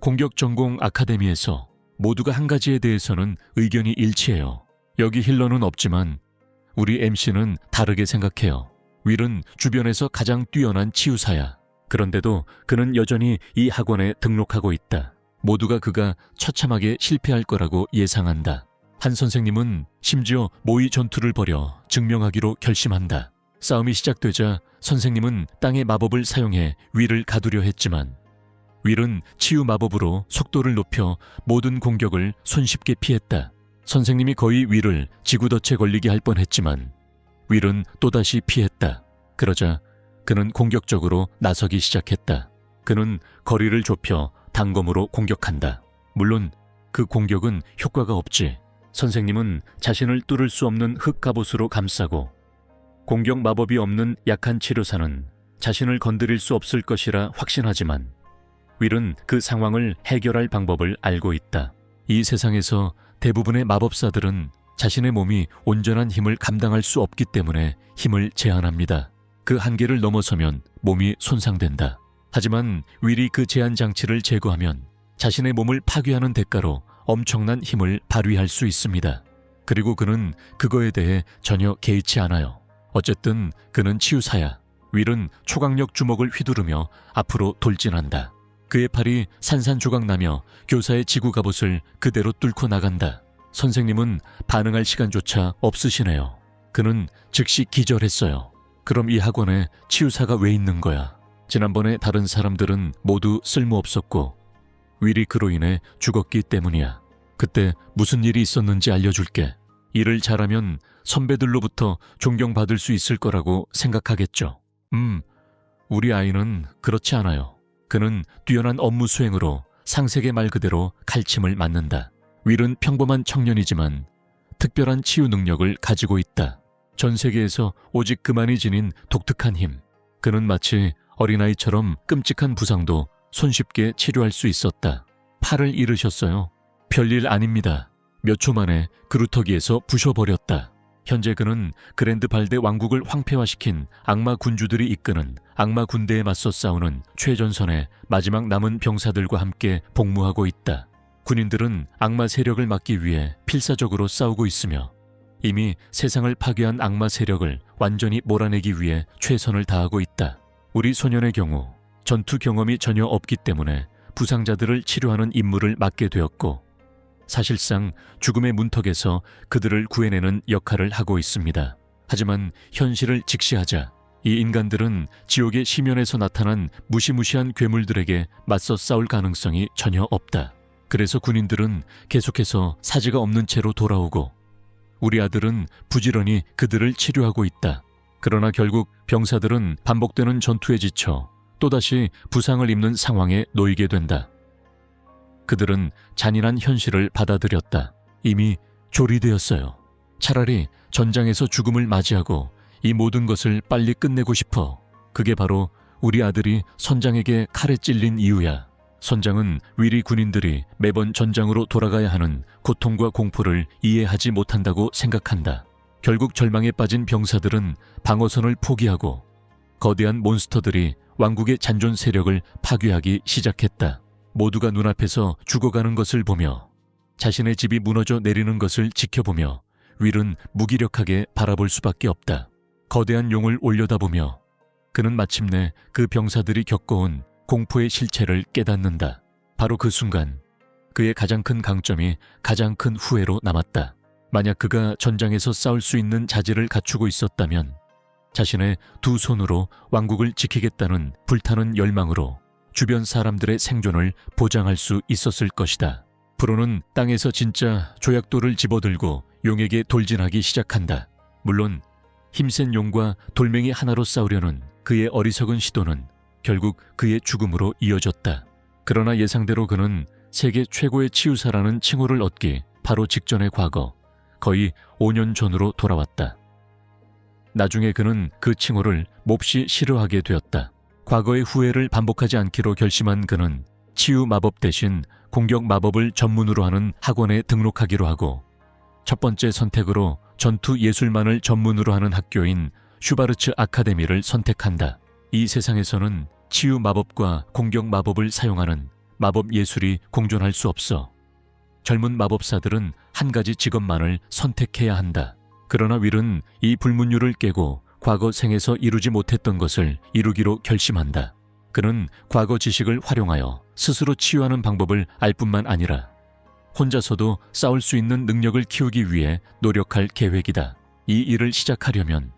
공격 전공 아카데미에서 모두가 한 가지에 대해서는 의견이 일치해요. 여기 힐러는 없지만 우리 MC는 다르게 생각해요. 윌은 주변에서 가장 뛰어난 치유사야. 그런데도 그는 여전히 이 학원에 등록하고 있다. 모두가 그가 처참하게 실패할 거라고 예상한다. 한 선생님은 심지어 모의 전투를 벌여 증명하기로 결심한다. 싸움이 시작되자 선생님은 땅의 마법을 사용해 윌을 가두려 했지만 윌은 치유 마법으로 속도를 높여 모든 공격을 손쉽게 피했다. 선생님이 거의 윌을 지구덫에 걸리게 할 뻔했지만 윌은 또다시 피했다. 그러자 그는 공격적으로 나서기 시작했다. 그는 거리를 좁혀 단검으로 공격한다. 물론 그 공격은 효과가 없지. 선생님은 자신을 뚫을 수 없는 흙갑옷으로 감싸고 공격 마법이 없는 약한 치료사는 자신을 건드릴 수 없을 것이라 확신하지만 윌은 그 상황을 해결할 방법을 알고 있다. 이 세상에서 대부분의 마법사들은 자신의 몸이 온전한 힘을 감당할 수 없기 때문에 힘을 제한합니다. 그 한계를 넘어서면 몸이 손상된다. 하지만 윌이 그 제한 장치를 제거하면 자신의 몸을 파괴하는 대가로 엄청난 힘을 발휘할 수 있습니다. 그리고 그는 그거에 대해 전혀 개의치 않아요. 어쨌든 그는 치유사야. 윌은 초강력 주먹을 휘두르며 앞으로 돌진한다. 그의 팔이 산산조각나며 교사의 지구 갑옷을 그대로 뚫고 나간다. 선생님은 반응할 시간조차 없으시네요. 그는 즉시 기절했어요. 그럼 이 학원에 치유사가 왜 있는 거야? 지난번에 다른 사람들은 모두 쓸모없었고 윌이 그로 인해 죽었기 때문이야. 그때 무슨 일이 있었는지 알려줄게. 일을 잘하면 선배들로부터 존경받을 수 있을 거라고 생각하겠죠. 우리 아이는 그렇지 않아요. 그는 뛰어난 업무 수행으로 상색의 말 그대로 칼침을 맞는다. 윌은 평범한 청년이지만 특별한 치유 능력을 가지고 있다. 전 세계에서 오직 그만이 지닌 독특한 힘. 그는 마치 어린아이처럼 끔찍한 부상도 손쉽게 치료할 수 있었다. 팔을 잃으셨어요? 별일 아닙니다. 몇 초 만에 그루터기에서 부셔버렸다. 현재 그는 그랜드 발데 왕국을 황폐화시킨 악마 군주들이 이끄는 악마 군대에 맞서 싸우는 최전선의 마지막 남은 병사들과 함께 복무하고 있다. 군인들은 악마 세력을 막기 위해 필사적으로 싸우고 있으며 이미 세상을 파괴한 악마 세력을 완전히 몰아내기 위해 최선을 다하고 있다. 우리 소년의 경우 전투 경험이 전혀 없기 때문에 부상자들을 치료하는 임무를 맡게 되었고 사실상 죽음의 문턱에서 그들을 구해내는 역할을 하고 있습니다. 하지만 현실을 직시하자 이 인간들은 지옥의 심연에서 나타난 무시무시한 괴물들에게 맞서 싸울 가능성이 전혀 없다. 그래서 군인들은 계속해서 사지가 없는 채로 돌아오고 우리 아들은 부지런히 그들을 치료하고 있다. 그러나 결국 병사들은 반복되는 전투에 지쳐 또다시 부상을 입는 상황에 놓이게 된다. 그들은 잔인한 현실을 받아들였다. 이미 조리되었어요. 차라리 전장에서 죽음을 맞이하고 이 모든 것을 빨리 끝내고 싶어. 그게 바로 우리 아들이 선장에게 칼에 찔린 이유야. 선장은 윌이 군인들이 매번 전장으로 돌아가야 하는 고통과 공포를 이해하지 못한다고 생각한다. 결국 절망에 빠진 병사들은 방어선을 포기하고 거대한 몬스터들이 왕국의 잔존 세력을 파괴하기 시작했다. 모두가 눈앞에서 죽어가는 것을 보며 자신의 집이 무너져 내리는 것을 지켜보며 윌은 무기력하게 바라볼 수밖에 없다. 거대한 용을 올려다보며 그는 마침내 그 병사들이 겪어온 공포의 실체를 깨닫는다. 바로 그 순간 그의 가장 큰 강점이 가장 큰 후회로 남았다. 만약 그가 전장에서 싸울 수 있는 자질을 갖추고 있었다면 자신의 두 손으로 왕국을 지키겠다는 불타는 열망으로 주변 사람들의 생존을 보장할 수 있었을 것이다. 프로는 땅에서 진짜 조약돌을 집어들고 용에게 돌진하기 시작한다. 물론 힘센 용과 돌멩이 하나로 싸우려는 그의 어리석은 시도는 결국 그의 죽음으로 이어졌다. 그러나 예상대로 그는 세계 최고의 치유사라는 칭호를 얻기 바로 직전의 과거, 거의 5년 전으로 돌아왔다. 나중에 그는 그 칭호를 몹시 싫어하게 되었다. 과거의 후회를 반복하지 않기로 결심한 그는 치유 마법 대신 공격 마법을 전문으로 하는 학원에 등록하기로 하고 첫 번째 선택으로 전투 예술만을 전문으로 하는 학교인 슈바르츠 아카데미를 선택한다. 이 세상에서는 치유 마법과 공격 마법을 사용하는 마법 예술이 공존할 수 없어. 젊은 마법사들은 한 가지 직업만을 선택해야 한다. 그러나 윌은 이 불문율을 깨고 과거 생에서 이루지 못했던 것을 이루기로 결심한다. 그는 과거 지식을 활용하여 스스로 치유하는 방법을 알 뿐만 아니라 혼자서도 싸울 수 있는 능력을 키우기 위해 노력할 계획이다. 이 일을 시작하려면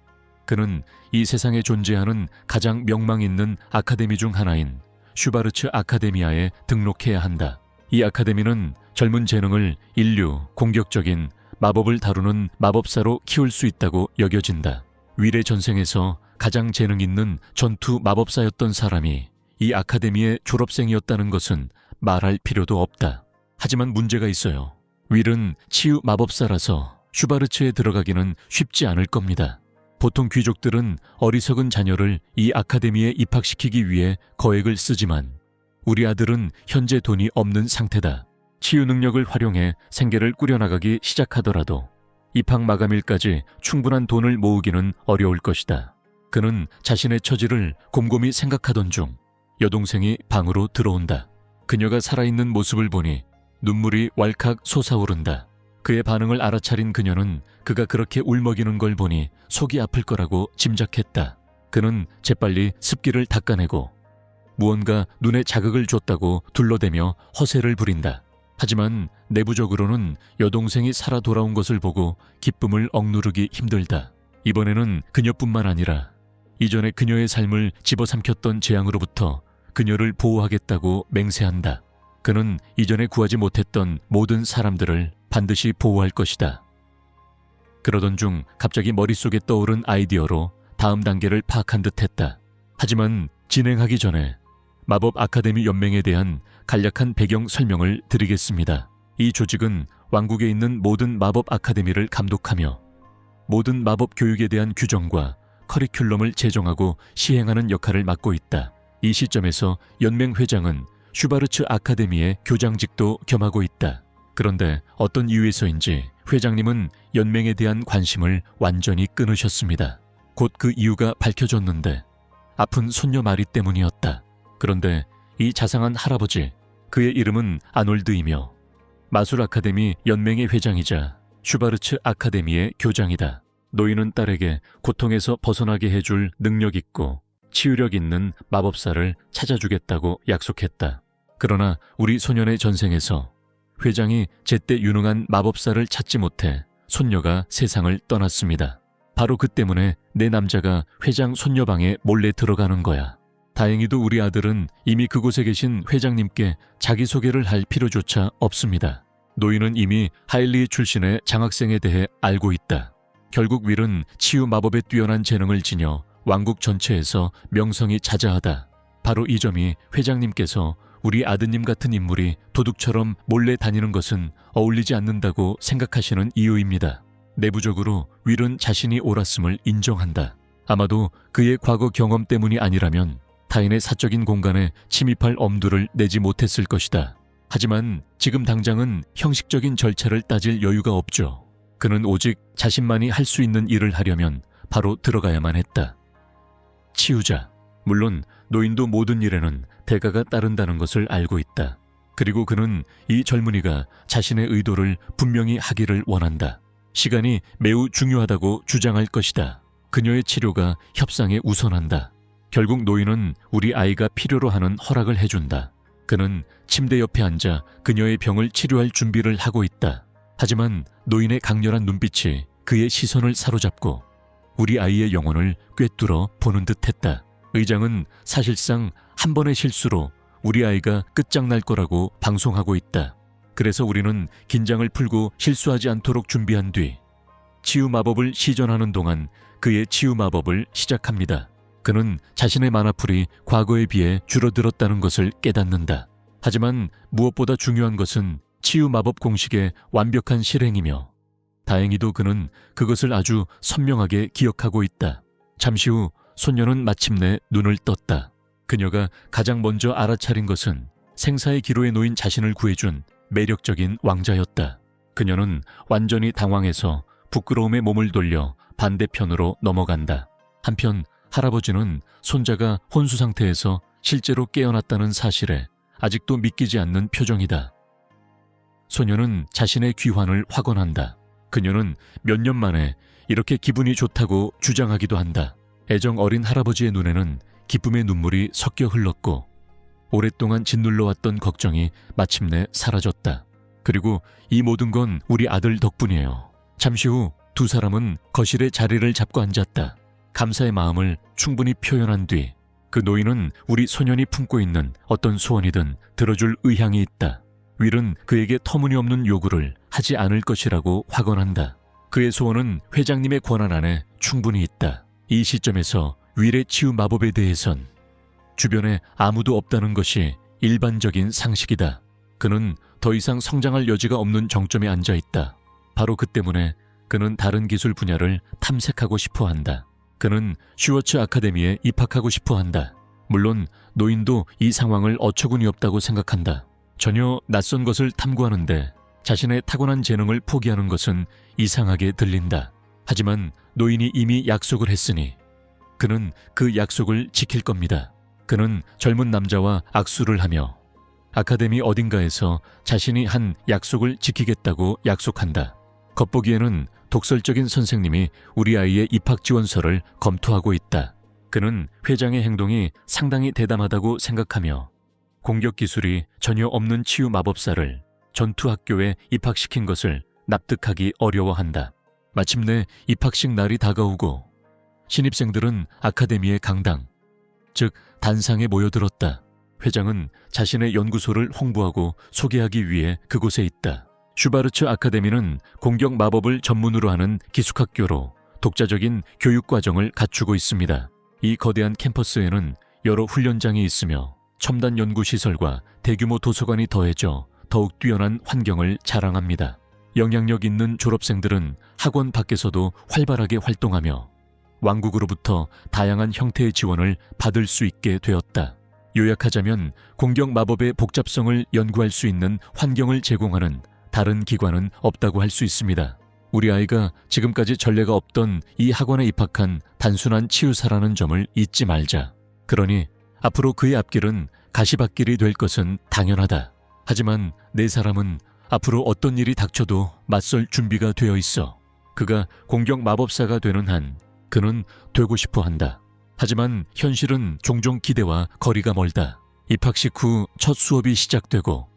그는 이 세상에 존재하는 가장 명망 있는 아카데미 중 하나인 슈바르츠 아카데미아에 등록해야 한다. 이 아카데미는 젊은 재능을 인류, 공격적인 마법을 다루는 마법사로 키울 수 있다고 여겨진다. 윌의 전생에서 가장 재능 있는 전투 마법사였던 사람이 이 아카데미의 졸업생이었다는 것은 말할 필요도 없다. 하지만 문제가 있어요. 윌은 치유 마법사라서 슈바르츠에 들어가기는 쉽지 않을 겁니다. 보통 귀족들은 어리석은 자녀를 이 아카데미에 입학시키기 위해 거액을 쓰지만 우리 아들은 현재 돈이 없는 상태다. 치유 능력을 활용해 생계를 꾸려나가기 시작하더라도 입학 마감일까지 충분한 돈을 모으기는 어려울 것이다. 그는 자신의 처지를 곰곰이 생각하던 중 여동생이 방으로 들어온다. 그녀가 살아있는 모습을 보니 눈물이 왈칵 솟아오른다. 그의 반응을 알아차린 그녀는 그가 그렇게 울먹이는 걸 보니 속이 아플 거라고 짐작했다. 그는 재빨리 습기를 닦아내고 무언가 눈에 자극을 줬다고 둘러대며 허세를 부린다. 하지만 내부적으로는 여동생이 살아 돌아온 것을 보고 기쁨을 억누르기 힘들다. 이번에는 그녀뿐만 아니라 이전에 그녀의 삶을 집어삼켰던 재앙으로부터 그녀를 보호하겠다고 맹세한다. 그는 이전에 구하지 못했던 모든 사람들을 반드시 보호할 것이다. 그러던 중 갑자기 머릿속에 떠오른 아이디어로 다음 단계를 파악한 듯했다. 하지만 진행하기 전에 마법 아카데미 연맹에 대한 간략한 배경 설명을 드리겠습니다. 이 조직은 왕국에 있는 모든 마법 아카데미를 감독하며 모든 마법 교육에 대한 규정과 커리큘럼을 제정하고 시행하는 역할을 맡고 있다. 이 시점에서 연맹 회장은 슈바르츠 아카데미의 교장직도 겸하고 있다. 그런데 어떤 이유에서인지 회장님은 연맹에 대한 관심을 완전히 끊으셨습니다. 곧 그 이유가 밝혀졌는데 아픈 손녀 마리 때문이었다. 그런데 이 자상한 할아버지, 그의 이름은 아놀드이며 마술 아카데미 연맹의 회장이자 슈바르츠 아카데미의 교장이다. 노인은 딸에게 고통에서 벗어나게 해줄 능력 있고 치유력 있는 마법사를 찾아주겠다고 약속했다. 그러나 우리 소년의 전생에서 회장이 제때 유능한 마법사를 찾지 못해 손녀가 세상을 떠났습니다. 바로 그 때문에 내 남자가 회장 손녀 방에 몰래 들어가는 거야. 다행히도 우리 아들은 이미 그곳에 계신 회장님께 자기소개를 할 필요조차 없습니다. 노인은 이미 하일리 출신의 장학생에 대해 알고 있다. 결국 윌은 치유 마법에 뛰어난 재능을 지녀 왕국 전체에서 명성이 자자하다. 바로 이 점이 회장님께서 우리 아드님 같은 인물이 도둑처럼 몰래 다니는 것은 어울리지 않는다고 생각하시는 이유입니다. 내부적으로 윌은 자신이 옳았음을 인정한다. 아마도 그의 과거 경험 때문이 아니라면 타인의 사적인 공간에 침입할 엄두를 내지 못했을 것이다. 하지만 지금 당장은 형식적인 절차를 따질 여유가 없죠. 그는 오직 자신만이 할 수 있는 일을 하려면 바로 들어가야만 했다. 치유자. 물론 노인도 모든 일에는 대가가 따른다는 것을 알고 있다. 그리고 그는 이 젊은이가 자신의 의도를 분명히 하기를 원한다. 시간이 매우 중요하다고 주장할 것이다. 그녀의 치료가 협상에 우선한다. 결국 노인은 우리 아이가 필요로 하는 허락을 해준다. 그는 침대 옆에 앉아 그녀의 병을 치료할 준비를 하고 있다. 하지만 노인의 강렬한 눈빛이 그의 시선을 사로잡고 우리 아이의 영혼을 꿰뚫어 보는 듯했다. 의장은 사실상 한 번의 실수로 우리 아이가 끝장날 거라고 방송하고 있다. 그래서 우리는 긴장을 풀고 실수하지 않도록 준비한 뒤 치유 마법을 시전하는 동안 그의 치유 마법을 시작합니다. 그는 자신의 마나풀이 과거에 비해 줄어들었다는 것을 깨닫는다. 하지만 무엇보다 중요한 것은 치유 마법 공식의 완벽한 실행이며 다행히도 그는 그것을 아주 선명하게 기억하고 있다. 잠시 후 소녀는 마침내 눈을 떴다. 그녀가 가장 먼저 알아차린 것은 생사의 기로에 놓인 자신을 구해준 매력적인 왕자였다. 그녀는 완전히 당황해서 부끄러움에 몸을 돌려 반대편으로 넘어간다. 한편 할아버지는 손자가 혼수 상태에서 실제로 깨어났다는 사실에 아직도 믿기지 않는 표정이다. 소녀는 자신의 귀환을 확언한다. 그녀는 몇 년 만에 이렇게 기분이 좋다고 주장하기도 한다. 애정 어린 할아버지의 눈에는 기쁨의 눈물이 섞여 흘렀고 오랫동안 짓눌러왔던 걱정이 마침내 사라졌다. 그리고 이 모든 건 우리 아들 덕분이에요. 잠시 후 두 사람은 거실에 자리를 잡고 앉았다. 감사의 마음을 충분히 표현한 뒤 그 노인은 우리 소년이 품고 있는 어떤 소원이든 들어줄 의향이 있다. 윌은 그에게 터무니없는 요구를 하지 않을 것이라고 확언한다. 그의 소원은 회장님의 권한 안에 충분히 있다. 이 시점에서 윌의 치유 마법에 대해선 주변에 아무도 없다는 것이 일반적인 상식이다. 그는 더 이상 성장할 여지가 없는 정점에 앉아 있다. 바로 그 때문에 그는 다른 기술 분야를 탐색하고 싶어 한다. 그는 슈워츠 아카데미에 입학하고 싶어 한다. 물론 노인도 이 상황을 어처구니 없다고 생각한다. 전혀 낯선 것을 탐구하는데 자신의 타고난 재능을 포기하는 것은 이상하게 들린다. 하지만 노인이 이미 약속을 했으니 그는 그 약속을 지킬 겁니다. 그는 젊은 남자와 악수를 하며 아카데미 어딘가에서 자신이 한 약속을 지키겠다고 약속한다. 겉보기에는 독설적인 선생님이 우리 아이의 입학 지원서를 검토하고 있다. 그는 회장의 행동이 상당히 대담하다고 생각하며 공격 기술이 전혀 없는 치유 마법사를 전투학교에 입학시킨 것을 납득하기 어려워한다. 마침내 입학식 날이 다가오고 신입생들은 아카데미의 강당, 즉 단상에 모여들었다. 회장은 자신의 연구소를 홍보하고 소개하기 위해 그곳에 있다. 슈바르츠 아카데미는 공격 마법을 전문으로 하는 기숙학교로 독자적인 교육과정을 갖추고 있습니다. 이 거대한 캠퍼스에는 여러 훈련장이 있으며 첨단 연구시설과 대규모 도서관이 더해져 더욱 뛰어난 환경을 자랑합니다. 영향력 있는 졸업생들은 학원 밖에서도 활발하게 활동하며 왕국으로부터 다양한 형태의 지원을 받을 수 있게 되었다. 요약하자면 공격 마법의 복잡성을 연구할 수 있는 환경을 제공하는 다른 기관은 없다고 할 수 있습니다. 우리 아이가 지금까지 전례가 없던 이 학원에 입학한 단순한 치유사라는 점을 잊지 말자. 그러니 앞으로 그의 앞길은 가시밭길이 될 것은 당연하다. 하지만 네 사람은 앞으로 어떤 일이 닥쳐도 맞설 준비가 되어 있어. 그가 공격 마법사가 되는 한 그는 되고 싶어 한다. 하지만 현실은 종종 기대와 거리가 멀다. 입학식 후 첫 수업이 시작되고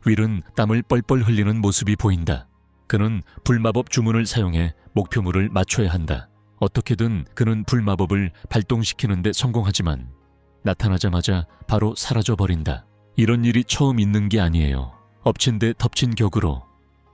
윌은 땀을 뻘뻘 흘리는 모습이 보인다. 그는 불마법 주문을 사용해 목표물을 맞춰야 한다. 어떻게든 그는 불마법을 발동시키는 데 성공하지만 나타나자마자 바로 사라져버린다. 이런 일이 처음 있는 게 아니에요. 엎친 데 덮친 격으로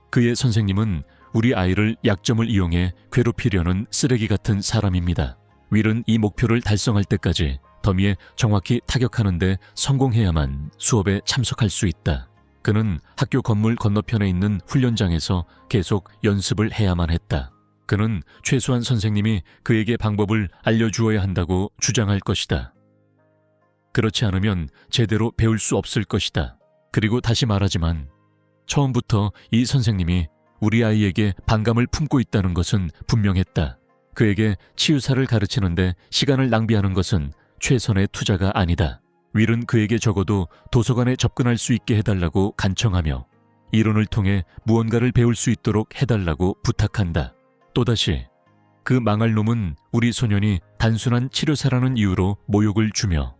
그의 선생님은 우리 아이를 약점을 이용해 괴롭히려는 쓰레기 같은 사람입니다. 윌은 이 목표를 달성할 때까지 더미에 정확히 타격하는 데 성공해야만 수업에 참석할 수 있다. 그는 학교 건물 건너편에 있는 훈련장에서 계속 연습을 해야만 했다. 그는 최소한 선생님이 그에게 방법을 알려주어야 한다고 주장할 것이다. 그렇지 않으면 제대로 배울 수 없을 것이다. 그리고 다시 말하지만 처음부터 이 선생님이 우리 아이에게 반감을 품고 있다는 것은 분명했다. 그에게 치유사를 가르치는데 시간을 낭비하는 것은 최선의 투자가 아니다. 윌은 그에게 적어도 도서관에 접근할 수 있게 해달라고 간청하며 이론을 통해 무언가를 배울 수 있도록 해달라고 부탁한다. 또다시 그 망할 놈은 우리 소년이 단순한 치료사라는 이유로 모욕을 주며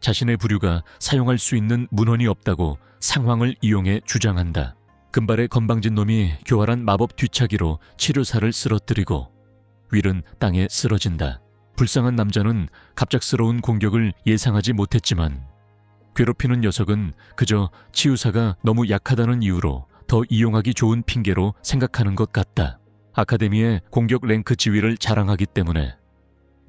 자신의 부류가 사용할 수 있는 문헌이 없다고 상황을 이용해 주장한다. 금발의 건방진 놈이 교활한 마법 뒤차기로 치료사를 쓰러뜨리고 윌은 땅에 쓰러진다. 불쌍한 남자는 갑작스러운 공격을 예상하지 못했지만 괴롭히는 녀석은 그저 치유사가 너무 약하다는 이유로 더 이용하기 좋은 핑계로 생각하는 것 같다. 아카데미의 공격 랭크 지위를 자랑하기 때문에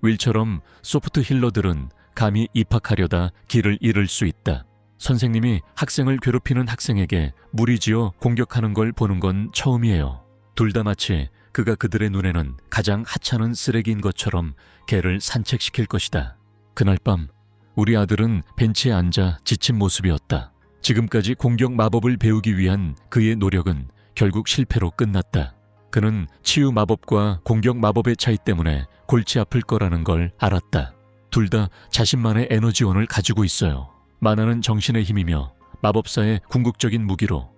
윌처럼 소프트 힐러들은 감히 입학하려다 길을 잃을 수 있다. 선생님이 학생을 괴롭히는 학생에게 무리지어 공격하는 걸 보는 건 처음이에요. 둘 다 마치 그가 그들의 눈에는 가장 하찮은 쓰레기인 것처럼 개를 산책시킬 것이다. 그날 밤 우리 아들은 벤치에 앉아 지친 모습이었다. 지금까지 공격 마법을 배우기 위한 그의 노력은 결국 실패로 끝났다. 그는 치유 마법과 공격 마법의 차이 때문에 골치 아플 거라는 걸 알았다. 둘 다 자신만의 에너지원을 가지고 있어요. 만화는 정신의 힘이며 마법사의 궁극적인 무기로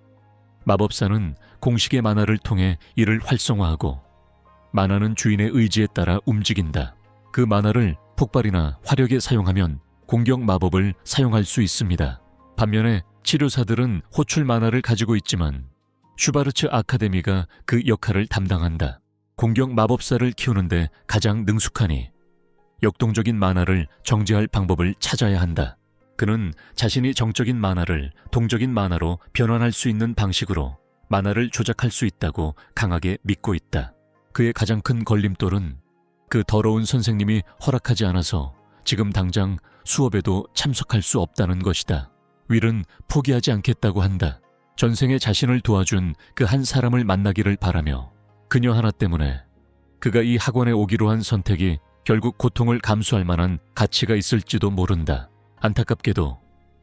마법사는 공식의 만화를 통해 이를 활성화하고 만화는 주인의 의지에 따라 움직인다. 그 만화를 폭발이나 화력에 사용하면 공격 마법을 사용할 수 있습니다. 반면에 치료사들은 호출 만화를 가지고 있지만 슈바르츠 아카데미가 그 역할을 담당한다. 공격 마법사를 키우는데 가장 능숙하니 역동적인 만화를 정제할 방법을 찾아야 한다. 그는 자신이 정적인 만화를 동적인 만화로 변환할 수 있는 방식으로 만화를 조작할 수 있다고 강하게 믿고 있다. 그의 가장 큰 걸림돌은 그 더러운 선생님이 허락하지 않아서 지금 당장 수업에도 참석할 수 없다는 것이다. 윌은 포기하지 않겠다고 한다. 전생에 자신을 도와준 그 한 사람을 만나기를 바라며 그녀 하나 때문에 그가 이 학원에 오기로 한 선택이 결국 고통을 감수할 만한 가치가 있을지도 모른다. 안타깝게도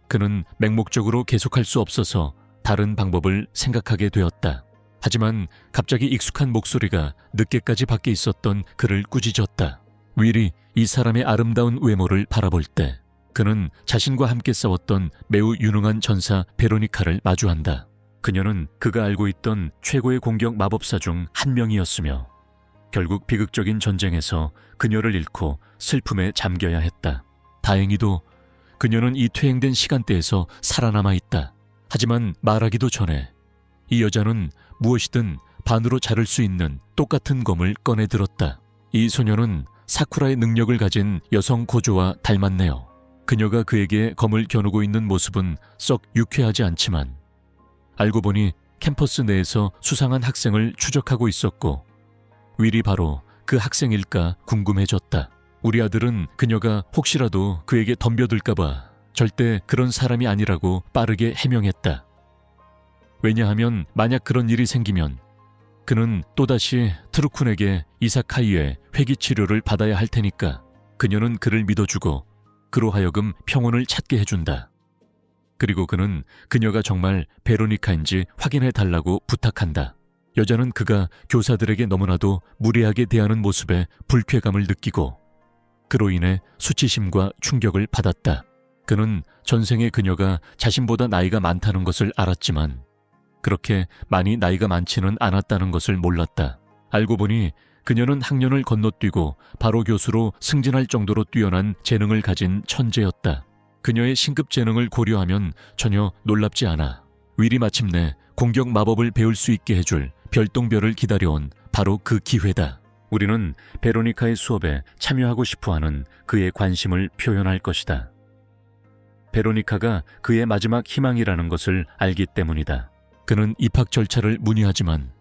그는 맹목적으로 계속할 수 없어서 다른 방법을 생각하게 되었다. 하지만 갑자기 익숙한 목소리가 늦게까지 밖에 있었던 그를 꾸짖었다. 윌이 이 사람의 아름다운 외모를 바라볼 때 그는 자신과 함께 싸웠던 매우 유능한 전사 베로니카를 마주한다. 그녀는 그가 알고 있던 최고의 공격 마법사 중 한 명이었으며 결국 비극적인 전쟁에서 그녀를 잃고 슬픔에 잠겨야 했다. 다행히도 그녀는 이 퇴행된 시간대에서 살아남아 있다. 하지만 말하기도 전에 이 여자는 무엇이든 반으로 자를 수 있는 똑같은 검을 꺼내 들었다. 이 소녀는 사쿠라의 능력을 가진 여성 고조와 닮았네요. 그녀가 그에게 검을 겨누고 있는 모습은 썩 유쾌하지 않지만 알고 보니 캠퍼스 내에서 수상한 학생을 추적하고 있었고 윌이 바로 그 학생일까 궁금해졌다. 우리 아들은 그녀가 혹시라도 그에게 덤벼들까봐 절대 그런 사람이 아니라고 빠르게 해명했다. 왜냐하면 만약 그런 일이 생기면 그는 또다시 트루쿤에게 이사카이의 회귀치료를 받아야 할 테니까 그녀는 그를 믿어주고 그로 하여금 평온을 찾게 해준다. 그리고 그는 그녀가 정말 베로니카인지 확인해달라고 부탁한다. 여자는 그가 교사들에게 너무나도 무례하게 대하는 모습에 불쾌감을 느끼고 그로 인해 수치심과 충격을 받았다. 그는 전생에 그녀가 자신보다 나이가 많다는 것을 알았지만 그렇게 많이 나이가 많지는 않았다는 것을 몰랐다. 알고 보니 그녀는 학년을 건너뛰고 바로 교수로 승진할 정도로 뛰어난 재능을 가진 천재였다. 그녀의 신급 재능을 고려하면 전혀 놀랍지 않아. 윌이 마침내 공격 마법을 배울 수 있게 해줄 별똥별을 기다려온 바로 그 기회다. 우리는 베로니카의 수업에 참여하고 싶어하는 그의 관심을 표현할 것이다. 베로니카가 그의 마지막 희망이라는 것을 알기 때문이다. 그는 입학 절차를 문의하지만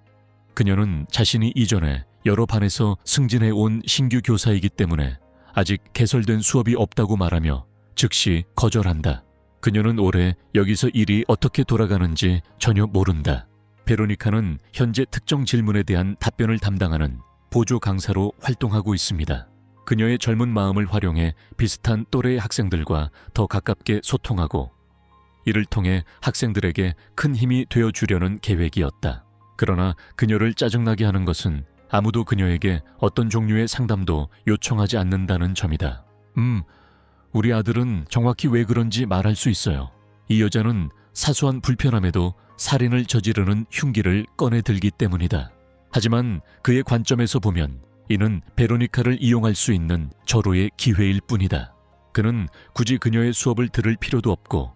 그녀는 자신이 이전에 여러 반에서 승진해 온 신규 교사이기 때문에 아직 개설된 수업이 없다고 말하며 즉시 거절한다. 그녀는 올해 여기서 일이 어떻게 돌아가는지 전혀 모른다. 베로니카는 현재 특정 질문에 대한 답변을 담당하는 보조 강사로 활동하고 있습니다. 그녀의 젊은 마음을 활용해 비슷한 또래의 학생들과 더 가깝게 소통하고 이를 통해 학생들에게 큰 힘이 되어주려는 계획이었다. 그러나 그녀를 짜증나게 하는 것은 아무도 그녀에게 어떤 종류의 상담도 요청하지 않는다는 점이다. 우리 아들은 정확히 왜 그런지 말할 수 있어요. 이 여자는 사소한 불편함에도 살인을 저지르는 흉기를 꺼내 들기 때문이다. 하지만 그의 관점에서 보면 이는 베로니카를 이용할 수 있는 절호의 기회일 뿐이다. 그는 굳이 그녀의 수업을 들을 필요도 없고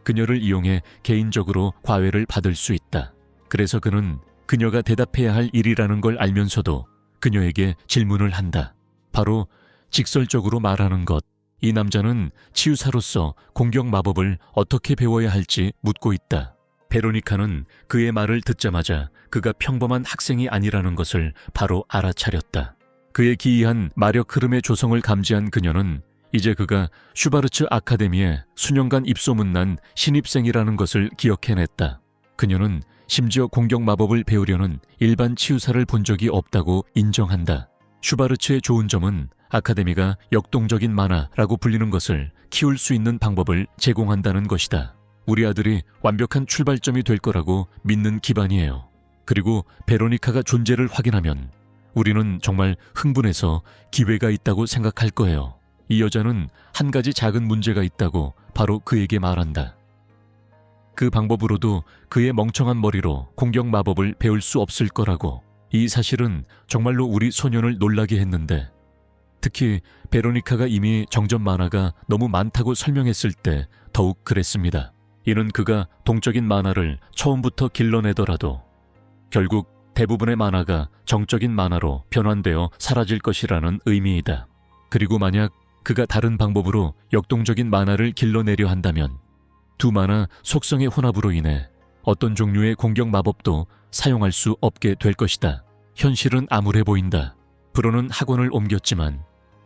그녀를 이용해 개인적으로 과외를 받을 수 있다. 그래서 그는 그녀가 대답해야 할 일이라는 걸 알면서도 그녀에게 질문을 한다. 바로 직설적으로 말하는 것. 이 남자는 치유사로서 공격 마법을 어떻게 배워야 할지 묻고 있다. 베로니카는 그의 말을 듣자마자 그가 평범한 학생이 아니라는 것을 바로 알아차렸다. 그의 기이한 마력 흐름의 조성을 감지한 그녀는 이제 그가 슈바르츠 아카데미에 수년간 입소문 난 신입생이라는 것을 기억해냈다. 그녀는 심지어 공격 마법을 배우려는 일반 치유사를 본 적이 없다고 인정한다. 슈바르츠의 좋은 점은 아카데미가 역동적인 만화라고 불리는 것을 키울 수 있는 방법을 제공한다는 것이다. 우리 아들이 완벽한 출발점이 될 거라고 믿는 기반이에요. 그리고 베로니카가 존재를 확인하면 우리는 정말 흥분해서 기회가 있다고 생각할 거예요. 이 여자는 한 가지 작은 문제가 있다고 바로 그에게 말한다. 그 방법으로도 그의 멍청한 머리로 공격 마법을 배울 수 없을 거라고. 이 사실은 정말로 우리 소년을 놀라게 했는데, 특히 베로니카가 이미 정전 만화가 너무 많다고 설명했을 때 더욱 그랬습니다. 이는 그가 동적인 만화를 처음부터 길러내더라도 결국 대부분의 만화가 정적인 만화로 변환되어 사라질 것이라는 의미이다. 그리고 만약 그가 다른 방법으로 역동적인 만화를 길러내려 한다면 두 만화 속성의 혼합으로 인해 어떤 종류의 공격 마법도 사용할 수 없게 될 것이다. 현실은 암울해 보인다. 브론은 학원을 옮겼지만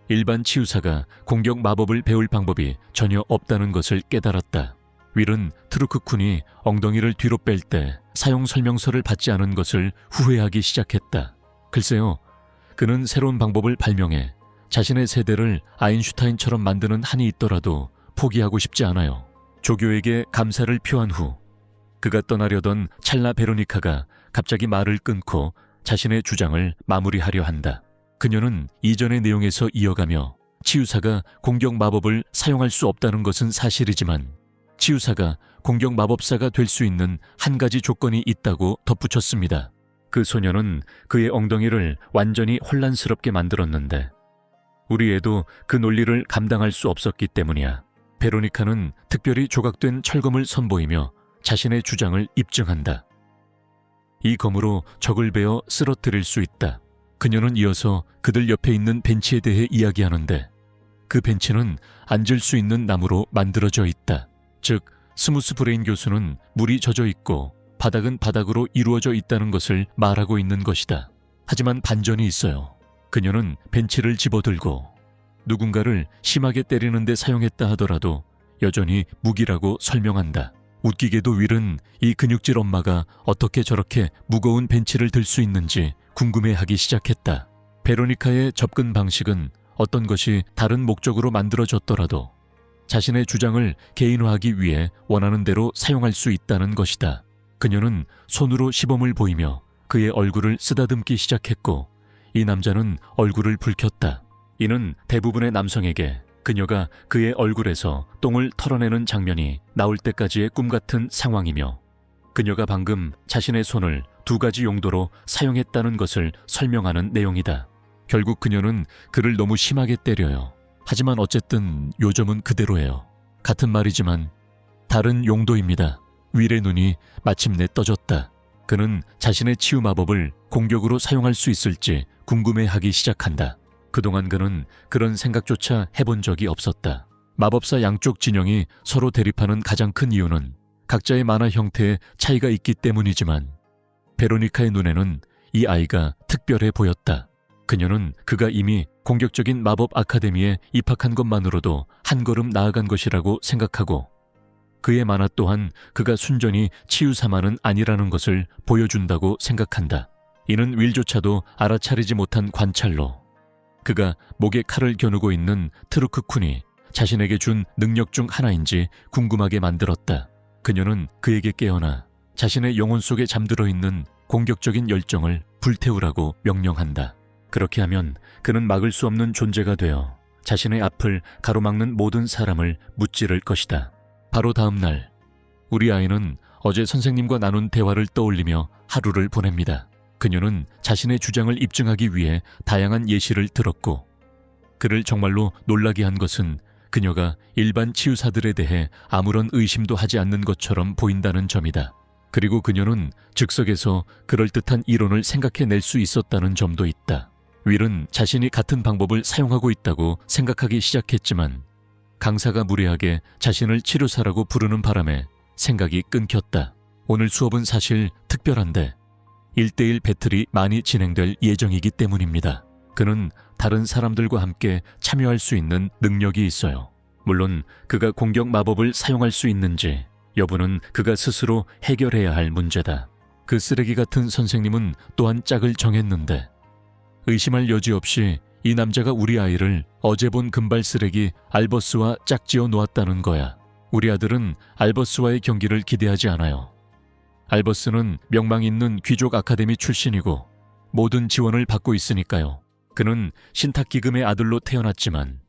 일반 치유사가 공격 마법을 배울 방법이 전혀 없다는 것을 깨달았다. 윌은 트루크쿤이 엉덩이를 뒤로 뺄 때 사용 설명서를 받지 않은 것을 후회하기 시작했다. 글쎄요, 그는 새로운 방법을 발명해 자신의 세대를 아인슈타인처럼 만드는 한이 있더라도 포기하고 싶지 않아요. 조교에게 감사를 표한 후 그가 떠나려던 찰나 베로니카가 갑자기 말을 끊고 자신의 주장을 마무리하려 한다. 그녀는 이전의 내용에서 이어가며 치유사가 공격 마법을 사용할 수 없다는 것은 사실이지만 치유사가 공격 마법사가 될 수 있는 한 가지 조건이 있다고 덧붙였습니다. 그 소녀는 그의 엉덩이를 완전히 혼란스럽게 만들었는데 우리 애도 그 논리를 감당할 수 없었기 때문이야. 베로니카는 특별히 조각된 철검을 선보이며 자신의 주장을 입증한다. 이 검으로 적을 베어 쓰러뜨릴 수 있다. 그녀는 이어서 그들 옆에 있는 벤치에 대해 이야기하는데 그 벤치는 앉을 수 있는 나무로 만들어져 있다. 즉, 스무스 브레인 교수는 물이 젖어 있고 바닥은 바닥으로 이루어져 있다는 것을 말하고 있는 것이다. 하지만 반전이 있어요. 그녀는 벤치를 집어들고 누군가를 심하게 때리는 데 사용했다 하더라도 여전히 무기라고 설명한다. 웃기게도 윌은 이 근육질 엄마가 어떻게 저렇게 무거운 벤치를 들 수 있는지 궁금해하기 시작했다. 베로니카의 접근 방식은 어떤 것이 다른 목적으로 만들어졌더라도 자신의 주장을 개인화하기 위해 원하는 대로 사용할 수 있다는 것이다. 그녀는 손으로 시범을 보이며 그의 얼굴을 쓰다듬기 시작했고 이 남자는 얼굴을 붉혔다. 이는 대부분의 남성에게 그녀가 그의 얼굴에서 똥을 털어내는 장면이 나올 때까지의 꿈 같은 상황이며 그녀가 방금 자신의 손을 두 가지 용도로 사용했다는 것을 설명하는 내용이다. 결국 그녀는 그를 너무 심하게 때려요. 하지만 어쨌든 요점은 그대로예요. 같은 말이지만 다른 용도입니다. 윌의 눈이 마침내 떠졌다. 그는 자신의 치유 마법을 공격으로 사용할 수 있을지 궁금해하기 시작한다. 그동안 그는 그런 생각조차 해본 적이 없었다. 마법사 양쪽 진영이 서로 대립하는 가장 큰 이유는 각자의 만화 형태에 차이가 있기 때문이지만 베로니카의 눈에는 이 아이가 특별해 보였다. 그녀는 그가 이미 공격적인 마법 아카데미에 입학한 것만으로도 한 걸음 나아간 것이라고 생각하고 그의 만화 또한 그가 순전히 치유사만은 아니라는 것을 보여준다고 생각한다. 이는 윌조차도 알아차리지 못한 관찰로 그가 목에 칼을 겨누고 있는 트루크쿤이 자신에게 준 능력 중 하나인지 궁금하게 만들었다. 그녀는 그에게 깨어나 자신의 영혼 속에 잠들어 있는 공격적인 열정을 불태우라고 명령한다. 그렇게 하면 그는 막을 수 없는 존재가 되어 자신의 앞을 가로막는 모든 사람을 무찌를 것이다. 바로 다음 날, 우리 아이는 어제 선생님과 나눈 대화를 떠올리며 하루를 보냅니다. 그녀는 자신의 주장을 입증하기 위해 다양한 예시를 들었고 그를 정말로 놀라게 한 것은 그녀가 일반 치유사들에 대해 아무런 의심도 하지 않는 것처럼 보인다는 점이다. 그리고 그녀는 즉석에서 그럴듯한 이론을 생각해낼 수 있었다는 점도 있다. 윌은 자신이 같은 방법을 사용하고 있다고 생각하기 시작했지만 강사가 무례하게 자신을 치료사라고 부르는 바람에 생각이 끊겼다. 오늘 수업은 사실 특별한데 1대1 배틀이 많이 진행될 예정이기 때문입니다. 그는 다른 사람들과 함께 참여할 수 있는 능력이 있어요. 물론 그가 공격 마법을 사용할 수 있는지 여부는 그가 스스로 해결해야 할 문제다. 그 쓰레기 같은 선생님은 또한 짝을 정했는데 의심할 여지 없이 이 남자가 우리 아이를 어제 본 금발 쓰레기 알버스와 짝지어 놓았다는 거야. 우리 아들은 알버스와의 경기를 기대하지 않아요. 알버스는 명망 있는 귀족 아카데미 출신이고 모든 지원을 받고 있으니까요. 그는 신탁기금의 아들로 태어났지만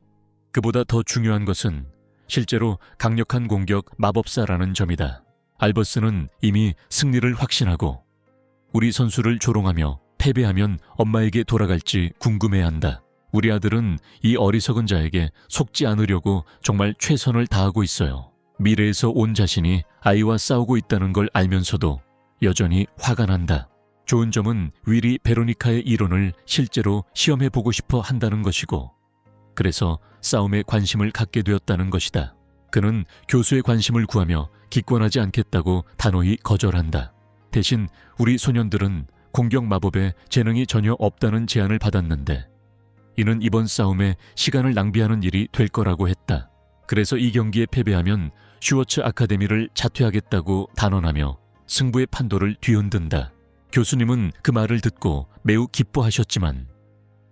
그보다 더 중요한 것은 실제로 강력한 공격 마법사라는 점이다. 알버스는 이미 승리를 확신하고 우리 선수를 조롱하며 패배하면 엄마에게 돌아갈지 궁금해한다. 우리 아들은 이 어리석은 자에게 속지 않으려고 정말 최선을 다하고 있어요. 미래에서 온 자신이 아이와 싸우고 있다는 걸 알면서도 여전히 화가 난다. 좋은 점은 윌이 베로니카의 이론을 실제로 시험해보고 싶어 한다는 것이고, 그래서 싸움에 관심을 갖게 되었다는 것이다. 그는 교수의 관심을 구하며 기권하지 않겠다고 단호히 거절한다. 대신 우리 소년들은 공격 마법에 재능이 전혀 없다는 제안을 받았는데 이는 이번 싸움에 시간을 낭비하는 일이 될 거라고 했다. 그래서 이 경기에 패배하면 슈워츠 아카데미를 자퇴하겠다고 단언하며 승부의 판도를 뒤흔든다. 교수님은 그 말을 듣고 매우 기뻐하셨지만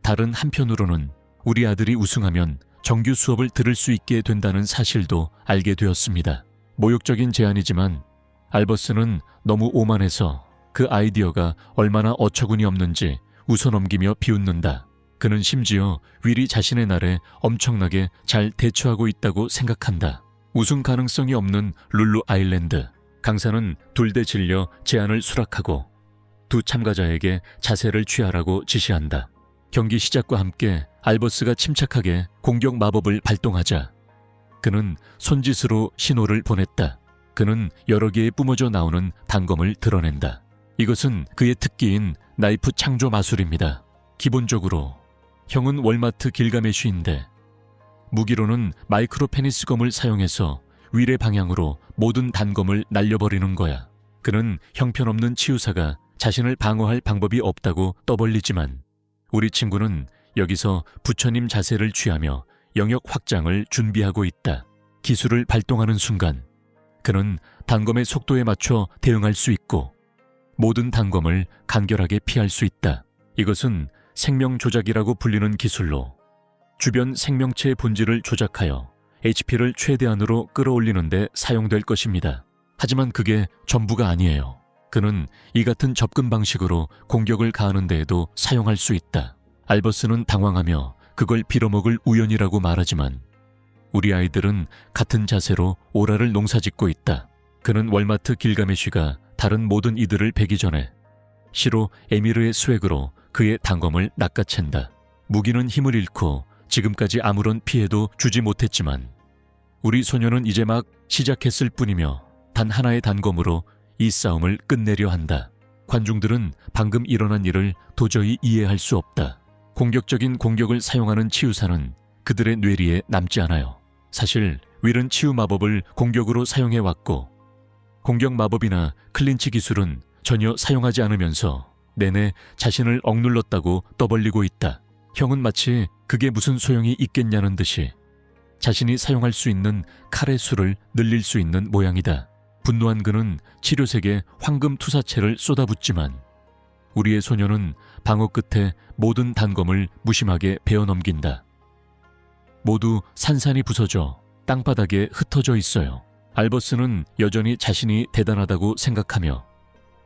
다른 한편으로는 우리 아들이 우승하면 정규 수업을 들을 수 있게 된다는 사실도 알게 되었습니다. 모욕적인 제안이지만 알버스는 너무 오만해서 그 아이디어가 얼마나 어처구니 없는지 웃어넘기며 비웃는다. 그는 심지어 윌이 자신의 날에 엄청나게 잘 대처하고 있다고 생각한다. 우승 가능성이 없는 룰루 아일랜드. 강사는 둘 대 질려 제안을 수락하고 두 참가자에게 자세를 취하라고 지시한다. 경기 시작과 함께 알버스가 침착하게 공격 마법을 발동하자 그는 손짓으로 신호를 보냈다. 그는 여러 개의 뿜어져 나오는 단검을 드러낸다. 이것은 그의 특기인 나이프 창조 마술입니다. 기본적으로 형은 월마트 길가메쉬인데 무기로는 마이크로 페니스검을 사용해서 윌의 방향으로 모든 단검을 날려버리는 거야. 그는 형편없는 치유사가 자신을 방어할 방법이 없다고 떠벌리지만 우리 친구는 여기서 부처님 자세를 취하며 영역 확장을 준비하고 있다. 기술을 발동하는 순간 그는 단검의 속도에 맞춰 대응할 수 있고 모든 단검을 간결하게 피할 수 있다. 이것은 생명 조작이라고 불리는 기술로 주변 생명체의 본질을 조작하여 HP를 최대한으로 끌어올리는 데 사용될 것입니다. 하지만 그게 전부가 아니에요. 그는 이 같은 접근 방식으로 공격을 가하는 데에도 사용할 수 있다. 알버스는 당황하며 그걸 빌어먹을 우연이라고 말하지만 우리 아이들은 같은 자세로 오라를 농사짓고 있다. 그는 월마트 길가메쉬가 다른 모든 이들을 베기 전에 시로 에미르의 스웩으로 그의 단검을 낚아챈다. 무기는 힘을 잃고 지금까지 아무런 피해도 주지 못했지만 우리 소녀는 이제 막 시작했을 뿐이며 단 하나의 단검으로 이 싸움을 끝내려 한다. 관중들은 방금 일어난 일을 도저히 이해할 수 없다. 공격적인 공격을 사용하는 치유사는 그들의 뇌리에 남지 않아요. 사실 윌은 치유 마법을 공격으로 사용해왔고 공격 마법이나 클린치 기술은 전혀 사용하지 않으면서 내내 자신을 억눌렀다고 떠벌리고 있다. 형은 마치 그게 무슨 소용이 있겠냐는 듯이 자신이 사용할 수 있는 칼의 수를 늘릴 수 있는 모양이다. 분노한 그는 치료색에 황금 투사체를 쏟아붓지만 우리의 소녀는 방어 끝에 모든 단검을 무심하게 베어넘긴다. 모두 산산이 부서져 땅바닥에 흩어져 있어요. 알버스는 여전히 자신이 대단하다고 생각하며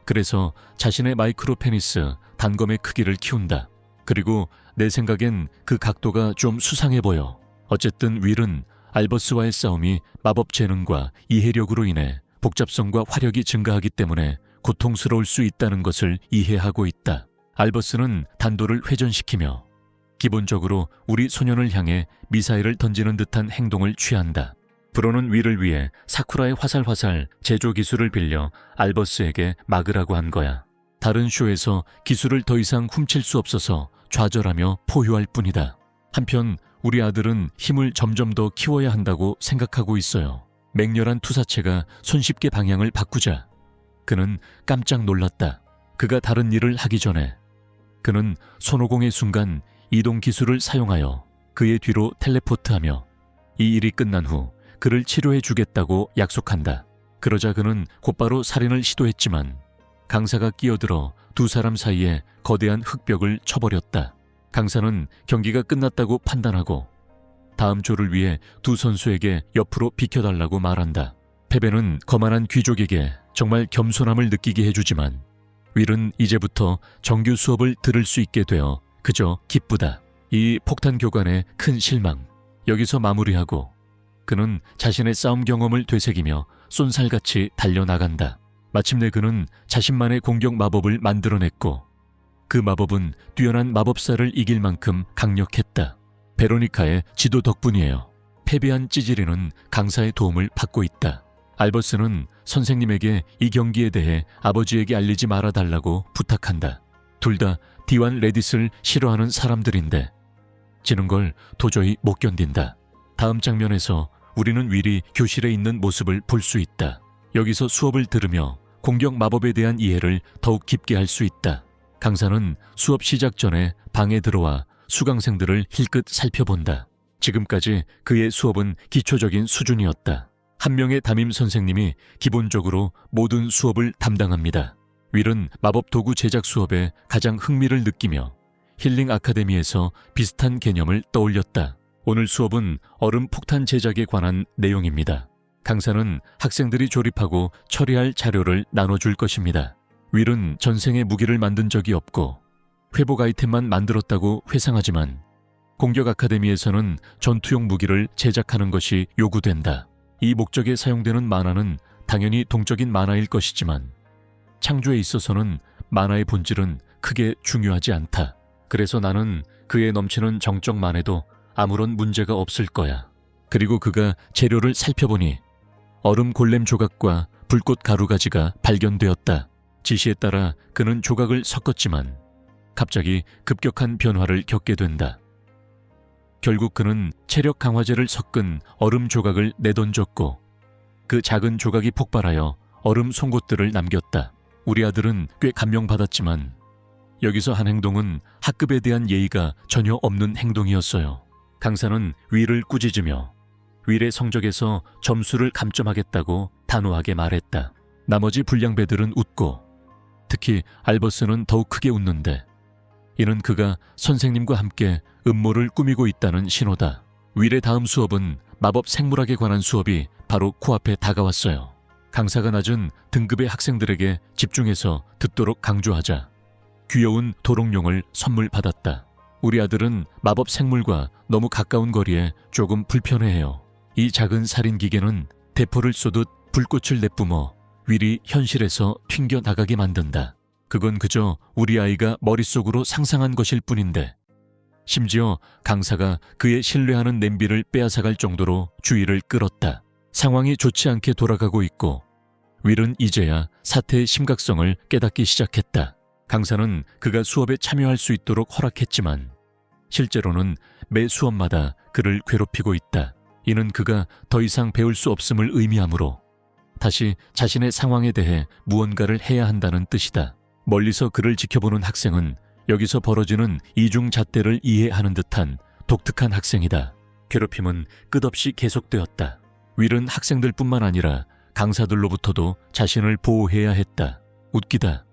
그래서 자신의 마이크로 페니스 단검의 크기를 키운다. 그리고 내 생각엔 그 각도가 좀 수상해 보여. 어쨌든 윌은 알버스와의 싸움이 마법 재능과 이해력으로 인해 복잡성과 화력이 증가하기 때문에 고통스러울 수 있다는 것을 이해하고 있다. 알버스는 단도를 회전시키며 기본적으로 우리 소년을 향해 미사일을 던지는 듯한 행동을 취한다. 브론은 윌을 위해 사쿠라의 화살화살 제조 기술을 빌려 알버스에게 막으라고 한 거야. 다른 쇼에서 기술을 더 이상 훔칠 수 없어서 좌절하며 포효할 뿐이다. 한편 우리 아들은 힘을 점점 더 키워야 한다고 생각하고 있어요. 맹렬한 투사체가 손쉽게 방향을 바꾸자 그는 깜짝 놀랐다. 그가 다른 일을 하기 전에 그는 손오공의 순간 이동 기술을 사용하여 그의 뒤로 텔레포트하며 이 일이 끝난 후 그를 치료해 주겠다고 약속한다. 그러자 그는 곧바로 살인을 시도했지만 강사가 끼어들어 두 사람 사이에 거대한 흙벽을 쳐버렸다. 강사는 경기가 끝났다고 판단하고 다음 조를 위해 두 선수에게 옆으로 비켜달라고 말한다. 패배는 거만한 귀족에게 정말 겸손함을 느끼게 해주지만 윌은 이제부터 정규 수업을 들을 수 있게 되어 그저 기쁘다. 이 폭탄 교관의 큰 실망, 여기서 마무리하고 그는 자신의 싸움 경험을 되새기며 쏜살같이 달려나간다. 마침내 그는 자신만의 공격 마법을 만들어냈고 그 마법은 뛰어난 마법사를 이길 만큼 강력했다. 베로니카의 지도 덕분이에요. 패배한 찌질이는 강사의 도움을 받고 있다. 알버스는 선생님에게 이 경기에 대해 아버지에게 알리지 말아달라고 부탁한다. 둘 다 디완 레딧을 싫어하는 사람들인데 지는 걸 도저히 못 견딘다. 다음 장면에서 우리는 윌이 교실에 있는 모습을 볼 수 있다. 여기서 수업을 들으며 공격 마법에 대한 이해를 더욱 깊게 할 수 있다. 강사는 수업 시작 전에 방에 들어와 수강생들을 힐끗 살펴본다. 지금까지 그의 수업은 기초적인 수준이었다. 한 명의 담임 선생님이 기본적으로 모든 수업을 담당합니다. 윌은 마법 도구 제작 수업에 가장 흥미를 느끼며 힐링 아카데미에서 비슷한 개념을 떠올렸다. 오늘 수업은 얼음 폭탄 제작에 관한 내용입니다. 강사는 학생들이 조립하고 처리할 자료를 나눠줄 것입니다. 윌은 전생에 무기를 만든 적이 없고 회복 아이템만 만들었다고 회상하지만 공격 아카데미에서는 전투용 무기를 제작하는 것이 요구된다. 이 목적에 사용되는 만화는 당연히 동적인 만화일 것이지만 창조에 있어서는 만화의 본질은 크게 중요하지 않다. 그래서 나는 그에 넘치는 정적만에도 아무런 문제가 없을 거야. 그리고 그가 재료를 살펴보니 얼음 골렘 조각과 불꽃 가루가지가 발견되었다. 지시에 따라 그는 조각을 섞었지만 갑자기 급격한 변화를 겪게 된다. 결국 그는 체력 강화제를 섞은 얼음 조각을 내던졌고 그 작은 조각이 폭발하여 얼음 송곳들을 남겼다. 우리 아들은 꽤 감명받았지만 여기서 한 행동은 학급에 대한 예의가 전혀 없는 행동이었어요. 강사는 윌을 꾸짖으며 윌의 성적에서 점수를 감점하겠다고 단호하게 말했다. 나머지 불량배들은 웃고 특히 알버스는 더욱 크게 웃는데 이는 그가 선생님과 함께 음모를 꾸미고 있다는 신호다. 윌의 다음 수업은 마법 생물학에 관한 수업이 바로 코앞에 다가왔어요. 강사가 낮은 등급의 학생들에게 집중해서 듣도록 강조하자 귀여운 도롱뇽을 선물 받았다. 우리 아들은 마법 생물과 너무 가까운 거리에 조금 불편해해요. 이 작은 살인 기계는 대포를 쏘듯 불꽃을 내뿜어 윌이 현실에서 튕겨나가게 만든다. 그건 그저 우리 아이가 머릿속으로 상상한 것일 뿐인데 심지어 강사가 그의 신뢰하는 냄비를 빼앗아갈 정도로 주의를 끌었다. 상황이 좋지 않게 돌아가고 있고 윌은 이제야 사태의 심각성을 깨닫기 시작했다. 강사는 그가 수업에 참여할 수 있도록 허락했지만 실제로는 매 수업마다 그를 괴롭히고 있다. 이는 그가 더 이상 배울 수 없음을 의미하므로 다시 자신의 상황에 대해 무언가를 해야 한다는 뜻이다. 멀리서 그를 지켜보는 학생은 여기서 벌어지는 이중잣대를 이해하는 듯한 독특한 학생이다. 괴롭힘은 끝없이 계속되었다. 윌은 학생들뿐만 아니라 강사들로부터도 자신을 보호해야 했다. 웃기다.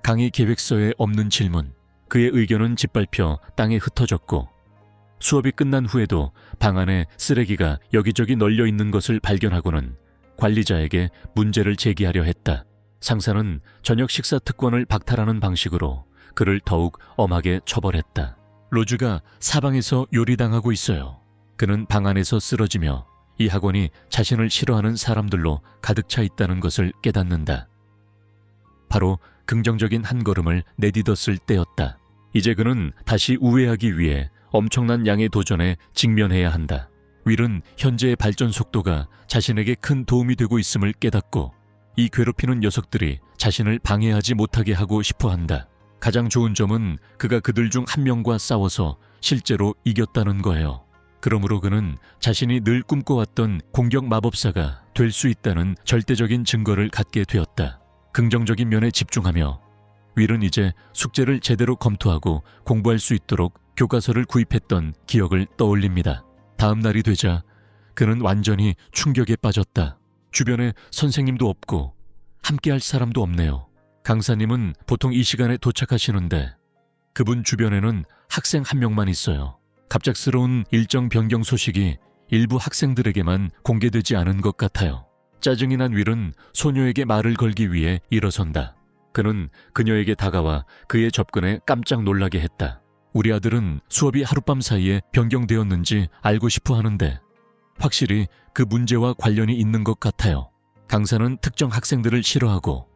강의 계획서에 없는 질문. 그의 의견은 짓밟혀 땅에 흩어졌고 수업이 끝난 후에도 방 안에 쓰레기가 여기저기 널려 있는 것을 발견하고는 관리자에게 문제를 제기하려 했다. 상사는 저녁 식사 특권을 박탈하는 방식으로 그를 더욱 엄하게 처벌했다. 로즈가 사방에서 요리당하고 있어요. 그는 방 안에서 쓰러지며 이 학원이 자신을 싫어하는 사람들로 가득 차 있다는 것을 깨닫는다. 바로 긍정적인 한 걸음을 내딛었을 때였다. 이제 그는 다시 우회하기 위해 엄청난 양의 도전에 직면해야 한다. 윌은 현재의 발전 속도가 자신에게 큰 도움이 되고 있음을 깨닫고 이 괴롭히는 녀석들이 자신을 방해하지 못하게 하고 싶어 한다. 가장 좋은 점은 그가 그들 중 한 명과 싸워서 실제로 이겼다는 거예요. 그러므로 그는 자신이 늘 꿈꿔왔던 공격 마법사가 될 수 있다는 절대적인 증거를 갖게 되었다. 긍정적인 면에 집중하며 윌은 이제 숙제를 제대로 검토하고 공부할 수 있도록 교과서를 구입했던 기억을 떠올립니다. 다음 날이 되자 그는 완전히 충격에 빠졌다. 주변에 선생님도 없고 함께할 사람도 없네요. 강사님은 보통 이 시간에 도착하시는데 그분 주변에는 학생 한 명만 있어요. 갑작스러운 일정 변경 소식이 일부 학생들에게만 공개되지 않은 것 같아요. 짜증이 난 윌은 소녀에게 말을 걸기 위해 일어선다. 그는 그녀에게 다가와 그의 접근에 깜짝 놀라게 했다. 우리 아들은 수업이 하룻밤 사이에 변경되었는지 알고 싶어 하는데 확실히 그 문제와 관련이 있는 것 같아요. 강사는 특정 학생들을 싫어하고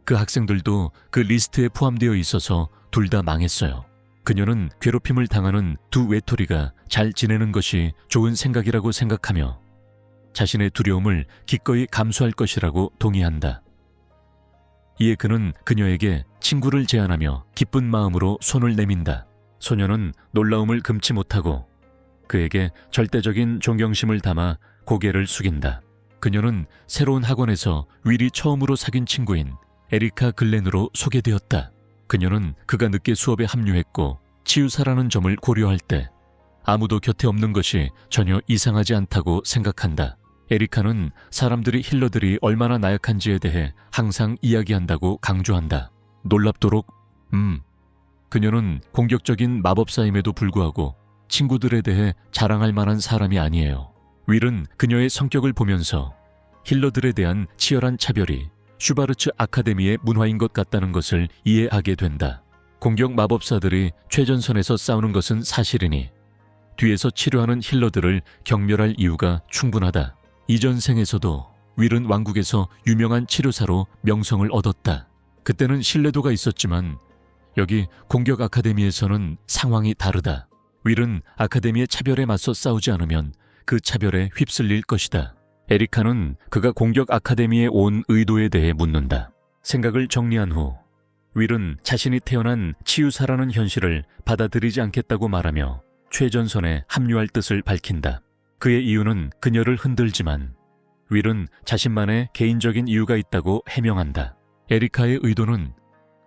그 학생들도 그 리스트에 포함되어 있어서 둘 다 망했어요. 그녀는 괴롭힘을 당하는 두 외톨이가 잘 지내는 것이 좋은 생각이라고 생각하며 자신의 두려움을 기꺼이 감수할 것이라고 동의한다. 이에 그는 그녀에게 친구를 제안하며 기쁜 마음으로 손을 내민다. 소녀는 놀라움을 금치 못하고 그에게 절대적인 존경심을 담아 고개를 숙인다. 그녀는 새로운 학원에서 윌이 처음으로 사귄 친구인 에리카 글렌으로 소개되었다. 그녀는 그가 늦게 수업에 합류했고 치유사라는 점을 고려할 때 아무도 곁에 없는 것이 전혀 이상하지 않다고 생각한다. 에리카는 사람들이 힐러들이 얼마나 나약한지에 대해 항상 이야기한다고 강조한다. 놀랍도록 그녀는 공격적인 마법사임에도 불구하고 친구들에 대해 자랑할 만한 사람이 아니에요. 윌은 그녀의 성격을 보면서 힐러들에 대한 치열한 차별이 슈바르츠 아카데미의 문화인 것 같다는 것을 이해하게 된다. 공격 마법사들이 최전선에서 싸우는 것은 사실이니 뒤에서 치료하는 힐러들을 경멸할 이유가 충분하다. 이전 생에서도 윌은 왕국에서 유명한 치료사로 명성을 얻었다. 그때는 신뢰도가 있었지만 여기 공격 아카데미에서는 상황이 다르다. 윌은 아카데미의 차별에 맞서 싸우지 않으면 그 차별에 휩쓸릴 것이다. 에리카는 그가 공격 아카데미에 온 의도에 대해 묻는다. 생각을 정리한 후 윌은 자신이 태어난 치유사라는 현실을 받아들이지 않겠다고 말하며 최전선에 합류할 뜻을 밝힌다. 그의 이유는 그녀를 흔들지만 윌은 자신만의 개인적인 이유가 있다고 해명한다. 에리카의 의도는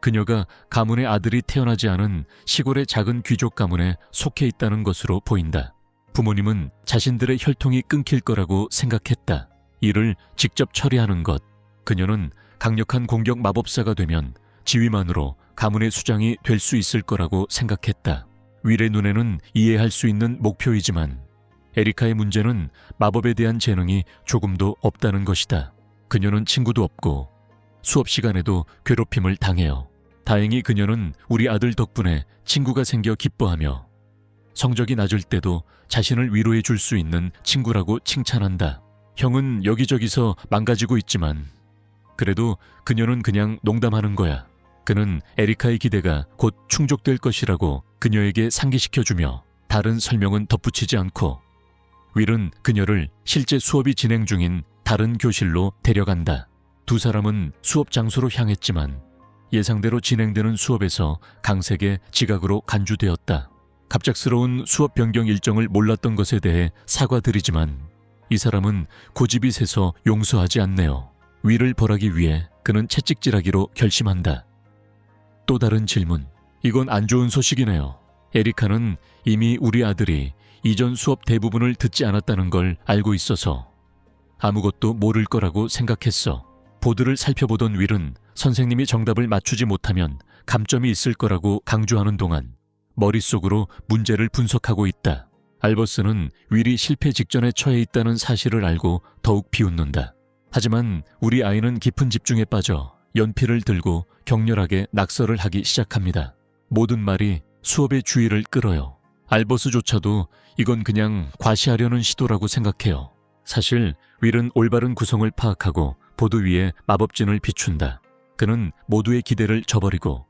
그녀가 가문의 아들이 태어나지 않은 시골의 작은 귀족 가문에 속해 있다는 것으로 보인다. 부모님은 자신들의 혈통이 끊길 거라고 생각했다. 이를 직접 처리하는 것. 그녀는 강력한 공격 마법사가 되면 지위만으로 가문의 수장이 될 수 있을 거라고 생각했다. 윌의 눈에는 이해할 수 있는 목표이지만 에리카의 문제는 마법에 대한 재능이 조금도 없다는 것이다. 그녀는 친구도 없고 수업 시간에도 괴롭힘을 당해요. 다행히 그녀는 우리 아들 덕분에 친구가 생겨 기뻐하며 성적이 낮을 때도 자신을 위로해 줄 수 있는 친구라고 칭찬한다. 형은 여기저기서 망가지고 있지만 그래도 그녀는 그냥 농담하는 거야. 그는 에리카의 기대가 곧 충족될 것이라고 그녀에게 상기시켜주며 다른 설명은 덧붙이지 않고 윌은 그녀를 실제 수업이 진행 중인 다른 교실로 데려간다. 두 사람은 수업 장소로 향했지만 예상대로 진행되는 수업에서 강색의 지각으로 간주되었다. 갑작스러운 수업 변경 일정을 몰랐던 것에 대해 사과드리지만 이 사람은 고집이 세서 용서하지 않네요. 윌을 벌하기 위해 그는 채찍질하기로 결심한다. 또 다른 질문. 이건 안 좋은 소식이네요. 에리카는 이미 우리 아들이 이전 수업 대부분을 듣지 않았다는 걸 알고 있어서 아무것도 모를 거라고 생각했어. 보드를 살펴보던 윌은 선생님이 정답을 맞추지 못하면 감점이 있을 거라고 강조하는 동안 머릿속으로 문제를 분석하고 있다. 알버스는 윌이 실패 직전에 처해 있다는 사실을 알고 더욱 비웃는다. 하지만 우리 아이는 깊은 집중에 빠져 연필을 들고 격렬하게 낙서를 하기 시작합니다. 모든 말이 수업의 주의를 끌어요. 알버스조차도 이건 그냥 과시하려는 시도라고 생각해요. 사실 윌은 올바른 구성을 파악하고 보드 위에 마법진을 비춘다. 그는 모두의 기대를 저버리고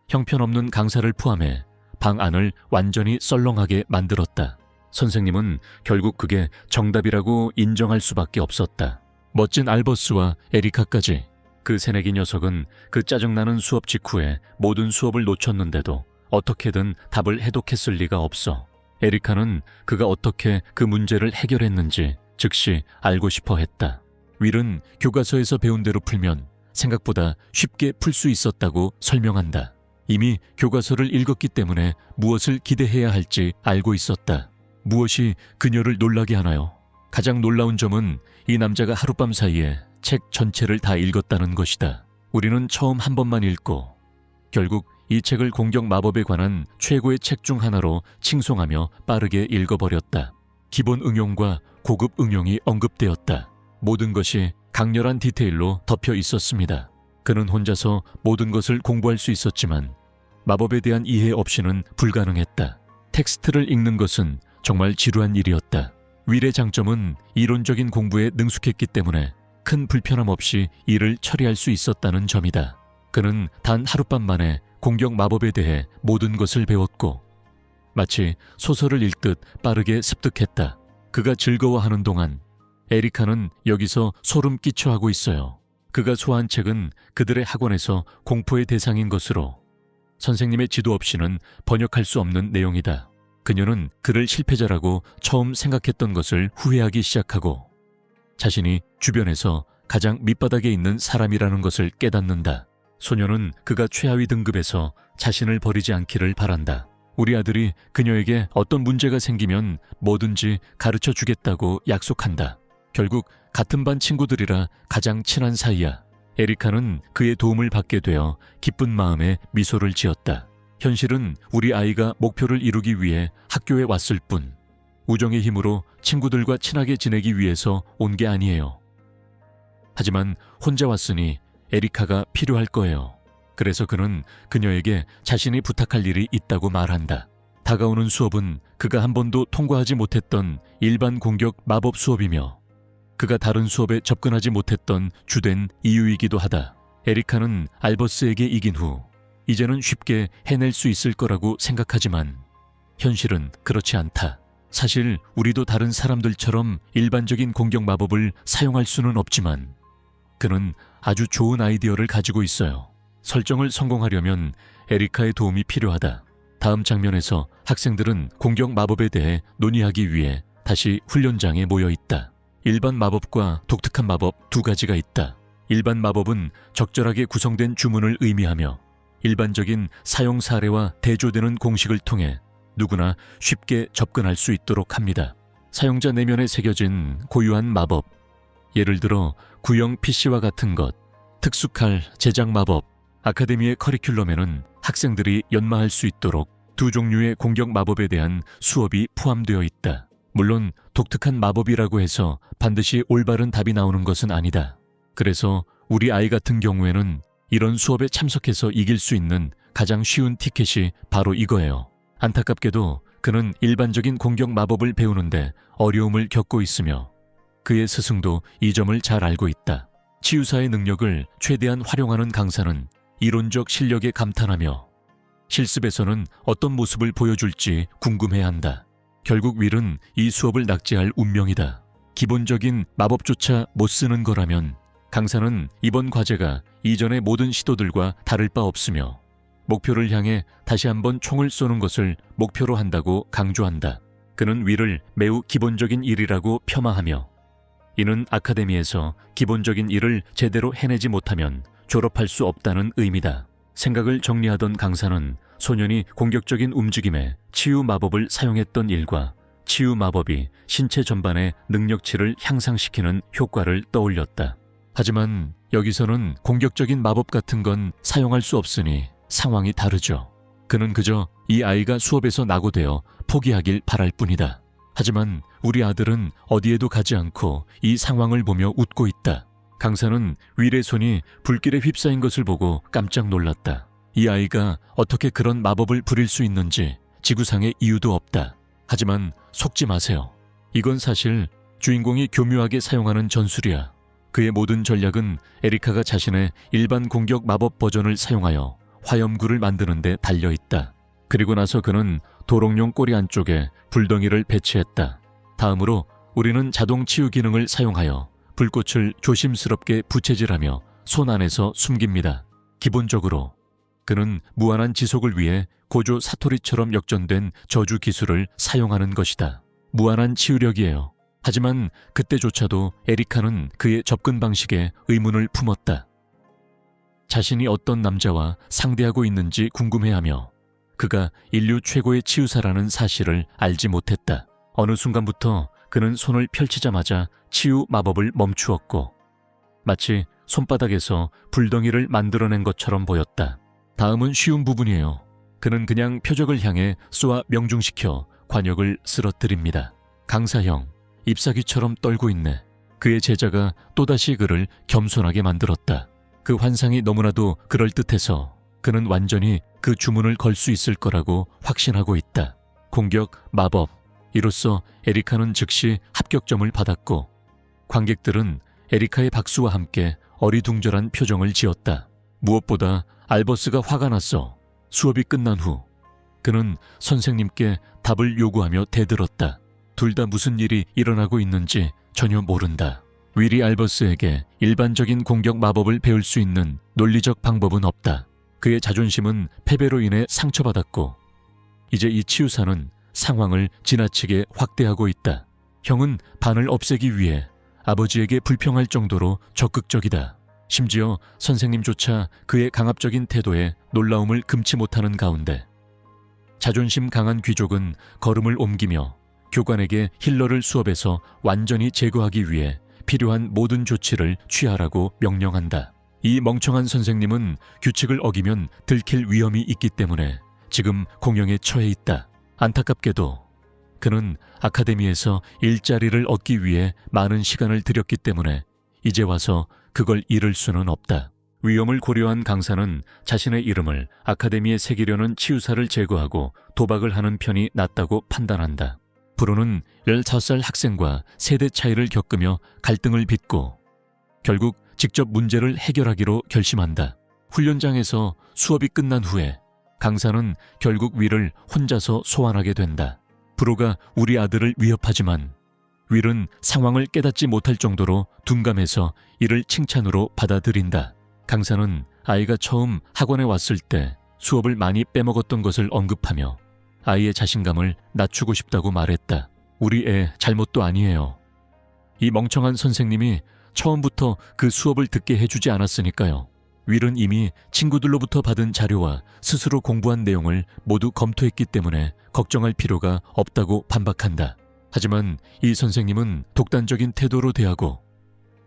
형편없는 강사를 포함해 방 안을 완전히 썰렁하게 만들었다. 선생님은 결국 그게 정답이라고 인정할 수밖에 없었다. 멋진 알버스와 에리카까지. 그 새내기 녀석은 그 짜증나는 수업 직후에 모든 수업을 놓쳤는데도 어떻게든 답을 해독했을 리가 없어. 에리카는 그가 어떻게 그 문제를 해결했는지 즉시 알고 싶어 했다. 윌은 교과서에서 배운 대로 풀면 생각보다 쉽게 풀 수 있었다고 설명한다. 이미 교과서를 읽었기 때문에 무엇을 기대해야 할지 알고 있었다. 무엇이 그녀를 놀라게 하나요? 가장 놀라운 점은 이 남자가 하룻밤 사이에 책 전체를 다 읽었다는 것이다. 우리는 처음 한 번만 읽고 결국 이 책을 공격 마법에 관한 최고의 책 중 하나로 칭송하며 빠르게 읽어버렸다. 기본 응용과 고급 응용이 언급되었다. 모든 것이 강렬한 디테일로 덮여 있었습니다. 그는 혼자서 모든 것을 공부할 수 있었지만 마법에 대한 이해 없이는 불가능했다. 텍스트를 읽는 것은 정말 지루한 일이었다. 윌의 장점은 이론적인 공부에 능숙했기 때문에 큰 불편함 없이 일을 처리할 수 있었다는 점이다. 그는 단 하룻밤 만에 공격 마법에 대해 모든 것을 배웠고 마치 소설을 읽듯 빠르게 습득했다. 그가 즐거워하는 동안 에리카는 여기서 소름 끼쳐 하고 있어요. 그가 소화한 책은 그들의 학원에서 공포의 대상인 것으로 선생님의 지도 없이는 번역할 수 없는 내용이다. 그녀는 그를 실패자라고 처음 생각했던 것을 후회하기 시작하고 자신이 주변에서 가장 밑바닥에 있는 사람이라는 것을 깨닫는다. 소녀는 그가 최하위 등급에서 자신을 버리지 않기를 바란다. 우리 아들이 그녀에게 어떤 문제가 생기면 뭐든지 가르쳐 주겠다고 약속한다. 결국 같은 반 친구들이라 가장 친한 사이야. 에리카는 그의 도움을 받게 되어 기쁜 마음에 미소를 지었다. 현실은 우리 아이가 목표를 이루기 위해 학교에 왔을 뿐 우정의 힘으로 친구들과 친하게 지내기 위해서 온 게 아니에요. 하지만 혼자 왔으니 에리카가 필요할 거예요. 그래서 그는 그녀에게 자신이 부탁할 일이 있다고 말한다. 다가오는 수업은 그가 한 번도 통과하지 못했던 일반 공격 마법 수업이며 그가 다른 수업에 접근하지 못했던 주된 이유이기도 하다. 에리카는 알버스에게 이긴 후 이제는 쉽게 해낼 수 있을 거라고 생각하지만 현실은 그렇지 않다. 사실 우리도 다른 사람들처럼 일반적인 공격 마법을 사용할 수는 없지만 그는 아주 좋은 아이디어를 가지고 있어요. 설정을 성공하려면 에리카의 도움이 필요하다. 다음 장면에서 학생들은 공격 마법에 대해 논의하기 위해 다시 훈련장에 모여 있다. 일반 마법과 독특한 마법 두 가지가 있다. 일반 마법은 적절하게 구성된 주문을 의미하며 일반적인 사용 사례와 대조되는 공식을 통해 누구나 쉽게 접근할 수 있도록 합니다. 사용자 내면에 새겨진 고유한 마법, 예를 들어 구형 PC와 같은 것, 특수칼, 제작 마법, 아카데미의 커리큘럼에는 학생들이 연마할 수 있도록 두 종류의 공격 마법에 대한 수업이 포함되어 있다. 물론 독특한 마법이라고 해서 반드시 올바른 답이 나오는 것은 아니다. 그래서 우리 아이 같은 경우에는 이런 수업에 참석해서 이길 수 있는 가장 쉬운 티켓이 바로 이거예요. 안타깝게도 그는 일반적인 공격 마법을 배우는데 어려움을 겪고 있으며 그의 스승도 이 점을 잘 알고 있다. 치유사의 능력을 최대한 활용하는 강사는 이론적 실력에 감탄하며 실습에서는 어떤 모습을 보여줄지 궁금해한다. 결국 윌은 이 수업을 낙제할 운명이다. 기본적인 마법조차 못 쓰는 거라면 강사는 이번 과제가 이전의 모든 시도들과 다를 바 없으며 목표를 향해 다시 한번 총을 쏘는 것을 목표로 한다고 강조한다. 그는 윌을 매우 기본적인 일이라고 폄하하며 이는 아카데미에서 기본적인 일을 제대로 해내지 못하면 졸업할 수 없다는 의미다. 생각을 정리하던 강사는 소년이 공격적인 움직임에 치유 마법을 사용했던 일과 치유 마법이 신체 전반의 능력치를 향상시키는 효과를 떠올렸다. 하지만 여기서는 공격적인 마법 같은 건 사용할 수 없으니 상황이 다르죠. 그는 그저 이 아이가 수업에서 낙오되어 포기하길 바랄 뿐이다. 하지만 우리 아들은 어디에도 가지 않고 이 상황을 보며 웃고 있다. 강사는 윌의 손이 불길에 휩싸인 것을 보고 깜짝 놀랐다. 이 아이가 어떻게 그런 마법을 부릴 수 있는지 지구상에 이유도 없다. 하지만 속지 마세요. 이건 사실 주인공이 교묘하게 사용하는 전술이야. 그의 모든 전략은 에리카가 자신의 일반 공격 마법 버전을 사용하여 화염구를 만드는 데 달려있다. 그리고 나서 그는 도롱뇽 꼬리 안쪽에 불덩이를 배치했다. 다음으로 우리는 자동 치유 기능을 사용하여 불꽃을 조심스럽게 부채질하며 손 안에서 숨깁니다. 기본적으로 그는 무한한 지속을 위해 고조 사토리처럼 역전된 저주 기술을 사용하는 것이다. 무한한 치유력이에요. 하지만 그때조차도 에리카는 그의 접근 방식에 의문을 품었다. 자신이 어떤 남자와 상대하고 있는지 궁금해하며 그가 인류 최고의 치유사라는 사실을 알지 못했다. 어느 순간부터 그는 손을 펼치자마자 치유 마법을 멈추었고 마치 손바닥에서 불덩이를 만들어낸 것처럼 보였다. 다음은 쉬운 부분이에요. 그는 그냥 표적을 향해 쏘아 명중시켜 관역을 쓰러뜨립니다. 강사형, 잎사귀처럼 떨고 있네. 그의 제자가 또다시 그를 겸손하게 만들었다. 그 환상이 너무나도 그럴듯해서 그는 완전히 그 주문을 걸 수 있을 거라고 확신하고 있다. 공격, 마법, 이로써 에리카는 즉시 합격점을 받았고 관객들은 에리카의 박수와 함께 어리둥절한 표정을 지었다. 무엇보다 알버스가 화가 났어. 수업이 끝난 후 그는 선생님께 답을 요구하며 대들었다. 둘 다 무슨 일이 일어나고 있는지 전혀 모른다. 윌이 알버스에게 일반적인 공격 마법을 배울 수 있는 논리적 방법은 없다. 그의 자존심은 패배로 인해 상처받았고 이제 이 치유사는 상황을 지나치게 확대하고 있다. 형은 반을 없애기 위해 아버지에게 불평할 정도로 적극적이다. 심지어 선생님조차 그의 강압적인 태도에 놀라움을 금치 못하는 가운데 자존심 강한 귀족은 걸음을 옮기며 교관에게 힐러를 수업에서 완전히 제거하기 위해 필요한 모든 조치를 취하라고 명령한다. 이 멍청한 선생님은 규칙을 어기면 들킬 위험이 있기 때문에 지금 공영에 처해 있다. 안타깝게도 그는 아카데미에서 일자리를 얻기 위해 많은 시간을 들였기 때문에 이제 와서 그걸 잃을 수는 없다. 위험을 고려한 강사는 자신의 이름을 아카데미에 새기려는 치유사를 제거하고 도박을 하는 편이 낫다고 판단한다. 브로는 15살 학생과 세대 차이를 겪으며 갈등을 빚고 결국 직접 문제를 해결하기로 결심한다. 훈련장에서 수업이 끝난 후에 강사는 결국 윌을 혼자서 소환하게 된다. 브로가 우리 아들을 위협하지만 윌은 상황을 깨닫지 못할 정도로 둔감해서 이를 칭찬으로 받아들인다. 강사는 아이가 처음 학원에 왔을 때 수업을 많이 빼먹었던 것을 언급하며 아이의 자신감을 낮추고 싶다고 말했다. 우리 애 잘못도 아니에요. 이 멍청한 선생님이 처음부터 그 수업을 듣게 해주지 않았으니까요. 윌은 이미 친구들로부터 받은 자료와 스스로 공부한 내용을 모두 검토했기 때문에 걱정할 필요가 없다고 반박한다. 하지만 이 선생님은 독단적인 태도로 대하고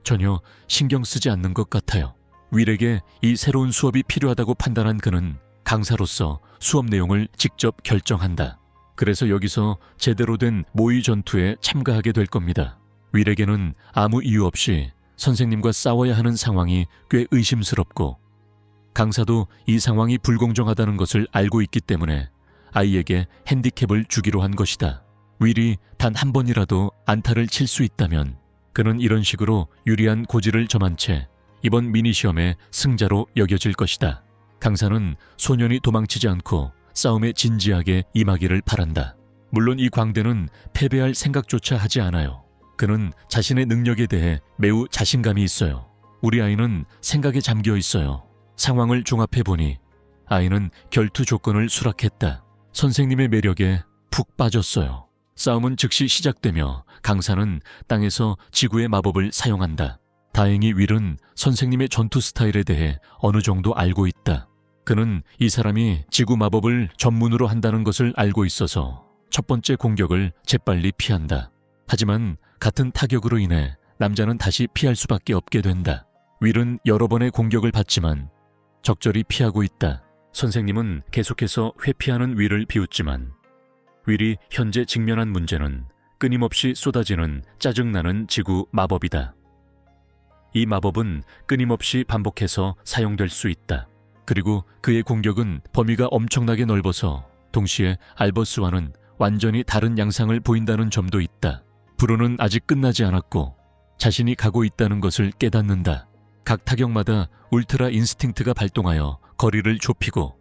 전혀 신경 쓰지 않는 것 같아요. 윌에게 이 새로운 수업이 필요하다고 판단한 그는 강사로서 수업 내용을 직접 결정한다. 그래서 여기서 제대로 된 모의 전투에 참가하게 될 겁니다. 윌에게는 아무 이유 없이 선생님과 싸워야 하는 상황이 꽤 의심스럽고 강사도 이 상황이 불공정하다는 것을 알고 있기 때문에 아이에게 핸디캡을 주기로 한 것이다. 윌이 단 한 번이라도 안타를 칠 수 있다면 그는 이런 식으로 유리한 고지를 점한 채 이번 미니시험의 승자로 여겨질 것이다. 강사는 소년이 도망치지 않고 싸움에 진지하게 임하기를 바란다. 물론 이 광대는 패배할 생각조차 하지 않아요. 그는 자신의 능력에 대해 매우 자신감이 있어요. 우리 아이는 생각에 잠겨 있어요. 상황을 종합해보니 아이는 결투 조건을 수락했다. 선생님의 매력에 푹 빠졌어요. 싸움은 즉시 시작되며 강사는 땅에서 지구의 마법을 사용한다. 다행히 윌은 선생님의 전투 스타일에 대해 어느 정도 알고 있다. 그는 이 사람이 지구 마법을 전문으로 한다는 것을 알고 있어서 첫 번째 공격을 재빨리 피한다. 하지만 같은 타격으로 인해 남자는 다시 피할 수밖에 없게 된다. 윌은 여러 번의 공격을 받지만 적절히 피하고 있다. 선생님은 계속해서 회피하는 윌을 비웃지만 윌이 현재 직면한 문제는 끊임없이 쏟아지는 짜증나는 지구 마법이다. 이 마법은 끊임없이 반복해서 사용될 수 있다. 그리고 그의 공격은 범위가 엄청나게 넓어서 동시에 알버스와는 완전히 다른 양상을 보인다는 점도 있다. 브로는 아직 끝나지 않았고 자신이 가고 있다는 것을 깨닫는다. 각 타격마다 울트라 인스팅트가 발동하여 거리를 좁히고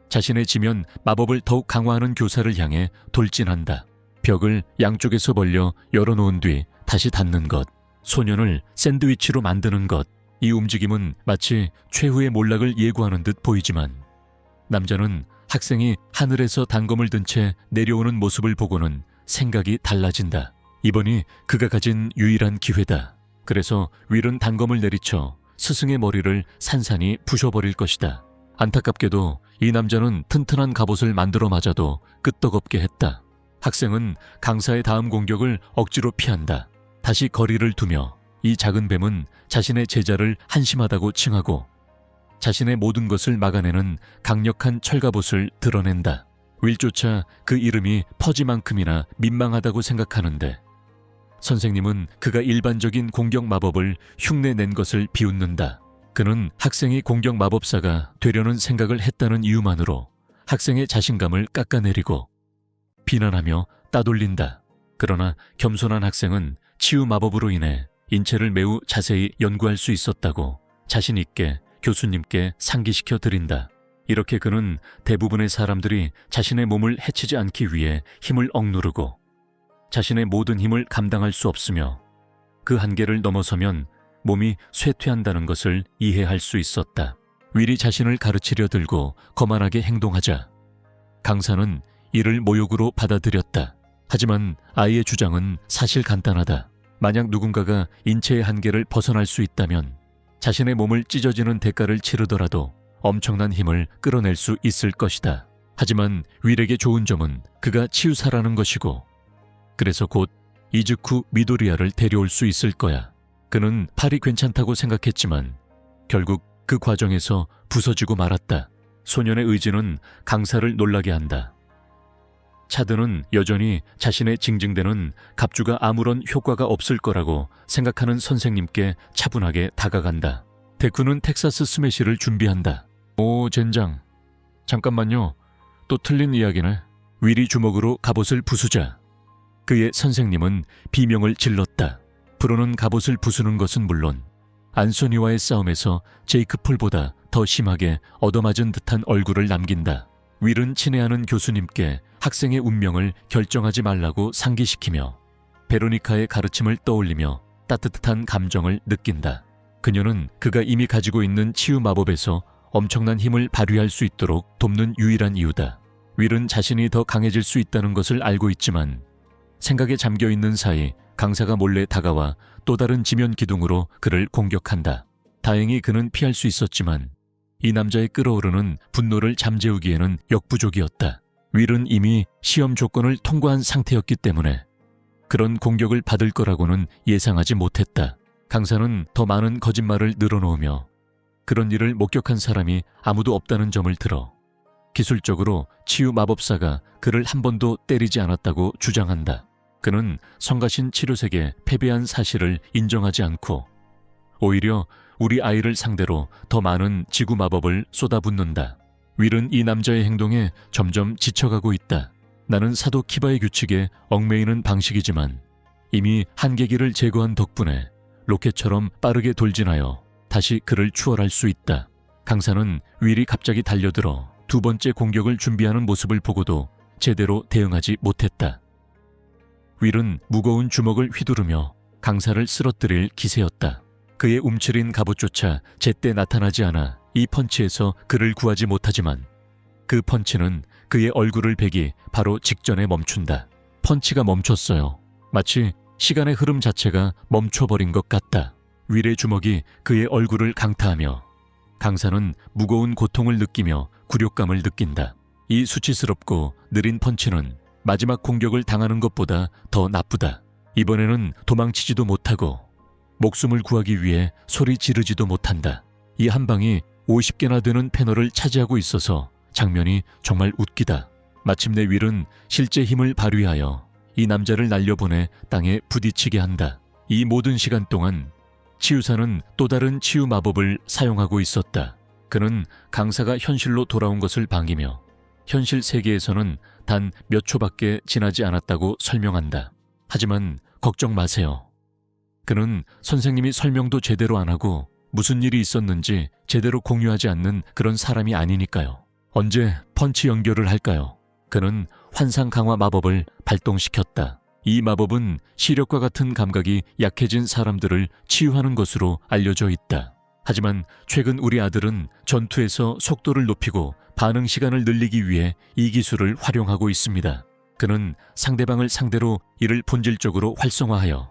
자신의 지면 마법을 더욱 강화하는 교사를 향해 돌진한다. 벽을 양쪽에서 벌려 열어놓은 뒤 다시 닫는 것, 소년을 샌드위치로 만드는 것. 이 움직임은 마치 최후의 몰락을 예고하는 듯 보이지만 남자는 학생이 하늘에서 단검을 든 채 내려오는 모습을 보고는 생각이 달라진다. 이번이 그가 가진 유일한 기회다. 그래서 윌은 단검을 내리쳐 스승의 머리를 산산이 부셔버릴 것이다. 안타깝게도 이 남자는 튼튼한 갑옷을 만들어 맞아도 끄떡없게 했다. 학생은 강사의 다음 공격을 억지로 피한다. 다시 거리를 두며 이 작은 뱀은 자신의 제자를 한심하다고 칭하고 자신의 모든 것을 막아내는 강력한 철갑옷을 드러낸다. 윌조차 그 이름이 퍼지만큼이나 민망하다고 생각하는데 선생님은 그가 일반적인 공격 마법을 흉내낸 것을 비웃는다. 그는 학생이 공격 마법사가 되려는 생각을 했다는 이유만으로 학생의 자신감을 깎아내리고 비난하며 따돌린다. 그러나 겸손한 학생은 치유 마법으로 인해 인체를 매우 자세히 연구할 수 있었다고 자신 있게 교수님께 상기시켜 드린다. 이렇게 그는 대부분의 사람들이 자신의 몸을 해치지 않기 위해 힘을 억누르고 자신의 모든 힘을 감당할 수 없으며 그 한계를 넘어서면 몸이 쇠퇴한다는 것을 이해할 수 있었다. 윌이 자신을 가르치려 들고 거만하게 행동하자 강사는 이를 모욕으로 받아들였다. 하지만 아이의 주장은 사실 간단하다. 만약 누군가가 인체의 한계를 벗어날 수 있다면 자신의 몸을 찢어지는 대가를 치르더라도 엄청난 힘을 끌어낼 수 있을 것이다. 하지만 윌에게 좋은 점은 그가 치유사라는 것이고 그래서 곧 이즈쿠 미도리아를 데려올 수 있을 거야. 그는 팔이 괜찮다고 생각했지만 결국 그 과정에서 부서지고 말았다. 소년의 의지는 강사를 놀라게 한다. 차드는 여전히 자신의 징징대는 갑주가 아무런 효과가 없을 거라고 생각하는 선생님께 차분하게 다가간다. 데쿠는 텍사스 스매시를 준비한다. 오, 젠장. 잠깐만요. 또 틀린 이야기네. 윌이 주먹으로 갑옷을 부수자 그의 선생님은 비명을 질렀다. 프로는 갑옷을 부수는 것은 물론 안소니와의 싸움에서 제이크 폴보다 더 심하게 얻어맞은 듯한 얼굴을 남긴다. 윌은 친애하는 교수님께 학생의 운명을 결정하지 말라고 상기시키며 베로니카의 가르침을 떠올리며 따뜻한 감정을 느낀다. 그녀는 그가 이미 가지고 있는 치유 마법에서 엄청난 힘을 발휘할 수 있도록 돕는 유일한 이유다. 윌은 자신이 더 강해질 수 있다는 것을 알고 있지만 생각에 잠겨 있는 사이 강사가 몰래 다가와 또 다른 지면 기둥으로 그를 공격한다. 다행히 그는 피할 수 있었지만 이 남자의 끓어오르는 분노를 잠재우기에는 역부족이었다. 윌은 이미 시험 조건을 통과한 상태였기 때문에 그런 공격을 받을 거라고는 예상하지 못했다. 강사는 더 많은 거짓말을 늘어놓으며 그런 일을 목격한 사람이 아무도 없다는 점을 들어 기술적으로 치유 마법사가 그를 한 번도 때리지 않았다고 주장한다. 그는 성가신 치료색에 패배한 사실을 인정하지 않고 오히려 우리 아이를 상대로 더 많은 지구 마법을 쏟아붓는다. 윌은 이 남자의 행동에 점점 지쳐가고 있다. 나는 사도 키바의 규칙에 얽매이는 방식이지만 이미 한계기를 제거한 덕분에 로켓처럼 빠르게 돌진하여 다시 그를 추월할 수 있다. 강사는 윌이 갑자기 달려들어 두 번째 공격을 준비하는 모습을 보고도 제대로 대응하지 못했다. 윌은 무거운 주먹을 휘두르며 강사를 쓰러뜨릴 기세였다. 그의 움츠린 갑옷조차 제때 나타나지 않아 이 펀치에서 그를 구하지 못하지만 그 펀치는 그의 얼굴을 베기 바로 직전에 멈춘다. 펀치가 멈췄어요. 마치 시간의 흐름 자체가 멈춰버린 것 같다. 윌의 주먹이 그의 얼굴을 강타하며 강사는 무거운 고통을 느끼며 굴욕감을 느낀다. 이 수치스럽고 느린 펀치는 마지막 공격을 당하는 것보다 더 나쁘다. 이번에는 도망치지도 못하고 목숨을 구하기 위해 소리 지르지도 못한다. 이 한 방이 50개나 되는 패널을 차지하고 있어서 장면이 정말 웃기다. 마침내 윌은 실제 힘을 발휘하여 이 남자를 날려보내 땅에 부딪히게 한다. 이 모든 시간 동안 치유사는 또 다른 치유 마법을 사용하고 있었다. 그는 강사가 현실로 돌아온 것을 반기며 현실 세계에서는 단 몇 초밖에 지나지 않았다고 설명한다. 하지만 걱정 마세요. 그는 선생님이 설명도 제대로 안 하고 무슨 일이 있었는지 제대로 공유하지 않는 그런 사람이 아니니까요. 언제 펀치 연결을 할까요? 그는 환상 강화 마법을 발동시켰다. 이 마법은 시력과 같은 감각이 약해진 사람들을 치유하는 것으로 알려져 있다. 하지만 최근 우리 아들은 전투에서 속도를 높이고 반응 시간을 늘리기 위해 이 기술을 활용하고 있습니다. 그는 상대방을 상대로 이를 본질적으로 활성화하여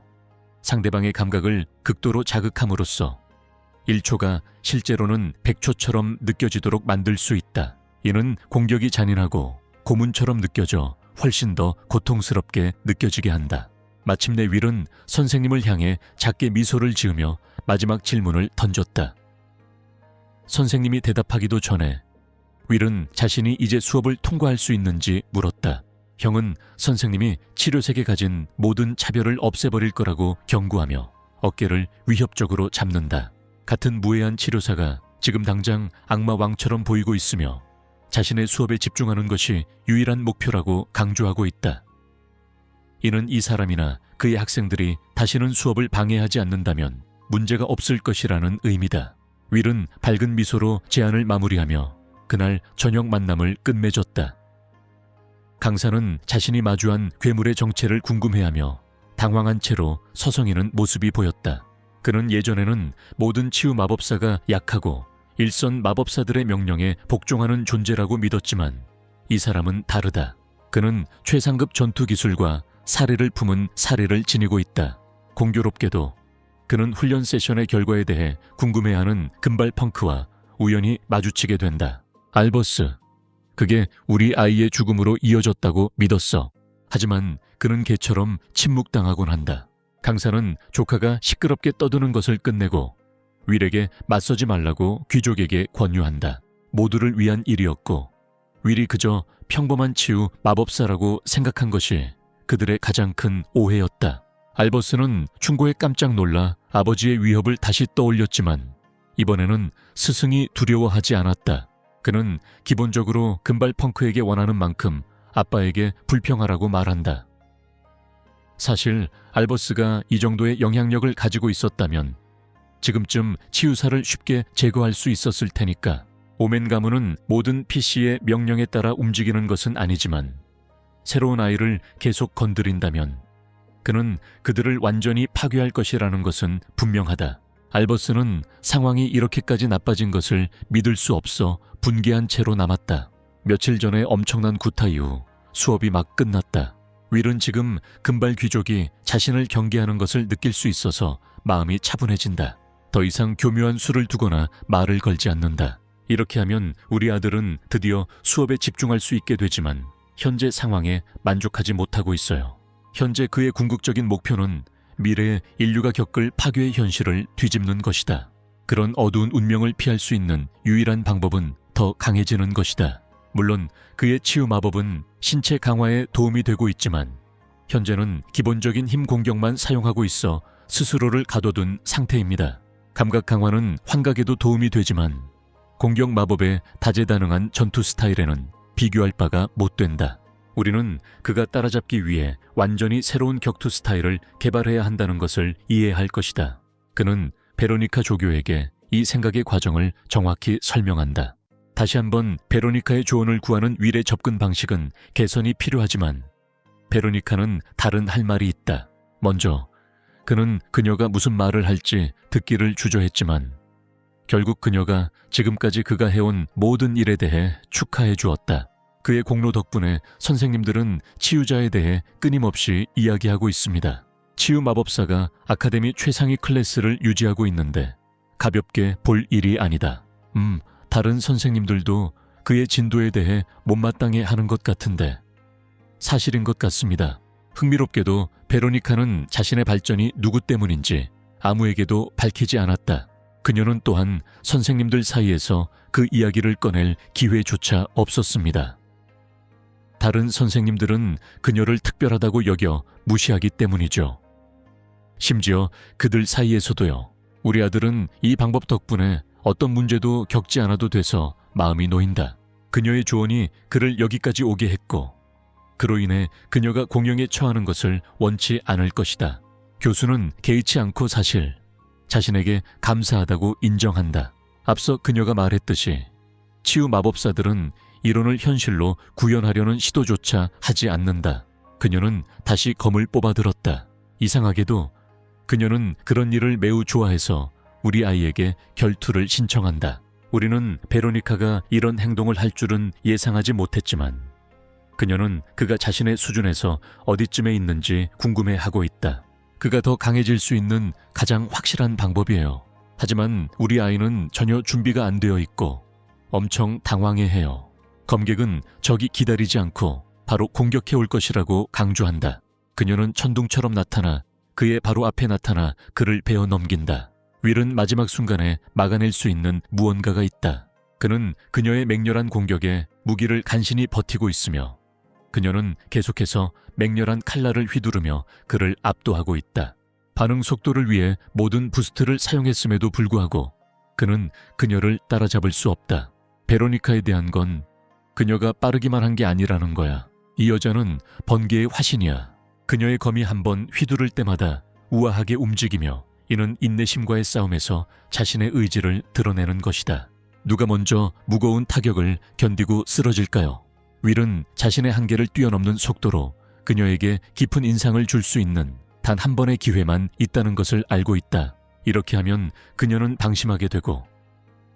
상대방의 감각을 극도로 자극함으로써 1초가 실제로는 100초처럼 느껴지도록 만들 수 있다. 이는 공격이 잔인하고 고문처럼 느껴져 훨씬 더 고통스럽게 느껴지게 한다. 마침내 윌은 선생님을 향해 작게 미소를 지으며 마지막 질문을 던졌다. 선생님이 대답하기도 전에 윌은 자신이 이제 수업을 통과할 수 있는지 물었다. 형은 선생님이 치료색에 가진 모든 차별을 없애버릴 거라고 경고하며 어깨를 위협적으로 잡는다. 같은 무해한 치료사가 지금 당장 악마 왕처럼 보이고 있으며 자신의 수업에 집중하는 것이 유일한 목표라고 강조하고 있다. 이는 이 사람이나 그의 학생들이 다시는 수업을 방해하지 않는다면 문제가 없을 것이라는 의미다. 윌은 밝은 미소로 제안을 마무리하며 그날 저녁 만남을 끝맺었다. 강사는 자신이 마주한 괴물의 정체를 궁금해하며 당황한 채로 서성이는 모습이 보였다. 그는 예전에는 모든 치유 마법사가 약하고 일선 마법사들의 명령에 복종하는 존재라고 믿었지만 이 사람은 다르다. 그는 최상급 전투 기술과 사례를 품은 사례를 지니고 있다. 공교롭게도 그는 훈련 세션의 결과에 대해 궁금해하는 금발 펑크와 우연히 마주치게 된다. 알버스, 그게 우리 아이의 죽음으로 이어졌다고 믿었어. 하지만 그는 개처럼 침묵당하곤 한다. 강사는 조카가 시끄럽게 떠드는 것을 끝내고 윌에게 맞서지 말라고 귀족에게 권유한다. 모두를 위한 일이었고 윌이 그저 평범한 치유 마법사라고 생각한 것이 그들의 가장 큰 오해였다. 알버스는 충고에 깜짝 놀라 아버지의 위협을 다시 떠올렸지만 이번에는 스승이 두려워하지 않았다. 그는 기본적으로 금발 펑크에게 원하는 만큼 아빠에게 불평하라고 말한다. 사실 알버스가 이 정도의 영향력을 가지고 있었다면 지금쯤 치유사를 쉽게 제거할 수 있었을 테니까. 오멘 가문은 모든 PC의 명령에 따라 움직이는 것은 아니지만 새로운 아이를 계속 건드린다면 그는 그들을 완전히 파괴할 것이라는 것은 분명하다. 알버스는 상황이 이렇게까지 나빠진 것을 믿을 수 없어 분개한 채로 남았다. 며칠 전에 엄청난 구타 이후 수업이 막 끝났다. 윌은 지금 금발 귀족이 자신을 경계하는 것을 느낄 수 있어서 마음이 차분해진다. 더 이상 교묘한 수를 두거나 말을 걸지 않는다. 이렇게 하면 우리 아들은 드디어 수업에 집중할 수 있게 되지만 현재 상황에 만족하지 못하고 있어요. 현재 그의 궁극적인 목표는 미래에 인류가 겪을 파괴의 현실을 뒤집는 것이다. 그런 어두운 운명을 피할 수 있는 유일한 방법은 더 강해지는 것이다. 물론 그의 치유 마법은 신체 강화에 도움이 되고 있지만 현재는 기본적인 힘 공격만 사용하고 있어 스스로를 가둬둔 상태입니다. 감각 강화는 환각에도 도움이 되지만 공격 마법의 다재다능한 전투 스타일에는 비교할 바가 못 된다. 우리는 그가 따라잡기 위해 완전히 새로운 격투 스타일을 개발해야 한다는 것을 이해할 것이다. 그는 베로니카 조교에게 이 생각의 과정을 정확히 설명한다. 다시 한번 베로니카의 조언을 구하는 윌의 접근 방식은 개선이 필요하지만 베로니카는 다른 할 말이 있다. 먼저 그는 그녀가 무슨 말을 할지 듣기를 주저했지만 결국 그녀가 지금까지 그가 해온 모든 일에 대해 축하해 주었다. 그의 공로 덕분에 선생님들은 치유자에 대해 끊임없이 이야기하고 있습니다. 치유 마법사가 아카데미 최상위 클래스를 유지하고 있는데 가볍게 볼 일이 아니다. 다른 선생님들도 그의 진도에 대해 못마땅해 하는 것 같은데 사실인 것 같습니다. 흥미롭게도 베로니카는 자신의 발전이 누구 때문인지 아무에게도 밝히지 않았다. 그녀는 또한 선생님들 사이에서 그 이야기를 꺼낼 기회조차 없었습니다. 다른 선생님들은 그녀를 특별하다고 여겨 무시하기 때문이죠. 심지어 그들 사이에서도요. 우리 아들은 이 방법 덕분에 어떤 문제도 겪지 않아도 돼서 마음이 놓인다. 그녀의 조언이 그를 여기까지 오게 했고 그로 인해 그녀가 공영에 처하는 것을 원치 않을 것이다. 교수는 개의치 않고 사실 자신에게 감사하다고 인정한다. 앞서 그녀가 말했듯이 치유 마법사들은 이론을 현실로 구현하려는 시도조차 하지 않는다. 그녀는 다시 검을 뽑아들었다. 이상하게도 그녀는 그런 일을 매우 좋아해서 우리 아이에게 결투를 신청한다. 우리는 베로니카가 이런 행동을 할 줄은 예상하지 못했지만 그녀는 그가 자신의 수준에서 어디쯤에 있는지 궁금해하고 있다. 그가 더 강해질 수 있는 가장 확실한 방법이에요. 하지만 우리 아이는 전혀 준비가 안 되어 있고 엄청 당황해해요. 검객은 적이 기다리지 않고 바로 공격해 올 것이라고 강조한다. 그녀는 천둥처럼 나타나 그의 바로 앞에 나타나 그를 베어 넘긴다. 윌은 마지막 순간에 막아낼 수 있는 무언가가 있다. 그는 그녀의 맹렬한 공격에 무기를 간신히 버티고 있으며 그녀는 계속해서 맹렬한 칼날을 휘두르며 그를 압도하고 있다. 반응 속도를 위해 모든 부스트를 사용했음에도 불구하고 그는 그녀를 따라잡을 수 없다. 베로니카에 대한 건 그녀가 빠르기만 한 게 아니라는 거야. 이 여자는 번개의 화신이야. 그녀의 검이 한번 휘두를 때마다 우아하게 움직이며 이는 인내심과의 싸움에서 자신의 의지를 드러내는 것이다. 누가 먼저 무거운 타격을 견디고 쓰러질까요? 윌은 자신의 한계를 뛰어넘는 속도로 그녀에게 깊은 인상을 줄 수 있는 단 한 번의 기회만 있다는 것을 알고 있다. 이렇게 하면 그녀는 방심하게 되고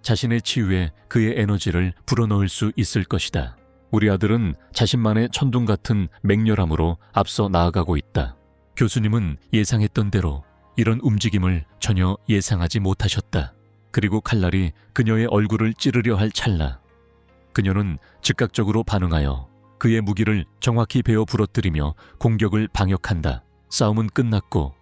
자신의 치유에 그의 에너지를 불어넣을 수 있을 것이다. 우리 아들은 자신만의 천둥 같은 맹렬함으로 앞서 나아가고 있다. 교수님은 예상했던 대로 이런 움직임을 전혀 예상하지 못하셨다. 그리고 칼날이 그녀의 얼굴을 찌르려 할 찰나 그녀는 즉각적으로 반응하여 그의 무기를 정확히 베어 부러뜨리며 공격을 방역한다. 싸움은 끝났고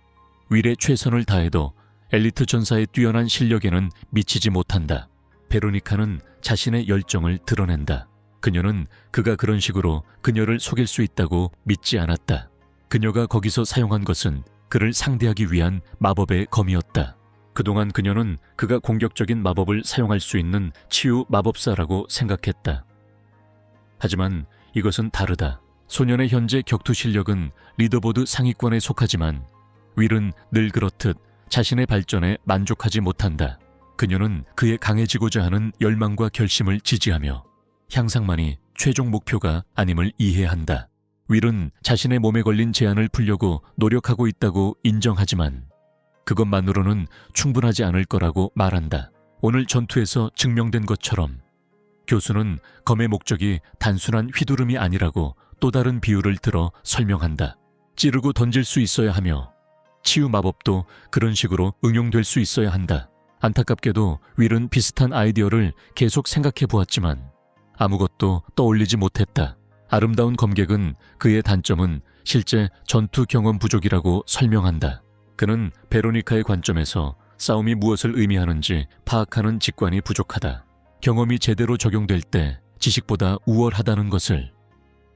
윌의 최선을 다해도 엘리트 전사의 뛰어난 실력에는 미치지 못한다. 베로니카는 자신의 열정을 드러낸다. 그녀는 그가 그런 식으로 그녀를 속일 수 있다고 믿지 않았다. 그녀가 거기서 사용한 것은 그를 상대하기 위한 마법의 검이었다. 그동안 그녀는 그가 공격적인 마법을 사용할 수 있는 치유 마법사라고 생각했다. 하지만 이것은 다르다. 소년의 현재 격투 실력은 리더보드 상위권에 속하지만 윌은 늘 그렇듯 자신의 발전에 만족하지 못한다. 그녀는 그의 강해지고자 하는 열망과 결심을 지지하며 향상만이 최종 목표가 아님을 이해한다. 윌은 자신의 몸에 걸린 제한을 풀려고 노력하고 있다고 인정하지만 그것만으로는 충분하지 않을 거라고 말한다. 오늘 전투에서 증명된 것처럼 교수는 검의 목적이 단순한 휘두름이 아니라고 또 다른 비유를 들어 설명한다. 찌르고 던질 수 있어야 하며 치유 마법도 그런 식으로 응용될 수 있어야 한다. 안타깝게도 윌은 비슷한 아이디어를 계속 생각해 보았지만 아무것도 떠올리지 못했다. 아름다운 검객은 그의 단점은 실제 전투 경험 부족이라고 설명한다. 그는 베로니카의 관점에서 싸움이 무엇을 의미하는지 파악하는 직관이 부족하다. 경험이 제대로 적용될 때 지식보다 우월하다는 것을.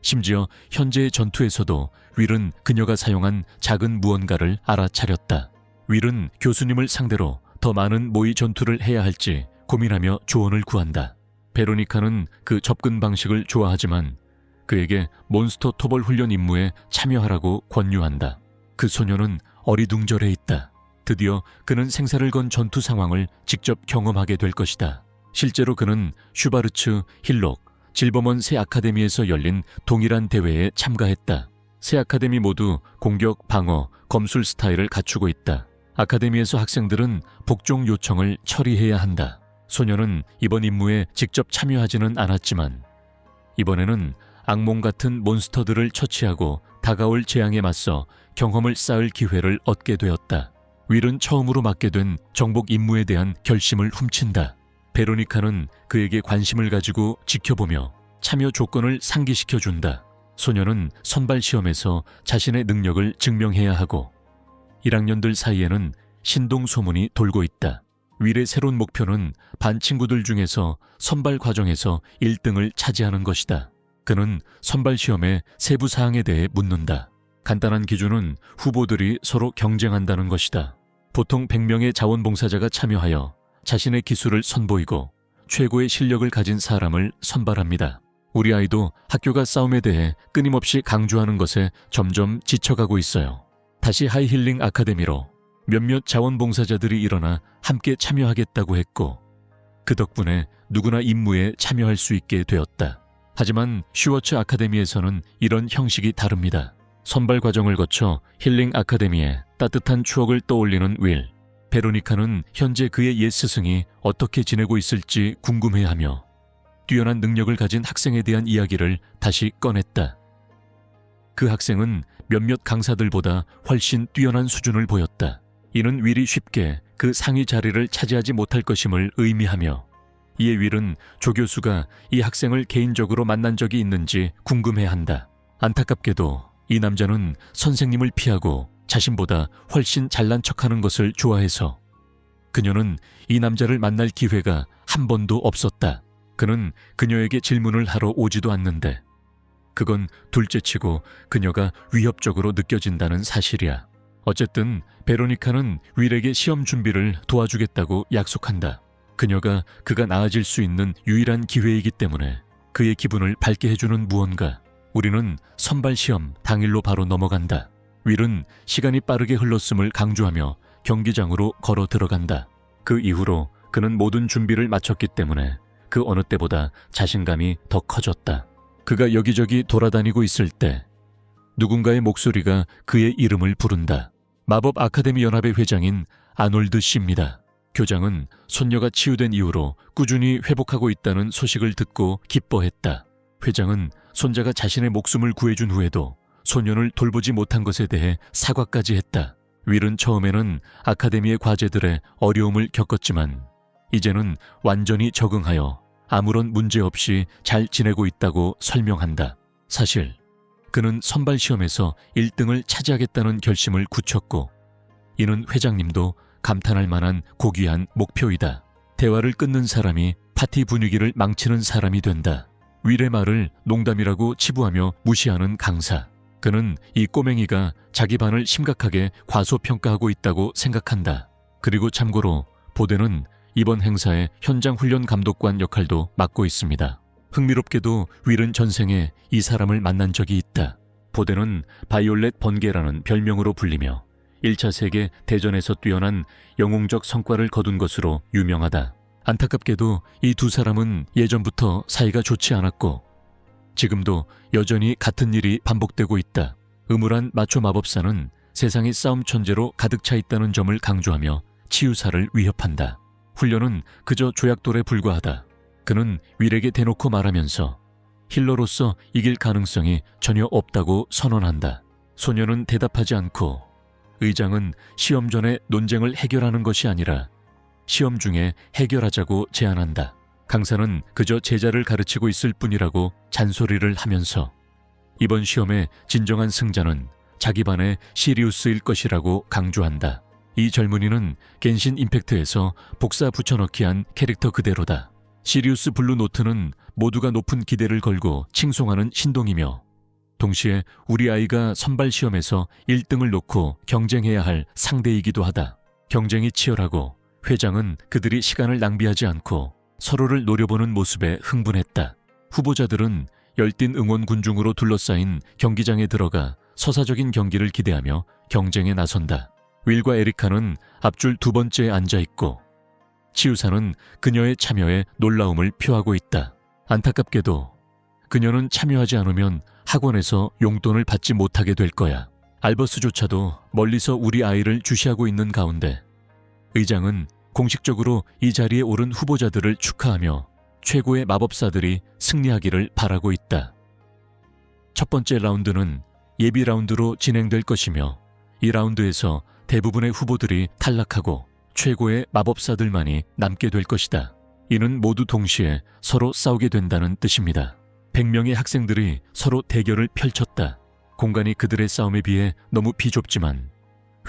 심지어 현재의 전투에서도 윌은 그녀가 사용한 작은 무언가를 알아차렸다. 윌은 교수님을 상대로 더 많은 모의 전투를 해야 할지 고민하며 조언을 구한다. 베로니카는 그 접근 방식을 좋아하지만 그에게 몬스터 토벌 훈련 임무에 참여하라고 권유한다. 그 소녀는 어리둥절해 있다. 드디어 그는 생사를 건 전투 상황을 직접 경험하게 될 것이다. 실제로 그는 슈바르츠, 힐록, 질버먼 세 아카데미에서 열린 동일한 대회에 참가했다. 세 아카데미 모두 공격, 방어, 검술 스타일을 갖추고 있다. 아카데미에서 학생들은 복종 요청을 처리해야 한다. 소녀는 이번 임무에 직접 참여하지는 않았지만 이번에는 악몽 같은 몬스터들을 처치하고 다가올 재앙에 맞서 경험을 쌓을 기회를 얻게 되었다. 윌은 처음으로 맡게 된 정복 임무에 대한 결심을 훔친다. 베로니카는 그에게 관심을 가지고 지켜보며 참여 조건을 상기시켜준다. 소녀는 선발 시험에서 자신의 능력을 증명해야 하고 1학년들 사이에는 신동 소문이 돌고 있다. 윌의 새로운 목표는 반 친구들 중에서 선발 과정에서 1등을 차지하는 것이다. 그는 선발 시험의 세부 사항에 대해 묻는다. 간단한 기준은 후보들이 서로 경쟁한다는 것이다. 보통 100명의 자원봉사자가 참여하여 자신의 기술을 선보이고 최고의 실력을 가진 사람을 선발합니다. 우리 아이도 학교가 싸움에 대해 끊임없이 강조하는 것에 점점 지쳐가고 있어요. 다시 하이힐링 아카데미로 몇몇 자원봉사자들이 일어나 함께 참여하겠다고 했고 그 덕분에 누구나 임무에 참여할 수 있게 되었다. 하지만 슈워츠 아카데미에서는 이런 형식이 다릅니다. 선발 과정을 거쳐 힐링 아카데미에 따뜻한 추억을 떠올리는 윌. 베로니카는 현재 그의 옛 스승이 어떻게 지내고 있을지 궁금해하며 뛰어난 능력을 가진 학생에 대한 이야기를 다시 꺼냈다. 그 학생은 몇몇 강사들보다 훨씬 뛰어난 수준을 보였다. 이는 윌이 쉽게 그 상위 자리를 차지하지 못할 것임을 의미하며 이에 윌은 조 교수가 이 학생을 개인적으로 만난 적이 있는지 궁금해한다. 안타깝게도 이 남자는 선생님을 피하고 자신보다 훨씬 잘난 척하는 것을 좋아해서 그녀는 이 남자를 만날 기회가 한 번도 없었다. 그는 그녀에게 질문을 하러 오지도 않는데 그건 둘째치고 그녀가 위협적으로 느껴진다는 사실이야. 어쨌든 베로니카는 윌에게 시험 준비를 도와주겠다고 약속한다. 그가 나아질 수 있는 유일한 기회이기 때문에 그의 기분을 밝게 해주는 무언가. 우리는 선발 시험 당일로 바로 넘어간다. 윌은 시간이 빠르게 흘렀음을 강조하며 경기장으로 걸어 들어간다. 그 이후로 그는 모든 준비를 마쳤기 때문에 그 어느 때보다 자신감이 더 커졌다. 그가 여기저기 돌아다니고 있을 때 누군가의 목소리가 그의 이름을 부른다. 마법 아카데미 연합의 회장인 아놀드 씨입니다. 교장은 손녀가 치유된 이후로 꾸준히 회복하고 있다는 소식을 듣고 기뻐했다. 회장은 손자가 자신의 목숨을 구해준 후에도 소년을 돌보지 못한 것에 대해 사과까지 했다. 윌은 처음에는 아카데미의 과제들에 어려움을 겪었지만 이제는 완전히 적응하여 아무런 문제 없이 잘 지내고 있다고 설명한다. 사실 그는 선발 시험에서 1등을 차지하겠다는 결심을 굳혔고 이는 회장님도 감탄할 만한 고귀한 목표이다. 대화를 끊는 사람이 파티 분위기를 망치는 사람이 된다. 윌의 말을 농담이라고 치부하며 무시하는 강사. 그는 이 꼬맹이가 자기 반을 심각하게 과소평가하고 있다고 생각한다. 그리고 참고로 보덴은 이번 행사의 현장 훈련 감독관 역할도 맡고 있습니다. 흥미롭게도 윌은 전생에 이 사람을 만난 적이 있다. 보덴은 바이올렛 번개라는 별명으로 불리며 1차 세계 대전에서 뛰어난 영웅적 성과를 거둔 것으로 유명하다. 안타깝게도 이 두 사람은 예전부터 사이가 좋지 않았고 지금도 여전히 같은 일이 반복되고 있다. 음울한 마초 마법사는 세상이 싸움 천재로 가득 차 있다는 점을 강조하며 치유사를 위협한다. 훈련은 그저 조약돌에 불과하다. 그는 윌에게 대놓고 말하면서 힐러로서 이길 가능성이 전혀 없다고 선언한다. 소녀는 대답하지 않고 의장은 시험 전에 논쟁을 해결하는 것이 아니라 시험 중에 해결하자고 제안한다. 강사는 그저 제자를 가르치고 있을 뿐이라고 잔소리를 하면서 이번 시험의 진정한 승자는 자기 반의 시리우스일 것이라고 강조한다. 이 젊은이는 겐신 임팩트에서 복사 붙여넣기한 캐릭터 그대로다. 시리우스 블루 노트는 모두가 높은 기대를 걸고 칭송하는 신동이며 동시에 우리 아이가 선발 시험에서 1등을 놓고 경쟁해야 할 상대이기도 하다. 경쟁이 치열하고 회장은 그들이 시간을 낭비하지 않고 서로를 노려보는 모습에 흥분했다. 후보자들은 열띤 응원 군중으로 둘러싸인 경기장에 들어가 서사적인 경기를 기대하며 경쟁에 나선다. 윌과 에리카는 앞줄 두 번째에 앉아있고 치유사는 그녀의 참여에 놀라움을 표하고 있다. 안타깝게도 그녀는 참여하지 않으면 학원에서 용돈을 받지 못하게 될 거야. 알버스조차도 멀리서 우리 아이를 주시하고 있는 가운데 의장은 공식적으로 이 자리에 오른 후보자들을 축하하며 최고의 마법사들이 승리하기를 바라고 있다. 첫 번째 라운드는 예비 라운드로 진행될 것이며 이 라운드에서 대부분의 후보들이 탈락하고 최고의 마법사들만이 남게 될 것이다. 이는 모두 동시에 서로 싸우게 된다는 뜻입니다. 100명의 학생들이 서로 대결을 펼쳤다. 공간이 그들의 싸움에 비해 너무 비좁지만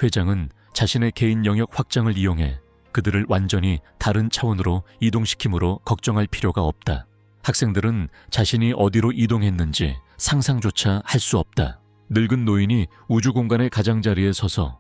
회장은 자신의 개인 영역 확장을 이용해 그들을 완전히 다른 차원으로 이동시키므로 걱정할 필요가 없다. 학생들은 자신이 어디로 이동했는지 상상조차 할 수 없다. 늙은 노인이 우주 공간의 가장자리에 서서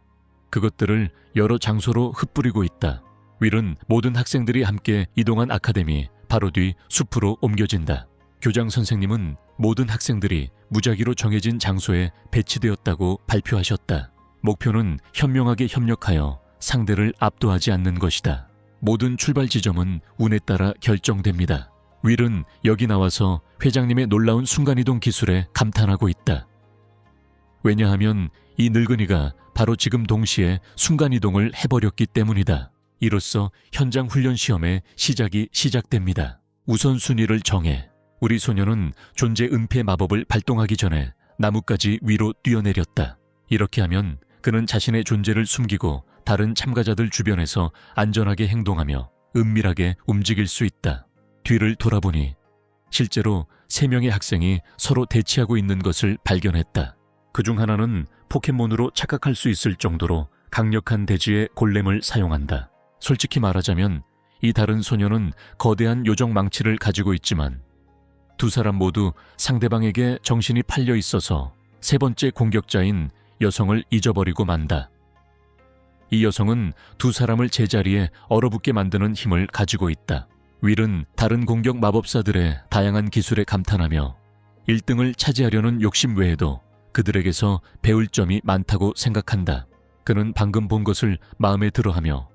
그것들을 여러 장소로 흩뿌리고 있다. 윌은 모든 학생들이 함께 이동한 아카데미 바로 뒤 숲으로 옮겨진다. 교장 선생님은 모든 학생들이 무작위로 정해진 장소에 배치되었다고 발표하셨다. 목표는 현명하게 협력하여 상대를 압도하지 않는 것이다. 모든 출발 지점은 운에 따라 결정됩니다. 윌은 여기 나와서 회장님의 놀라운 순간이동 기술에 감탄하고 있다. 왜냐하면 이 늙은이가 바로 지금 동시에 순간이동을 해버렸기 때문이다. 이로써 현장 훈련 시험의 시작이 시작됩니다. 우선순위를 정해 우리 소녀는 존재 은폐 마법을 발동하기 전에 나뭇가지 위로 뛰어내렸다. 이렇게 하면 그는 자신의 존재를 숨기고 다른 참가자들 주변에서 안전하게 행동하며 은밀하게 움직일 수 있다. 뒤를 돌아보니 실제로 3명의 학생이 서로 대치하고 있는 것을 발견했다. 그중 하나는 포켓몬으로 착각할 수 있을 정도로 강력한 대지의 골렘을 사용한다. 솔직히 말하자면 이 다른 소녀는 거대한 요정 망치를 가지고 있지만 두 사람 모두 상대방에게 정신이 팔려 있어서 세 번째 공격자인 여성을 잊어버리고 만다. 이 여성은 두 사람을 제자리에 얼어붙게 만드는 힘을 가지고 있다. 윌은 다른 공격 마법사들의 다양한 기술에 감탄하며 1등을 차지하려는 욕심 외에도 그들에게서 배울 점이 많다고 생각한다. 그는 방금 본 것을 마음에 들어하며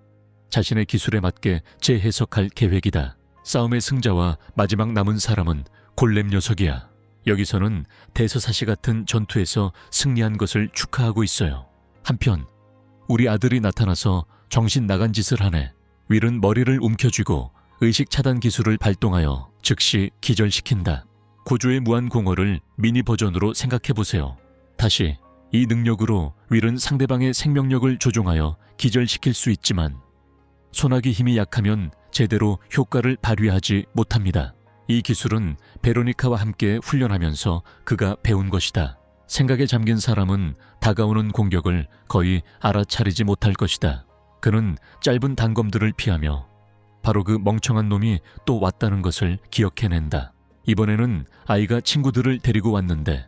자신의 기술에 맞게 재해석할 계획이다. 싸움의 승자와 마지막 남은 사람은 골렘 녀석이야. 여기서는 대서사시 같은 전투에서 승리한 것을 축하하고 있어요. 한편 우리 아들이 나타나서 정신 나간 짓을 하네. 윌은 머리를 움켜쥐고 의식 차단 기술을 발동하여 즉시 기절시킨다. 고조의 무한 공허를 미니 버전으로 생각해보세요. 다시 이 능력으로 윌은 상대방의 생명력을 조종하여 기절시킬 수 있지만 소나기 힘이 약하면 제대로 효과를 발휘하지 못합니다. 이 기술은 베로니카와 함께 훈련하면서 그가 배운 것이다. 생각에 잠긴 사람은 다가오는 공격을 거의 알아차리지 못할 것이다. 그는 짧은 단검들을 피하며 바로 그 멍청한 놈이 또 왔다는 것을 기억해낸다. 이번에는 아이가 친구들을 데리고 왔는데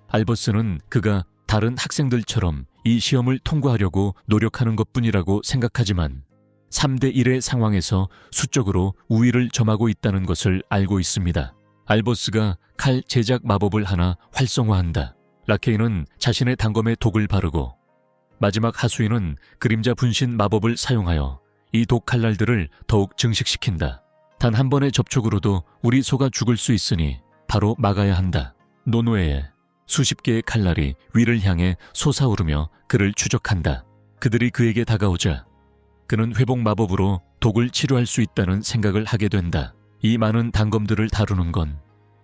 알버스는 그가 다른 학생들처럼 이 시험을 통과하려고 노력하는 것뿐이라고 생각하지만 3대1의 상황에서 수적으로 우위를 점하고 있다는 것을 알고 있습니다. 알버스가 칼 제작 마법을 하나 활성화한다. 라케이는 자신의 단검에 독을 바르고 마지막 하수인은 그림자 분신 마법을 사용하여 이 독 칼날들을 더욱 증식시킨다. 단 한 번의 접촉으로도 우리 소가 죽을 수 있으니 바로 막아야 한다. 논외에 수십 개의 칼날이 위를 향해 솟아오르며 그를 추적한다. 그들이 그에게 다가오자 그는 회복 마법으로 독을 치료할 수 있다는 생각을 하게 된다. 이 많은 단검들을 다루는 건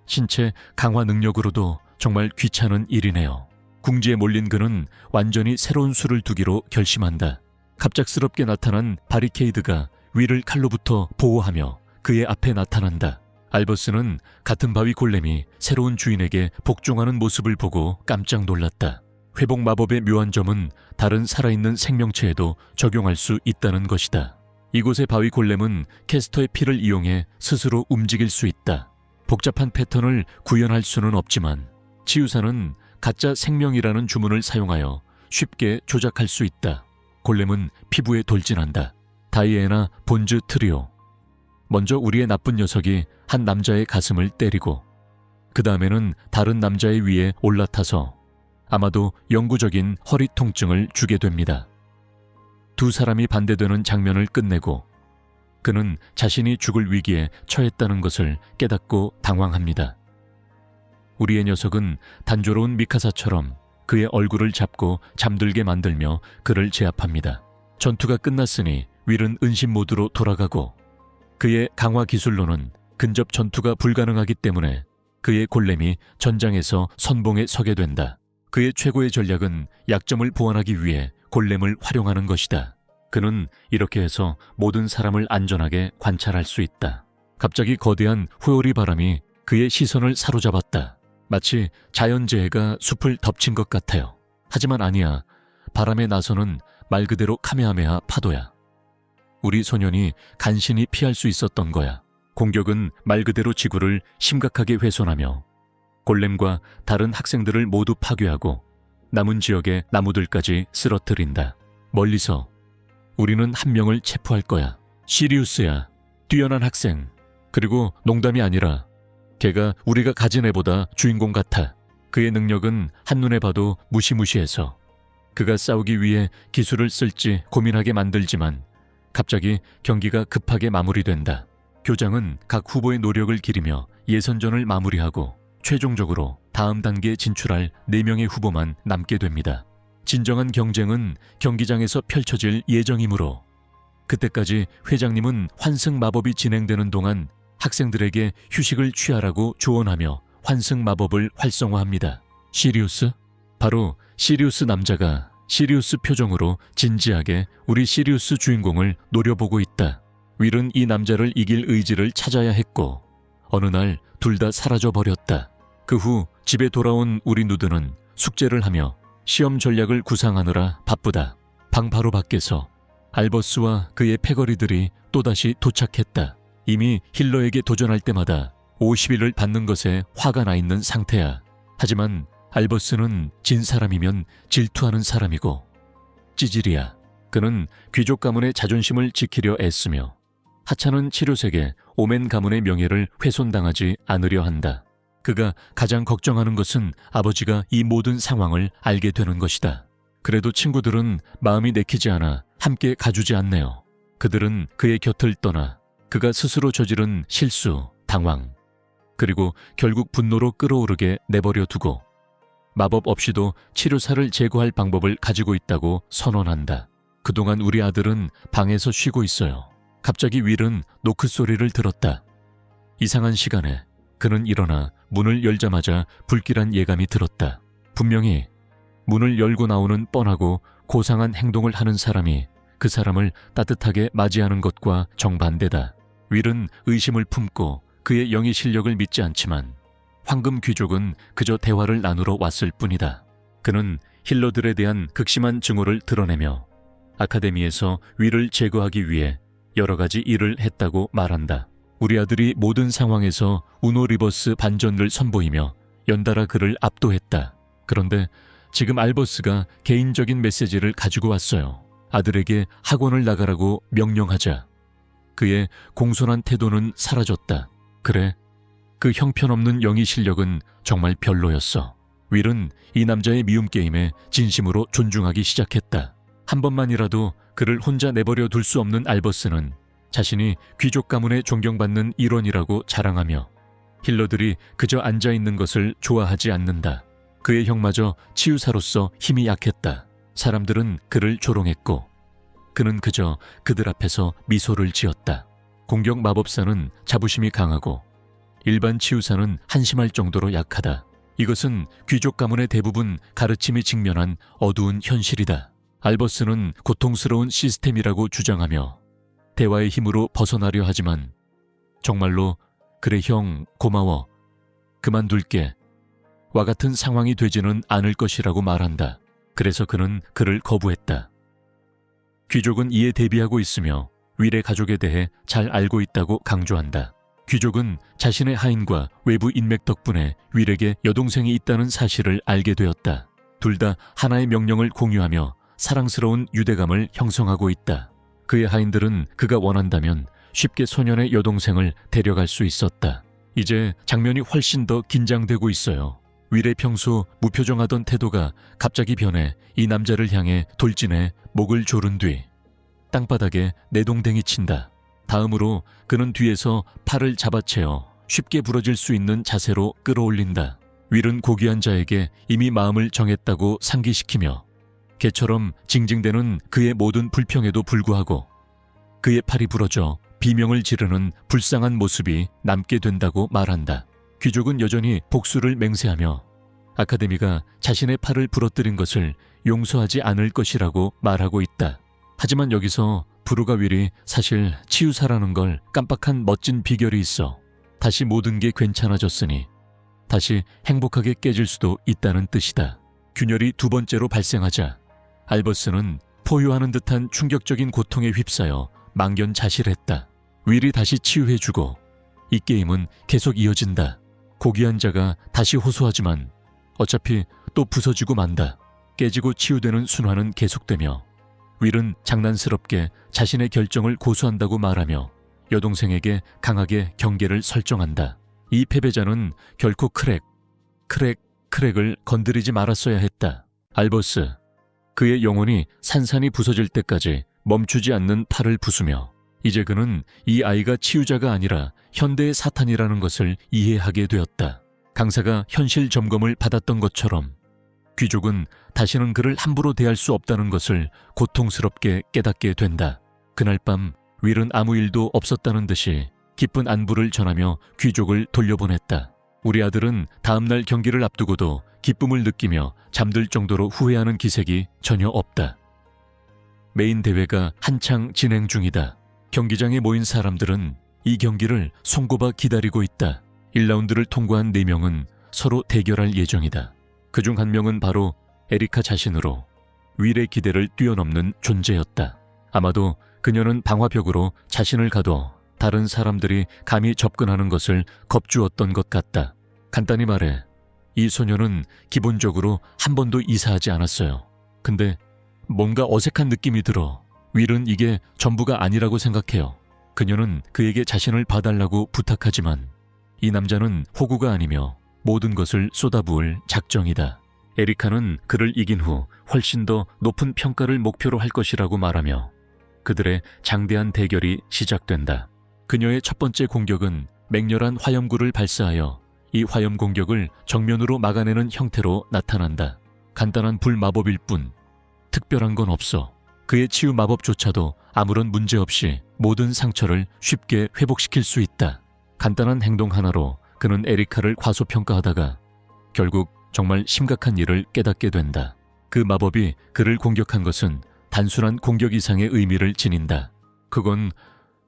신체 강화 능력으로도 정말 귀찮은 일이네요. 궁지에 몰린 그는 완전히 새로운 수를 두기로 결심한다. 갑작스럽게 나타난 바리케이드가 위를 칼로부터 보호하며 그의 앞에 나타난다. 알버스는 같은 바위 골렘이 새로운 주인에게 복종하는 모습을 보고 깜짝 놀랐다. 회복 마법의 묘한 점은 다른 살아있는 생명체에도 적용할 수 있다는 것이다. 이곳의 바위 골렘은 캐스터의 피를 이용해 스스로 움직일 수 있다. 복잡한 패턴을 구현할 수는 없지만 치유사는 가짜 생명이라는 주문을 사용하여 쉽게 조작할 수 있다. 골렘은 피부에 돌진한다. 다이애나 본즈 트리오. 먼저 우리의 나쁜 녀석이 한 남자의 가슴을 때리고 그 다음에는 다른 남자의 위에 올라타서 아마도 영구적인 허리 통증을 주게 됩니다. 두 사람이 반대되는 장면을 끝내고 그는 자신이 죽을 위기에 처했다는 것을 깨닫고 당황합니다. 우리의 녀석은 단조로운 미카사처럼 그의 얼굴을 잡고 잠들게 만들며 그를 제압합니다. 전투가 끝났으니 윌은 은신 모드로 돌아가고 그의 강화 기술로는 근접 전투가 불가능하기 때문에 그의 골렘이 전장에서 선봉에 서게 된다. 그의 최고의 전략은 약점을 보완하기 위해 골렘을 활용하는 것이다. 그는 이렇게 해서 모든 사람을 안전하게 관찰할 수 있다. 갑자기 거대한 호요리 바람이 그의 시선을 사로잡았다. 마치 자연재해가 숲을 덮친 것 같아요. 하지만 아니야. 바람에 나서는 말 그대로 카메하메하 파도야. 우리 소년이 간신히 피할 수 있었던 거야. 공격은 말 그대로 지구를 심각하게 훼손하며 골렘과 다른 학생들을 모두 파괴하고 남은 지역의 나무들까지 쓰러뜨린다. 멀리서 우리는 한 명을 체포할 거야. 시리우스야. 뛰어난 학생. 그리고 농담이 아니라 걔가 우리가 가진 애보다 주인공 같아. 그의 능력은 한눈에 봐도 무시무시해서 그가 싸우기 위해 기술을 쓸지 고민하게 만들지만 갑자기 경기가 급하게 마무리된다. 교장은 각 후보의 노력을 기리며 예선전을 마무리하고 최종적으로 다음 단계에 진출할 4명의 후보만 남게 됩니다. 진정한 경쟁은 경기장에서 펼쳐질 예정이므로 그때까지 회장님은 환승 마법이 진행되는 동안 학생들에게 휴식을 취하라고 조언하며 환승 마법을 활성화합니다. 시리우스? 바로 시리우스 남자가 시리우스 표정으로 진지하게 우리 시리우스 주인공을 노려보고 있다. 윌은 이 남자를 이길 의지를 찾아야 했고 어느 날 둘 다 사라져버렸다. 그 후 집에 돌아온 우리 누드는 숙제를 하며 시험 전략을 구상하느라 바쁘다. 방 바로 밖에서 알버스와 그의 패거리들이 또다시 도착했다. 이미 힐러에게 도전할 때마다 50일을 받는 것에 화가 나 있는 상태야. 하지만 알버스는 진 사람이면 질투하는 사람이고 찌질이야. 그는 귀족 가문의 자존심을 지키려 애쓰며 하찮은 치료색에 오멘 가문의 명예를 훼손당하지 않으려 한다. 그가 가장 걱정하는 것은 아버지가 이 모든 상황을 알게 되는 것이다. 그래도 친구들은 마음이 내키지 않아 함께 가주지 않네요. 그들은 그의 곁을 떠나 그가 스스로 저지른 실수, 당황, 그리고 결국 분노로 끓어오르게 내버려 두고 마법 없이도 치료사를 제거할 방법을 가지고 있다고 선언한다. 그동안 우리 아들은 방에서 쉬고 있어요. 갑자기 윌은 노크 소리를 들었다. 이상한 시간에 그는 일어나 문을 열자마자 불길한 예감이 들었다. 분명히 문을 열고 나오는 뻔하고 고상한 행동을 하는 사람이 그 사람을 따뜻하게 맞이하는 것과 정반대다. 윌은 의심을 품고 그의 영의 실력을 믿지 않지만 황금 귀족은 그저 대화를 나누러 왔을 뿐이다. 그는 힐러들에 대한 극심한 증오를 드러내며 아카데미에서 윌을 제거하기 위해 여러 가지 일을 했다고 말한다. 우리 아들이 모든 상황에서 우노 리버스 반전을 선보이며 연달아 그를 압도했다. 그런데 지금 알버스가 개인적인 메시지를 가지고 왔어요. 아들에게 학원을 나가라고 명령하자 그의 공손한 태도는 사라졌다. 그래, 그 형편없는 영의 실력은 정말 별로였어. 윌은 이 남자의 미움 게임에 진심으로 존중하기 시작했다. 한 번만이라도 그를 혼자 내버려 둘 수 없는 알버스는 자신이 귀족 가문에 존경받는 일원이라고 자랑하며 힐러들이 그저 앉아있는 것을 좋아하지 않는다. 그의 형마저 치유사로서 힘이 약했다. 사람들은 그를 조롱했고 그는 그저 그들 앞에서 미소를 지었다. 공격 마법사는 자부심이 강하고 일반 치유사는 한심할 정도로 약하다. 이것은 귀족 가문의 대부분 가르침이 직면한 어두운 현실이다. 알버스는 고통스러운 시스템이라고 주장하며 대화의 힘으로 벗어나려 하지만 정말로 그래 형 고마워 그만둘게 와 같은 상황이 되지는 않을 것이라고 말한다. 그래서 그는 그를 거부했다. 귀족은 이에 대비하고 있으며 윌의 가족에 대해 잘 알고 있다고 강조한다. 귀족은 자신의 하인과 외부 인맥 덕분에 윌에게 여동생이 있다는 사실을 알게 되었다. 둘 다 하나의 명령을 공유하며 사랑스러운 유대감을 형성하고 있다. 그의 하인들은 그가 원한다면 쉽게 소년의 여동생을 데려갈 수 있었다. 이제 장면이 훨씬 더 긴장되고 있어요. 윌의 평소 무표정하던 태도가 갑자기 변해 이 남자를 향해 돌진해 목을 조른 뒤 땅바닥에 내동댕이 친다. 다음으로 그는 뒤에서 팔을 잡아채어 쉽게 부러질 수 있는 자세로 끌어올린다. 윌은 고귀한 자에게 이미 마음을 정했다고 상기시키며 개처럼 징징대는 그의 모든 불평에도 불구하고 그의 팔이 부러져 비명을 지르는 불쌍한 모습이 남게 된다고 말한다. 귀족은 여전히 복수를 맹세하며 아카데미가 자신의 팔을 부러뜨린 것을 용서하지 않을 것이라고 말하고 있다. 하지만 여기서 브루가 윌이 사실 치유사라는 걸 깜빡한 멋진 비결이 있어. 다시 모든 게 괜찮아졌으니 다시 행복하게 깨질 수도 있다는 뜻이다. 균열이 두 번째로 발생하자 알버스는 포효하는 듯한 충격적인 고통에 휩싸여 망견자실했다. 윌이 다시 치유해주고 이 게임은 계속 이어진다. 고귀한 자가 다시 호소하지만 어차피 또 부서지고 만다. 깨지고 치유되는 순환은 계속되며 윌은 장난스럽게 자신의 결정을 고수한다고 말하며 여동생에게 강하게 경계를 설정한다. 이 패배자는 결코 크랙을 건드리지 말았어야 했다. 알버스, 그의 영혼이 산산이 부서질 때까지 멈추지 않는 팔을 부수며 이제 그는 이 아이가 치유자가 아니라 현대의 사탄이라는 것을 이해하게 되었다. 강사가 현실 점검을 받았던 것처럼 귀족은 다시는 그를 함부로 대할 수 없다는 것을 고통스럽게 깨닫게 된다. 그날 밤 윌은 아무 일도 없었다는 듯이 기쁜 안부를 전하며 귀족을 돌려보냈다. 우리 아들은 다음날 경기를 앞두고도 기쁨을 느끼며 잠들 정도로 후회하는 기색이 전혀 없다. 메인 대회가 한창 진행 중이다. 경기장에 모인 사람들은 이 경기를 손꼽아 기다리고 있다. 1라운드를 통과한 4명은 서로 대결할 예정이다. 그중 한 명은 바로 에리카 자신으로 윌의 기대를 뛰어넘는 존재였다. 아마도 그녀는 방화벽으로 자신을 가둬 다른 사람들이 감히 접근하는 것을 겁주었던 것 같다. 간단히 말해 이 소녀는 기본적으로 한 번도 이사하지 않았어요. 근데 뭔가 어색한 느낌이 들어 윌은 이게 전부가 아니라고 생각해요. 그녀는 그에게 자신을 봐달라고 부탁하지만 이 남자는 호구가 아니며 모든 것을 쏟아부을 작정이다. 에리카는 그를 이긴 후 훨씬 더 높은 평가를 목표로 할 것이라고 말하며 그들의 장대한 대결이 시작된다. 그녀의 첫 번째 공격은 맹렬한 화염구를 발사하여 이 화염 공격을 정면으로 막아내는 형태로 나타난다. 간단한 불 마법일 뿐 특별한 건 없어. 그의 치유 마법조차도 아무런 문제 없이 모든 상처를 쉽게 회복시킬 수 있다. 간단한 행동 하나로 그는 에리카를 과소평가하다가 결국 정말 심각한 일을 깨닫게 된다. 그 마법이 그를 공격한 것은 단순한 공격 이상의 의미를 지닌다. 그건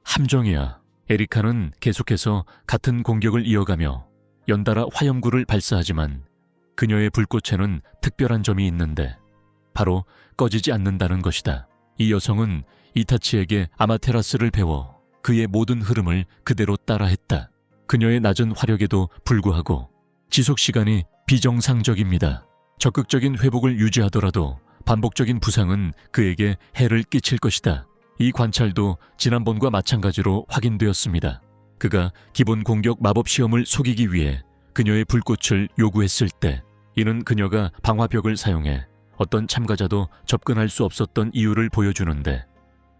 함정이야. 에리카는 계속해서 같은 공격을 이어가며 연달아 화염구를 발사하지만 그녀의 불꽃에는 특별한 점이 있는데 바로 꺼지지 않는다는 것이다. 이 여성은 이타치에게 아마테라스를 배워 그의 모든 흐름을 그대로 따라했다. 그녀의 낮은 화력에도 불구하고 지속시간이 비정상적입니다. 적극적인 회복을 유지하더라도 반복적인 부상은 그에게 해를 끼칠 것이다. 이 관찰도 지난번과 마찬가지로 확인되었습니다. 그가 기본 공격 마법 시험을 속이기 위해 그녀의 불꽃을 요구했을 때 이는 그녀가 방화벽을 사용해 어떤 참가자도 접근할 수 없었던 이유를 보여주는데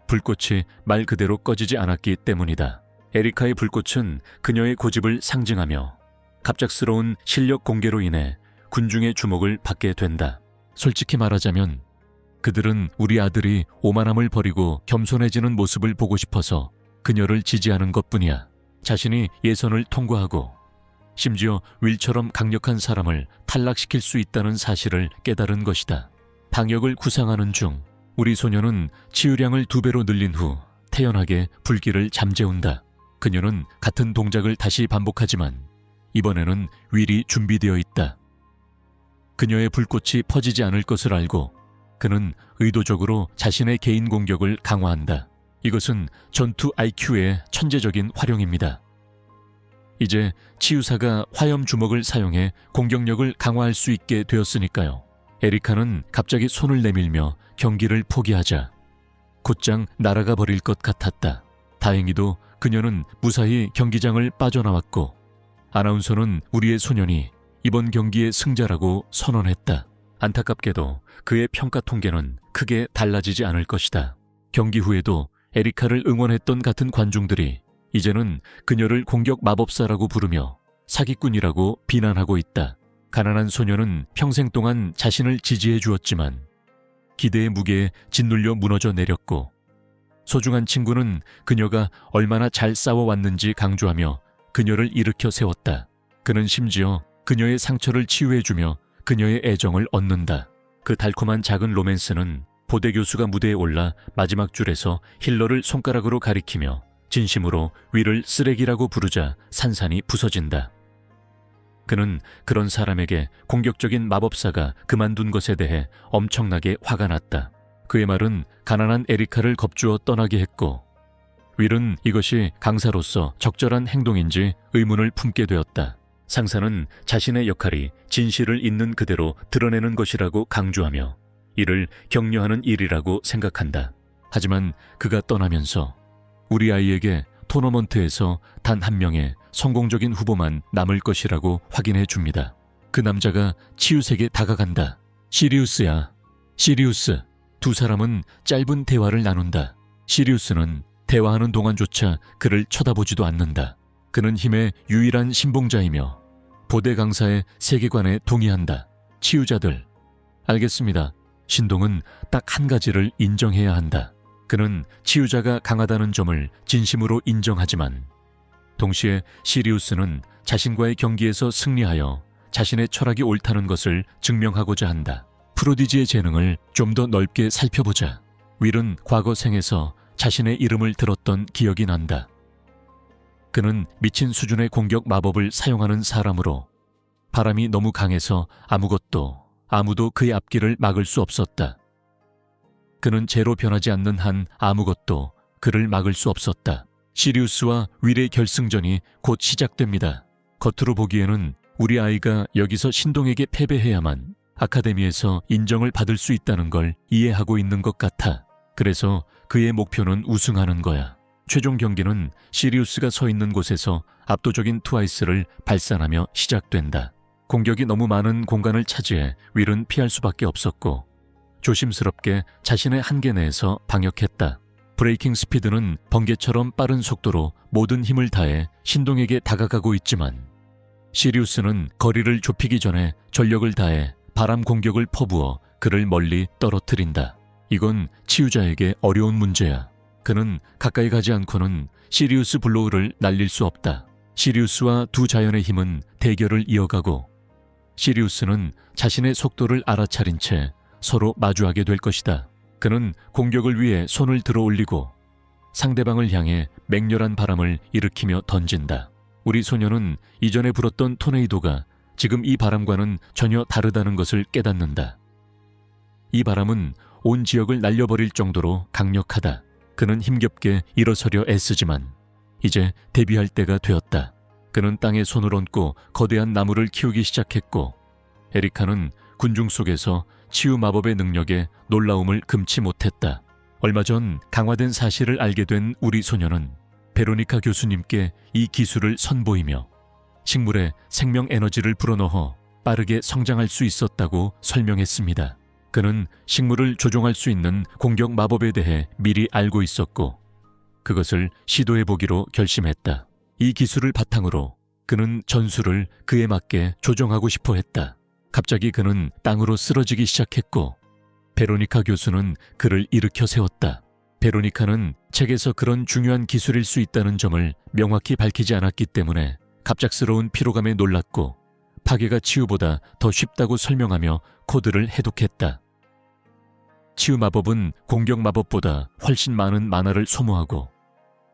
불꽃이 말 그대로 꺼지지 않았기 때문이다. 에리카의 불꽃은 그녀의 고집을 상징하며 갑작스러운 실력 공개로 인해 군중의 주목을 받게 된다. 솔직히 말하자면 그들은 우리 아들이 오만함을 버리고 겸손해지는 모습을 보고 싶어서 그녀를 지지하는 것뿐이야. 자신이 예선을 통과하고 심지어 윌처럼 강력한 사람을 탈락시킬 수 있다는 사실을 깨달은 것이다. 방역을 구상하는 중 우리 소녀는 치유량을 2배로 늘린 후 태연하게 불길을 잠재운다. 그녀는 같은 동작을 다시 반복하지만 이번에는 윌이 준비되어 있다. 그녀의 불꽃이 퍼지지 않을 것을 알고 그는 의도적으로 자신의 개인 공격을 강화한다. 이것은 전투 IQ의 천재적인 활용입니다. 이제 치유사가 화염 주먹을 사용해 공격력을 강화할 수 있게 되었으니까요. 에리카는 갑자기 손을 내밀며 경기를 포기하자 곧장 날아가 버릴 것 같았다. 다행히도 그녀는 무사히 경기장을 빠져나왔고 아나운서는 우리의 소년이 이번 경기의 승자라고 선언했다. 안타깝게도 그의 평가 통계는 크게 달라지지 않을 것이다. 경기 후에도 에리카를 응원했던 같은 관중들이 이제는 그녀를 공격 마법사라고 부르며 사기꾼이라고 비난하고 있다. 가난한 소녀는 평생 동안 자신을 지지해 주었지만 기대의 무게에 짓눌려 무너져 내렸고 소중한 친구는 그녀가 얼마나 잘 싸워왔는지 강조하며 그녀를 일으켜 세웠다. 그는 심지어 그녀의 상처를 치유해주며 그녀의 애정을 얻는다. 그 달콤한 작은 로맨스는 보대 교수가 무대에 올라 마지막 줄에서 힐러를 손가락으로 가리키며 진심으로 윌을 쓰레기라고 부르자 산산이 부서진다. 그는 그런 사람에게 공격적인 마법사가 그만둔 것에 대해 엄청나게 화가 났다. 그의 말은 가난한 에리카를 겁주어 떠나게 했고 윌은 이것이 강사로서 적절한 행동인지 의문을 품게 되었다. 상사는 자신의 역할이 진실을 있는 그대로 드러내는 것이라고 강조하며 이를 격려하는 일이라고 생각한다. 하지만 그가 떠나면서 우리 아이에게 토너먼트에서 단 한 명의 성공적인 후보만 남을 것이라고 확인해 줍니다. 그 남자가 치유색에 다가간다. 시리우스야. 시리우스. 두 사람은 짧은 대화를 나눈다. 시리우스는 대화하는 동안조차 그를 쳐다보지도 않는다. 그는 힘의 유일한 신봉자이며 보대 강사의 세계관에 동의한다. 치유자들. 알겠습니다. 신동은 딱 한 가지를 인정해야 한다. 그는 치유자가 강하다는 점을 진심으로 인정하지만 동시에 시리우스는 자신과의 경기에서 승리하여 자신의 철학이 옳다는 것을 증명하고자 한다. 프로디지의 재능을 좀 더 넓게 살펴보자. 윌은 과거 생에서 자신의 이름을 들었던 기억이 난다. 그는 미친 수준의 공격 마법을 사용하는 사람으로 바람이 너무 강해서 아무도 그의 앞길을 막을 수 없었다. 그는 제로 변하지 않는 한 아무것도 그를 막을 수 없었다. 시리우스와 윌의 결승전이 곧 시작됩니다. 겉으로 보기에는 우리 아이가 여기서 신동에게 패배해야만 아카데미에서 인정을 받을 수 있다는 걸 이해하고 있는 것 같아. 그래서 그의 목표는 우승하는 거야. 최종 경기는 시리우스가 서 있는 곳에서 압도적인 트와이스를 발산하며 시작된다. 공격이 너무 많은 공간을 차지해 윌은 피할 수밖에 없었고 조심스럽게 자신의 한계 내에서 방역했다. 브레이킹 스피드는 번개처럼 빠른 속도로 모든 힘을 다해 신동에게 다가가고 있지만 시리우스는 거리를 좁히기 전에 전력을 다해 바람 공격을 퍼부어 그를 멀리 떨어뜨린다. 이건 치유자에게 어려운 문제야. 그는 가까이 가지 않고는 시리우스 블로우를 날릴 수 없다. 시리우스와 두 자연의 힘은 대결을 이어가고 시리우스는 자신의 속도를 알아차린 채 서로 마주하게 될 것이다. 그는 공격을 위해 손을 들어 올리고 상대방을 향해 맹렬한 바람을 일으키며 던진다. 우리 소녀는 이전에 불었던 토네이도가 지금 이 바람과는 전혀 다르다는 것을 깨닫는다. 이 바람은 온 지역을 날려버릴 정도로 강력하다. 그는 힘겹게 일어서려 애쓰지만 이제 데뷔할 때가 되었다. 그는 땅에 손을 얹고 거대한 나무를 키우기 시작했고 에리카는 군중 속에서 치유 마법의 능력에 놀라움을 금치 못했다. 얼마 전 강화된 사실을 알게 된 우리 소녀는 베로니카 교수님께 이 기술을 선보이며 식물에 생명 에너지를 불어넣어 빠르게 성장할 수 있었다고 설명했습니다. 그는 식물을 조종할 수 있는 공격 마법에 대해 미리 알고 있었고 그것을 시도해보기로 결심했다. 이 기술을 바탕으로 그는 전술을 그에 맞게 조정하고 싶어 했다. 갑자기 그는 땅으로 쓰러지기 시작했고 베로니카 교수는 그를 일으켜 세웠다. 베로니카는 책에서 그런 중요한 기술일 수 있다는 점을 명확히 밝히지 않았기 때문에 갑작스러운 피로감에 놀랐고 파괴가 치유보다 더 쉽다고 설명하며 코드를 해독했다. 치유 마법은 공격 마법보다 훨씬 많은 마나를 소모하고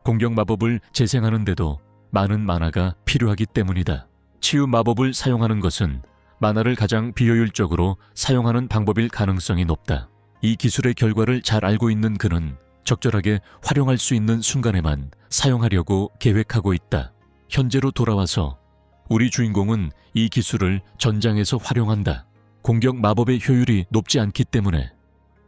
공격 마법을 재생하는데도 많은 마나가 필요하기 때문이다. 치유 마법을 사용하는 것은 마나를 가장 비효율적으로 사용하는 방법일 가능성이 높다. 이 기술의 결과를 잘 알고 있는 그는 적절하게 활용할 수 있는 순간에만 사용하려고 계획하고 있다. 현재로 돌아와서 우리 주인공은 이 기술을 전장에서 활용한다. 공격 마법의 효율이 높지 않기 때문에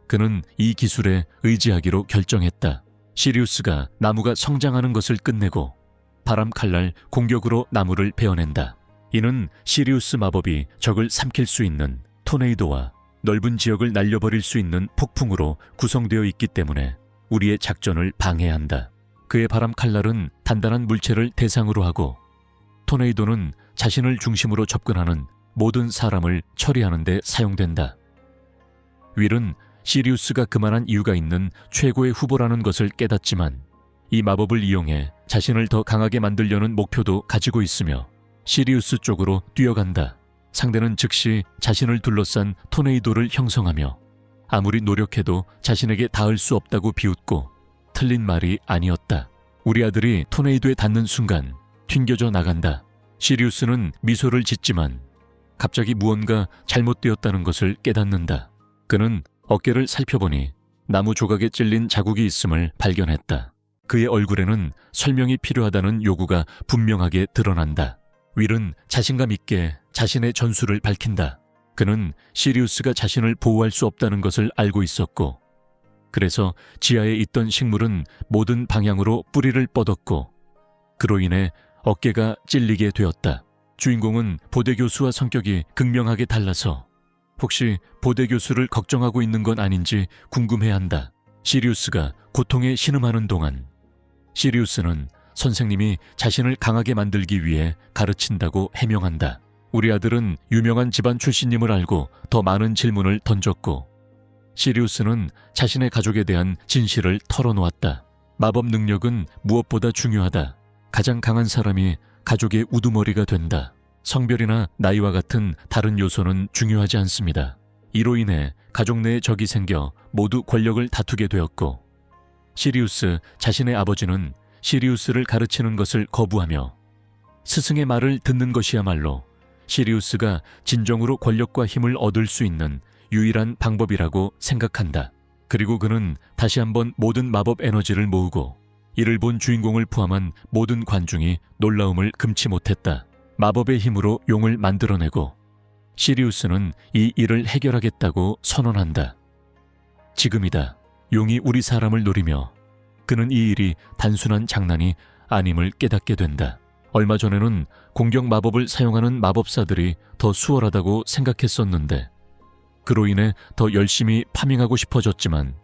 그는 이 기술에 의지하기로 결정했다. 시리우스가 나무가 성장하는 것을 끝내고 바람 칼날 공격으로 나무를 베어낸다. 이는 시리우스 마법이 적을 삼킬 수 있는 토네이도와 넓은 지역을 날려버릴 수 있는 폭풍으로 구성되어 있기 때문에 우리의 작전을 방해한다. 그의 바람 칼날은 단단한 물체를 대상으로 하고 토네이도는 자신을 중심으로 접근하는 모든 사람을 처리하는 데 사용된다. 윌은 시리우스가 그만한 이유가 있는 최고의 후보라는 것을 깨닫지만 이 마법을 이용해 자신을 더 강하게 만들려는 목표도 가지고 있으며 시리우스 쪽으로 뛰어간다. 상대는 즉시 자신을 둘러싼 토네이도를 형성하며 아무리 노력해도 자신에게 닿을 수 없다고 비웃고 틀린 말이 아니었다. 우리 아들이 토네이도에 닿는 순간 튕겨져 나간다. 시리우스는 미소를 짓지만 갑자기 무언가 잘못되었다는 것을 깨닫는다. 그는 어깨를 살펴보니 나무 조각에 찔린 자국이 있음을 발견했다. 그의 얼굴에는 설명이 필요하다는 요구가 분명하게 드러난다. 윌은 자신감 있게 자신의 전술을 밝힌다. 그는 시리우스가 자신을 보호할 수 없다는 것을 알고 있었고 그래서 지하에 있던 식물은 모든 방향으로 뿌리를 뻗었고 그로 인해 어깨가 찔리게 되었다. 주인공은 보대 교수와 성격이 극명하게 달라서 혹시 보대 교수를 걱정하고 있는 건 아닌지 궁금해한다. 시리우스가 고통에 신음하는 동안 시리우스는 선생님이 자신을 강하게 만들기 위해 가르친다고 해명한다. 우리 아들은 유명한 집안 출신임을 알고 더 많은 질문을 던졌고 시리우스는 자신의 가족에 대한 진실을 털어놓았다. 마법 능력은 무엇보다 중요하다. 가장 강한 사람이 가족의 우두머리가 된다. 성별이나 나이와 같은 다른 요소는 중요하지 않습니다. 이로 인해 가족 내에 적이 생겨 모두 권력을 다투게 되었고 시리우스 자신의 아버지는 시리우스를 가르치는 것을 거부하며 스승의 말을 듣는 것이야말로 시리우스가 진정으로 권력과 힘을 얻을 수 있는 유일한 방법이라고 생각한다. 그리고 그는 다시 한번 모든 마법 에너지를 모으고 이를 본 주인공을 포함한 모든 관중이 놀라움을 금치 못했다. 마법의 힘으로 용을 만들어내고 시리우스는 이 일을 해결하겠다고 선언한다. 지금이다. 용이 우리 사람을 노리며 그는 이 일이 단순한 장난이 아님을 깨닫게 된다. 얼마 전에는 공격 마법을 사용하는 마법사들이 더 수월하다고 생각했었는데 그로 인해 더 열심히 파밍하고 싶어졌지만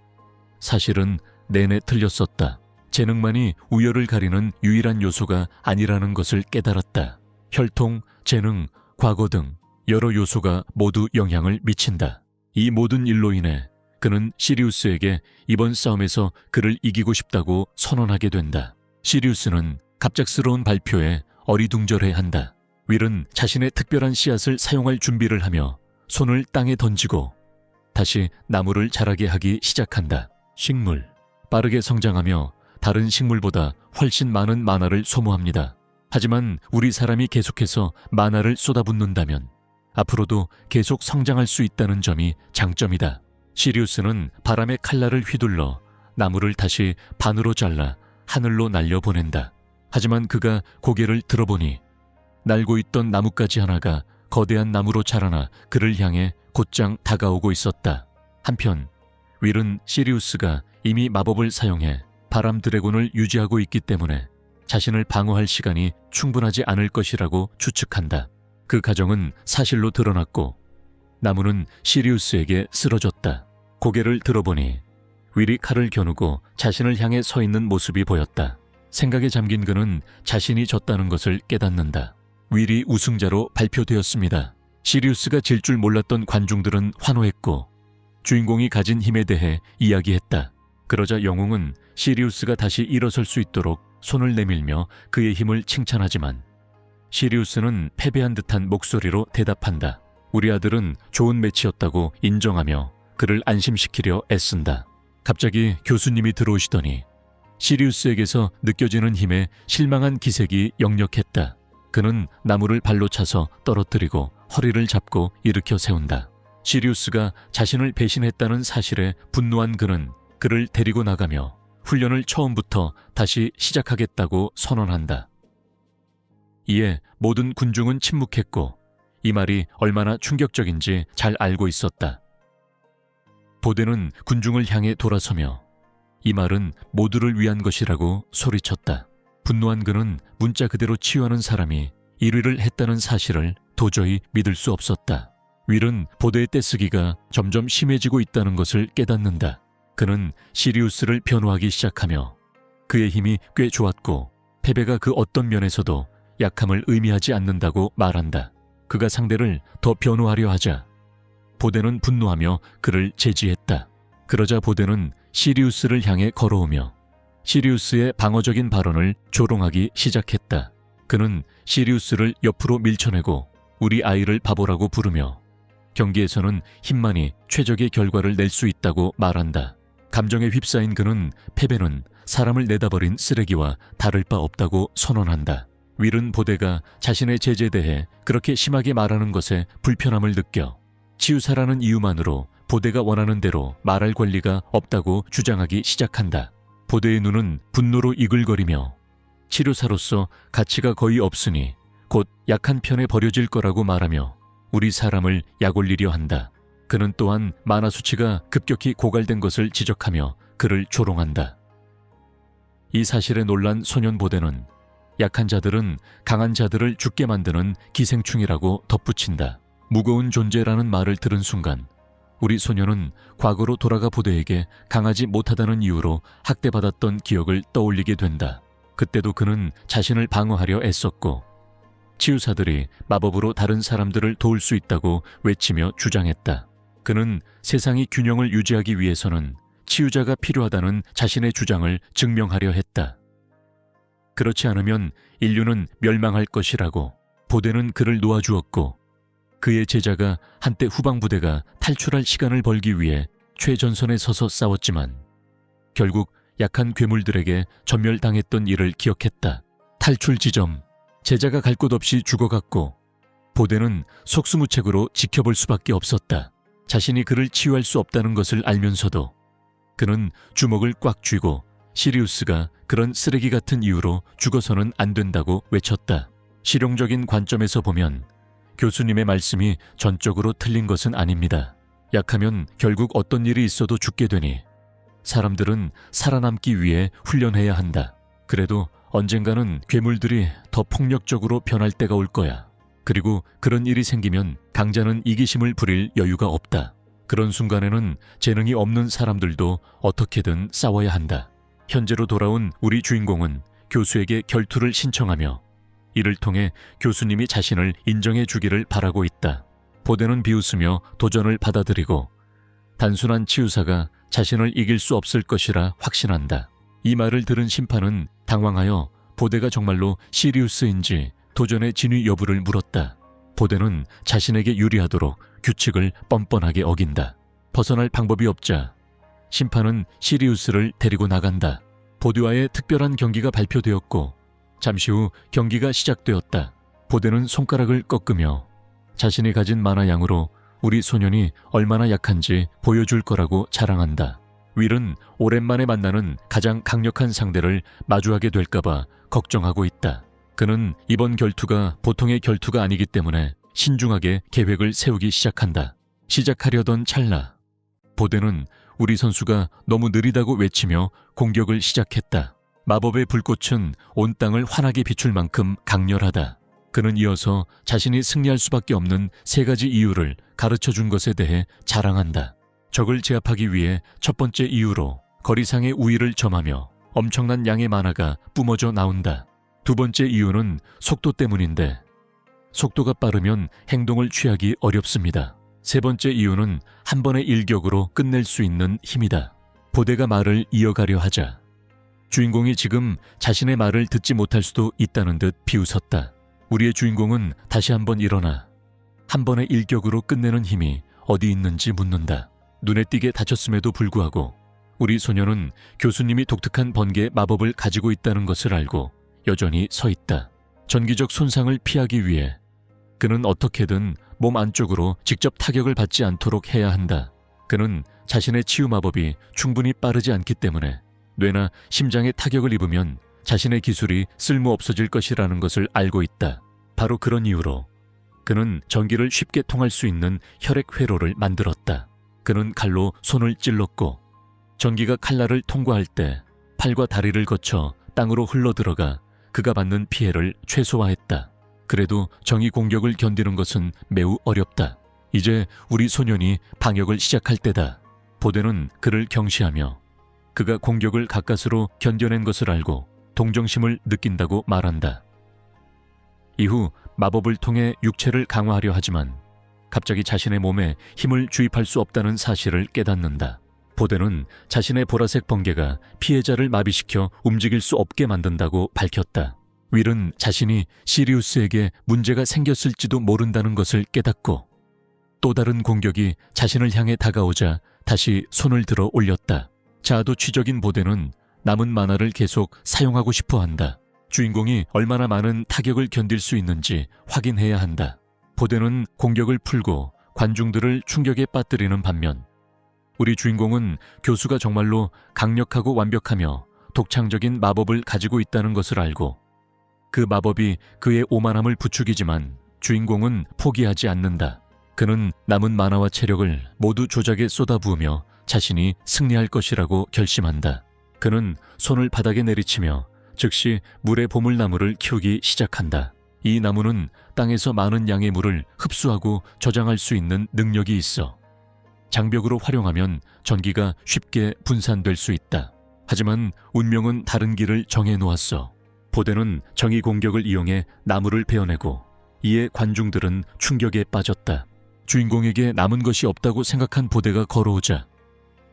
사실은 내내 틀렸었다. 재능만이 우열을 가리는 유일한 요소가 아니라는 것을 깨달았다. 혈통, 재능, 과거 등 여러 요소가 모두 영향을 미친다. 이 모든 일로 인해 그는 시리우스에게 이번 싸움에서 그를 이기고 싶다고 선언하게 된다. 시리우스는 갑작스러운 발표에 어리둥절해한다. 윌은 자신의 특별한 씨앗을 사용할 준비를 하며 손을 땅에 던지고 다시 나무를 자라게 하기 시작한다. 식물. 빠르게 성장하며 다른 식물보다 훨씬 많은 마나를 소모합니다. 하지만 우리 사람이 계속해서 마나를 쏟아붓는다면 앞으로도 계속 성장할 수 있다는 점이 장점이다. 시리우스는 바람의 칼날을 휘둘러 나무를 다시 반으로 잘라 하늘로 날려보낸다. 하지만 그가 고개를 들어보니 날고 있던 나뭇가지 하나가 거대한 나무로 자라나 그를 향해 곧장 다가오고 있었다. 한편 윌은 시리우스가 이미 마법을 사용해 바람 드래곤을 유지하고 있기 때문에 자신을 방어할 시간이 충분하지 않을 것이라고 추측한다. 그 가정은 사실로 드러났고 나무는 시리우스에게 쓰러졌다. 고개를 들어보니 윌이 칼을 겨누고 자신을 향해 서 있는 모습이 보였다. 생각에 잠긴 그는 자신이 졌다는 것을 깨닫는다. 윌이 우승자로 발표되었습니다. 시리우스가 질 줄 몰랐던 관중들은 환호했고 주인공이 가진 힘에 대해 이야기했다. 그러자 영웅은 시리우스가 다시 일어설 수 있도록 손을 내밀며 그의 힘을 칭찬하지만 시리우스는 패배한 듯한 목소리로 대답한다. 우리 아들은 좋은 매치였다고 인정하며 그를 안심시키려 애쓴다. 갑자기 교수님이 들어오시더니 시리우스에게서 느껴지는 힘에 실망한 기색이 역력했다. 그는 나무를 발로 차서 떨어뜨리고 허리를 잡고 일으켜 세운다. 시리우스가 자신을 배신했다는 사실에 분노한 그는 그를 데리고 나가며 훈련을 처음부터 다시 시작하겠다고 선언한다. 이에 모든 군중은 침묵했고 이 말이 얼마나 충격적인지 잘 알고 있었다. 보대는 군중을 향해 돌아서며 이 말은 모두를 위한 것이라고 소리쳤다. 분노한 그는 문자 그대로 치유하는 사람이 1위를 했다는 사실을 도저히 믿을 수 없었다. 윌은 보대의 떼쓰기가 점점 심해지고 있다는 것을 깨닫는다. 그는 시리우스를 변호하기 시작하며 그의 힘이 꽤 좋았고 패배가 그 어떤 면에서도 약함을 의미하지 않는다고 말한다. 그가 상대를 더 변호하려 하자 보대는 분노하며 그를 제지했다. 그러자 보대는 시리우스를 향해 걸어오며 시리우스의 방어적인 발언을 조롱하기 시작했다. 그는 시리우스를 옆으로 밀쳐내고 우리 아이를 바보라고 부르며 경기에서는 힘만이 최적의 결과를 낼 수 있다고 말한다. 감정에 휩싸인 그는 패배는 사람을 내다버린 쓰레기와 다를 바 없다고 선언한다. 윌은 보대가 자신의 제재에 대해 그렇게 심하게 말하는 것에 불편함을 느껴 치유사라는 이유만으로 보대가 원하는 대로 말할 권리가 없다고 주장하기 시작한다. 보대의 눈은 분노로 이글거리며 치료사로서 가치가 거의 없으니 곧 약한 편에 버려질 거라고 말하며 우리 사람을 약올리려 한다. 그는 또한 마나 수치가 급격히 고갈된 것을 지적하며 그를 조롱한다. 이 사실에 놀란 소년 보대는 약한 자들은 강한 자들을 죽게 만드는 기생충이라고 덧붙인다. 무거운 존재라는 말을 들은 순간 우리 소년은 과거로 돌아가 보대에게 강하지 못하다는 이유로 학대받았던 기억을 떠올리게 된다. 그때도 그는 자신을 방어하려 애썼고 치유사들이 마법으로 다른 사람들을 도울 수 있다고 외치며 주장했다. 그는 세상이 균형을 유지하기 위해서는 치유자가 필요하다는 자신의 주장을 증명하려 했다. 그렇지 않으면 인류는 멸망할 것이라고 보대는 그를 놓아주었고 그의 제자가 한때 후방부대가 탈출할 시간을 벌기 위해 최전선에 서서 싸웠지만 결국 약한 괴물들에게 전멸당했던 일을 기억했다. 탈출 지점, 제자가 갈 곳 없이 죽어갔고 보대는 속수무책으로 지켜볼 수밖에 없었다. 자신이 그를 치유할 수 없다는 것을 알면서도 그는 주먹을 꽉 쥐고 시리우스가 그런 쓰레기 같은 이유로 죽어서는 안 된다고 외쳤다. 실용적인 관점에서 보면 교수님의 말씀이 전적으로 틀린 것은 아닙니다. 약하면 결국 어떤 일이 있어도 죽게 되니 사람들은 살아남기 위해 훈련해야 한다. 그래도 언젠가는 괴물들이 더 폭력적으로 변할 때가 올 거야. 그리고 그런 일이 생기면 강자는 이기심을 부릴 여유가 없다. 그런 순간에는 재능이 없는 사람들도 어떻게든 싸워야 한다. 현재로 돌아온 우리 주인공은 교수에게 결투를 신청하며 이를 통해 교수님이 자신을 인정해 주기를 바라고 있다. 보대는 비웃으며 도전을 받아들이고 단순한 치유사가 자신을 이길 수 없을 것이라 확신한다. 이 말을 들은 심판은 당황하여 보대가 정말로 시리우스인지 도전의 진위 여부를 물었다. 보대는 자신에게 유리하도록 규칙을 뻔뻔하게 어긴다. 벗어날 방법이 없자 심판은 시리우스를 데리고 나간다. 보대와의 특별한 경기가 발표되었고 잠시 후 경기가 시작되었다. 보대는 손가락을 꺾으며 자신이 가진 만화 양으로 우리 소년이 얼마나 약한지 보여줄 거라고 자랑한다. 윌은 오랜만에 만나는 가장 강력한 상대를 마주하게 될까봐 걱정하고 있다. 그는 이번 결투가 보통의 결투가 아니기 때문에 신중하게 계획을 세우기 시작한다. 시작하려던 찰나 보대는 우리 선수가 너무 느리다고 외치며 공격을 시작했다. 마법의 불꽃은 온 땅을 환하게 비출 만큼 강렬하다. 그는 이어서 자신이 승리할 수밖에 없는 3가지 이유를 가르쳐준 것에 대해 자랑한다. 적을 제압하기 위해 첫 번째 이유로 거리상의 우위를 점하며 엄청난 양의 만화가 뿜어져 나온다. 두 번째 이유는 속도 때문인데 속도가 빠르면 행동을 취하기 어렵습니다. 세 번째 이유는 한 번의 일격으로 끝낼 수 있는 힘이다. 보대가 말을 이어가려 하자 주인공이 지금 자신의 말을 듣지 못할 수도 있다는 듯 비웃었다. 우리의 주인공은 다시 한번 일어나 한 번의 일격으로 끝내는 힘이 어디 있는지 묻는다. 눈에 띄게 다쳤음에도 불구하고 우리 소녀는 교수님이 독특한 번개 마법을 가지고 있다는 것을 알고 여전히 서 있다. 전기적 손상을 피하기 위해 그는 어떻게든 몸 안쪽으로 직접 타격을 받지 않도록 해야 한다. 그는 자신의 치유 마법이 충분히 빠르지 않기 때문에 뇌나 심장에 타격을 입으면 자신의 기술이 쓸모없어질 것이라는 것을 알고 있다. 바로 그런 이유로 그는 전기를 쉽게 통할 수 있는 혈액 회로를 만들었다. 그는 칼로 손을 찔렀고 전기가 칼날을 통과할 때 팔과 다리를 거쳐 땅으로 흘러들어가 그가 받는 피해를 최소화했다. 그래도 정의 공격을 견디는 것은 매우 어렵다. 이제 우리 소년이 방역을 시작할 때다. 보대는 그를 경시하며 그가 공격을 가까스로 견뎌낸 것을 알고 동정심을 느낀다고 말한다. 이후 마법을 통해 육체를 강화하려 하지만 갑자기 자신의 몸에 힘을 주입할 수 없다는 사실을 깨닫는다. 보대는 자신의 보라색 번개가 피해자를 마비시켜 움직일 수 없게 만든다고 밝혔다. 윌은 자신이 시리우스에게 문제가 생겼을지도 모른다는 것을 깨닫고 또 다른 공격이 자신을 향해 다가오자 다시 손을 들어 올렸다. 자아도취적인 보대는 남은 만화를 계속 사용하고 싶어 한다. 주인공이 얼마나 많은 타격을 견딜 수 있는지 확인해야 한다. 보대는 공격을 풀고 관중들을 충격에 빠뜨리는 반면 우리 주인공은 교수가 정말로 강력하고 완벽하며 독창적인 마법을 가지고 있다는 것을 알고 그 마법이 그의 오만함을 부추기지만 주인공은 포기하지 않는다. 그는 남은 만화와 체력을 모두 조작에 쏟아부으며 자신이 승리할 것이라고 결심한다. 그는 손을 바닥에 내리치며 즉시 물의 보물나무를 키우기 시작한다. 이 나무는 땅에서 많은 양의 물을 흡수하고 저장할 수 있는 능력이 있어 장벽으로 활용하면 전기가 쉽게 분산될 수 있다. 하지만 운명은 다른 길을 정해 놓았어. 보대는 정의 공격을 이용해 나무를 베어내고 이에 관중들은 충격에 빠졌다. 주인공에게 남은 것이 없다고 생각한 보대가 걸어오자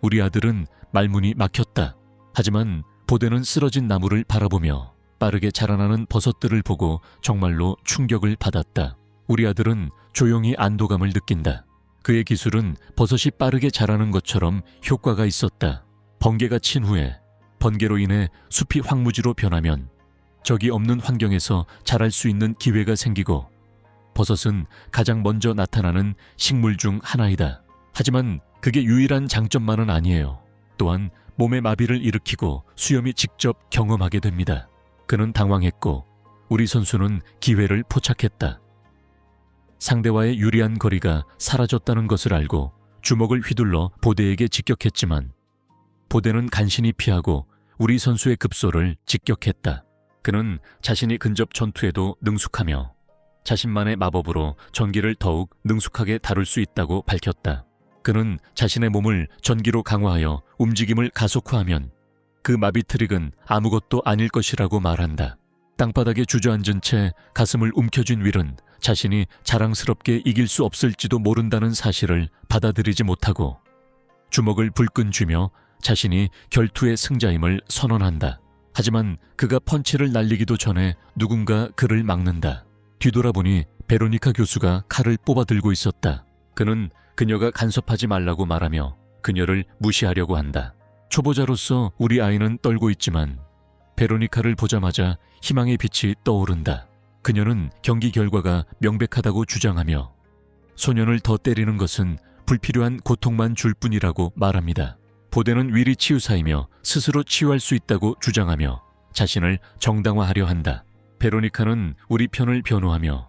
우리 아들은 말문이 막혔다. 하지만 보대는 쓰러진 나무를 바라보며 빠르게 자라나는 버섯들을 보고 정말로 충격을 받았다. 우리 아들은 조용히 안도감을 느낀다. 그의 기술은 버섯이 빠르게 자라는 것처럼 효과가 있었다. 번개가 친 후에 번개로 인해 숲이 황무지로 변하면 적이 없는 환경에서 자랄 수 있는 기회가 생기고 버섯은 가장 먼저 나타나는 식물 중 하나이다. 하지만 그게 유일한 장점만은 아니에요. 또한 몸에 마비를 일으키고 수염이 직접 경험하게 됩니다. 그는 당황했고 우리 선수는 기회를 포착했다. 상대와의 유리한 거리가 사라졌다는 것을 알고 주먹을 휘둘러 보대에게 직격했지만 보대는 간신히 피하고 우리 선수의 급소를 직격했다. 그는 자신이 근접 전투에도 능숙하며 자신만의 마법으로 전기를 더욱 능숙하게 다룰 수 있다고 밝혔다. 그는 자신의 몸을 전기로 강화하여 움직임을 가속화하면 그 마비 트릭은 아무것도 아닐 것이라고 말한다. 땅바닥에 주저앉은 채 가슴을 움켜쥔 윌은 자신이 자랑스럽게 이길 수 없을지도 모른다는 사실을 받아들이지 못하고 주먹을 불끈 쥐며 자신이 결투의 승자임을 선언한다. 하지만 그가 펀치를 날리기도 전에 누군가 그를 막는다. 뒤돌아보니 베로니카 교수가 칼을 뽑아들고 있었다. 그는 그녀가 간섭하지 말라고 말하며 그녀를 무시하려고 한다. 초보자로서 우리 아이는 떨고 있지만 베로니카를 보자마자 희망의 빛이 떠오른다. 그녀는 경기 결과가 명백하다고 주장하며 소년을 더 때리는 것은 불필요한 고통만 줄 뿐이라고 말합니다. 보데는 윌이 치유사이며 스스로 치유할 수 있다고 주장하며 자신을 정당화하려 한다. 베로니카는 우리 편을 변호하며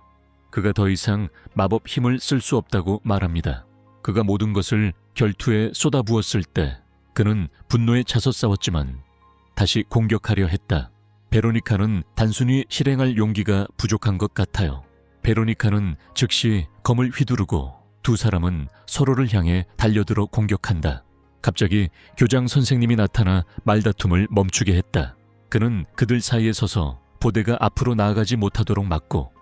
그가 더 이상 마법 힘을 쓸 수 없다고 말합니다. 그가 모든 것을 결투에 쏟아부었을 때 그는 분노에 차서 싸웠지만 다시 공격하려 했다. 베로니카는 단순히 실행할 용기가 부족한 것 같아요. 베로니카는 즉시 검을 휘두르고 두 사람은 서로를 향해 달려들어 공격한다. 갑자기 교장 선생님이 나타나 말다툼을 멈추게 했다. 그는 그들 사이에 서서 보데가 앞으로 나아가지 못하도록 막고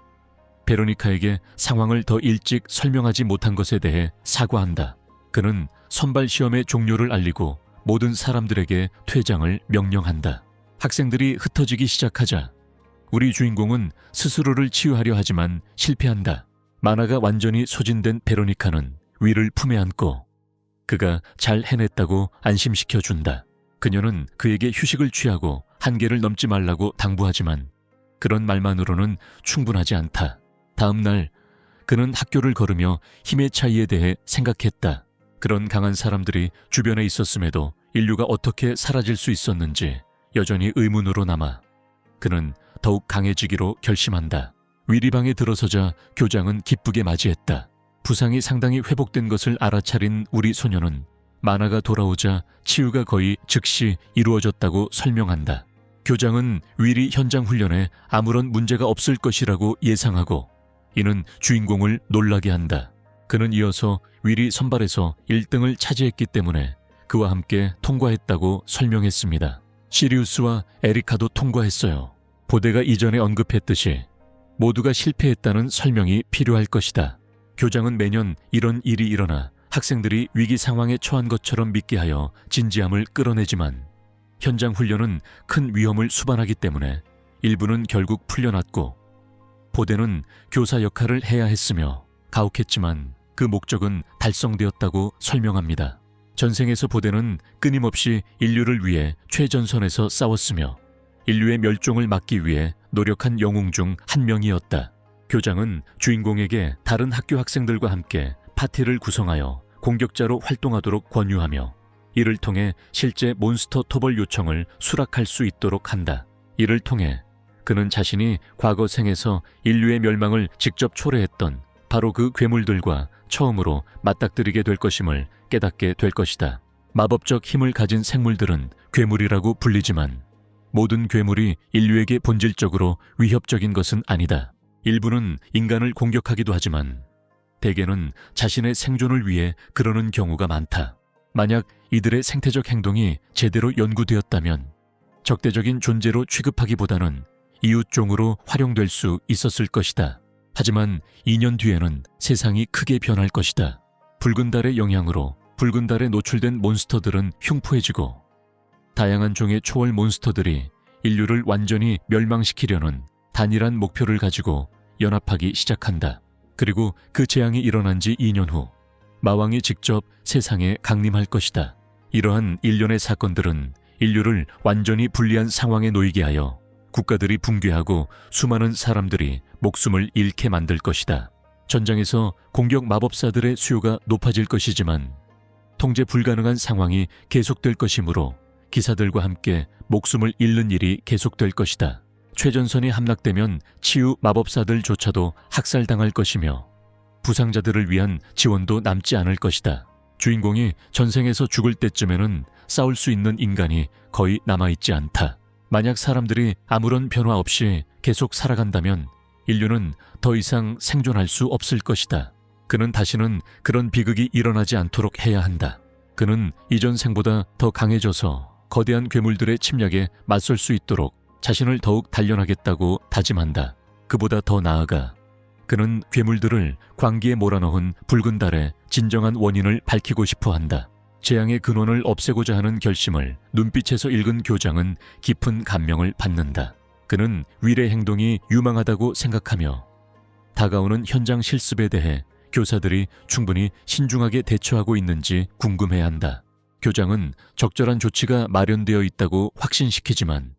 베로니카에게 상황을 더 일찍 설명하지 못한 것에 대해 사과한다. 그는 선발 시험의 종료를 알리고 모든 사람들에게 퇴장을 명령한다. 학생들이 흩어지기 시작하자 우리 주인공은 스스로를 치유하려 하지만 실패한다. 만화가 완전히 소진된 베로니카는 윌을 품에 안고 그가 잘 해냈다고 안심시켜준다. 그녀는 그에게 휴식을 취하고 한계를 넘지 말라고 당부하지만 그런 말만으로는 충분하지 않다. 다음 날 그는 학교를 걸으며 힘의 차이에 대해 생각했다. 그런 강한 사람들이 주변에 있었음에도 인류가 어떻게 사라질 수 있었는지 여전히 의문으로 남아 그는 더욱 강해지기로 결심한다. 윌이 방에 들어서자 교장은 기쁘게 맞이했다. 부상이 상당히 회복된 것을 알아차린 우리 소녀는 만화가 돌아오자 치유가 거의 즉시 이루어졌다고 설명한다. 교장은 윌이 현장 훈련에 아무런 문제가 없을 것이라고 예상하고 이는 주인공을 놀라게 한다. 그는 이어서 윌이 선발에서 1등을 차지했기 때문에 그와 함께 통과했다고 설명했습니다. 시리우스와 에리카도 통과했어요. 보데가 이전에 언급했듯이 모두가 실패했다는 설명이 필요할 것이다. 교장은 매년 이런 일이 일어나 학생들이 위기 상황에 처한 것처럼 믿게 하여 진지함을 끌어내지만 현장 훈련은 큰 위험을 수반하기 때문에 일부는 결국 풀려났고 보데는 교사 역할을 해야 했으며 가혹했지만 그 목적은 달성되었다고 설명합니다. 전생에서 보데는 끊임없이 인류를 위해 최전선에서 싸웠으며 인류의 멸종을 막기 위해 노력한 영웅 중 한 명이었다. 교장은 주인공에게 다른 학교 학생들과 함께 파티를 구성하여 공격자로 활동하도록 권유하며 이를 통해 실제 몬스터 토벌 요청을 수락할 수 있도록 한다. 이를 통해 그는 자신이 과거 생에서 인류의 멸망을 직접 초래했던 바로 그 괴물들과 처음으로 맞닥뜨리게 될 것임을 깨닫게 될 것이다. 마법적 힘을 가진 생물들은 괴물이라고 불리지만 모든 괴물이 인류에게 본질적으로 위협적인 것은 아니다. 일부는 인간을 공격하기도 하지만 대개는 자신의 생존을 위해 그러는 경우가 많다. 만약 이들의 생태적 행동이 제대로 연구되었다면 적대적인 존재로 취급하기보다는 이웃종으로 활용될 수 있었을 것이다. 하지만 2년 뒤에는 세상이 크게 변할 것이다. 붉은 달의 영향으로 붉은 달에 노출된 몬스터들은 흉포해지고 다양한 종의 초월 몬스터들이 인류를 완전히 멸망시키려는 단일한 목표를 가지고 연합하기 시작한다. 그리고 그 재앙이 일어난 지 2년 후 마왕이 직접 세상에 강림할 것이다. 이러한 일련의 사건들은 인류를 완전히 불리한 상황에 놓이게 하여 국가들이 붕괴하고 수많은 사람들이 목숨을 잃게 만들 것이다. 전장에서 공격 마법사들의 수요가 높아질 것이지만 통제 불가능한 상황이 계속될 것이므로 기사들과 함께 목숨을 잃는 일이 계속될 것이다. 최전선이 함락되면 치유 마법사들조차도 학살당할 것이며 부상자들을 위한 지원도 남지 않을 것이다. 주인공이 전생에서 죽을 때쯤에는 싸울 수 있는 인간이 거의 남아있지 않다. 만약 사람들이 아무런 변화 없이 계속 살아간다면 인류는 더 이상 생존할 수 없을 것이다. 그는 다시는 그런 비극이 일어나지 않도록 해야 한다. 그는 이전 생보다 더 강해져서 거대한 괴물들의 침략에 맞설 수 있도록 자신을 더욱 단련하겠다고 다짐한다. 그보다 더 나아가 그는 괴물들을 광기에 몰아넣은 붉은 달의 진정한 원인을 밝히고 싶어 한다. 재앙의 근원을 없애고자 하는 결심을 눈빛에서 읽은 교장은 깊은 감명을 받는다. 그는 윌의 행동이 유망하다고 생각하며 다가오는 현장 실습에 대해 교사들이 충분히 신중하게 대처하고 있는지 궁금해한다. 교장은 적절한 조치가 마련되어 있다고 확신시키지만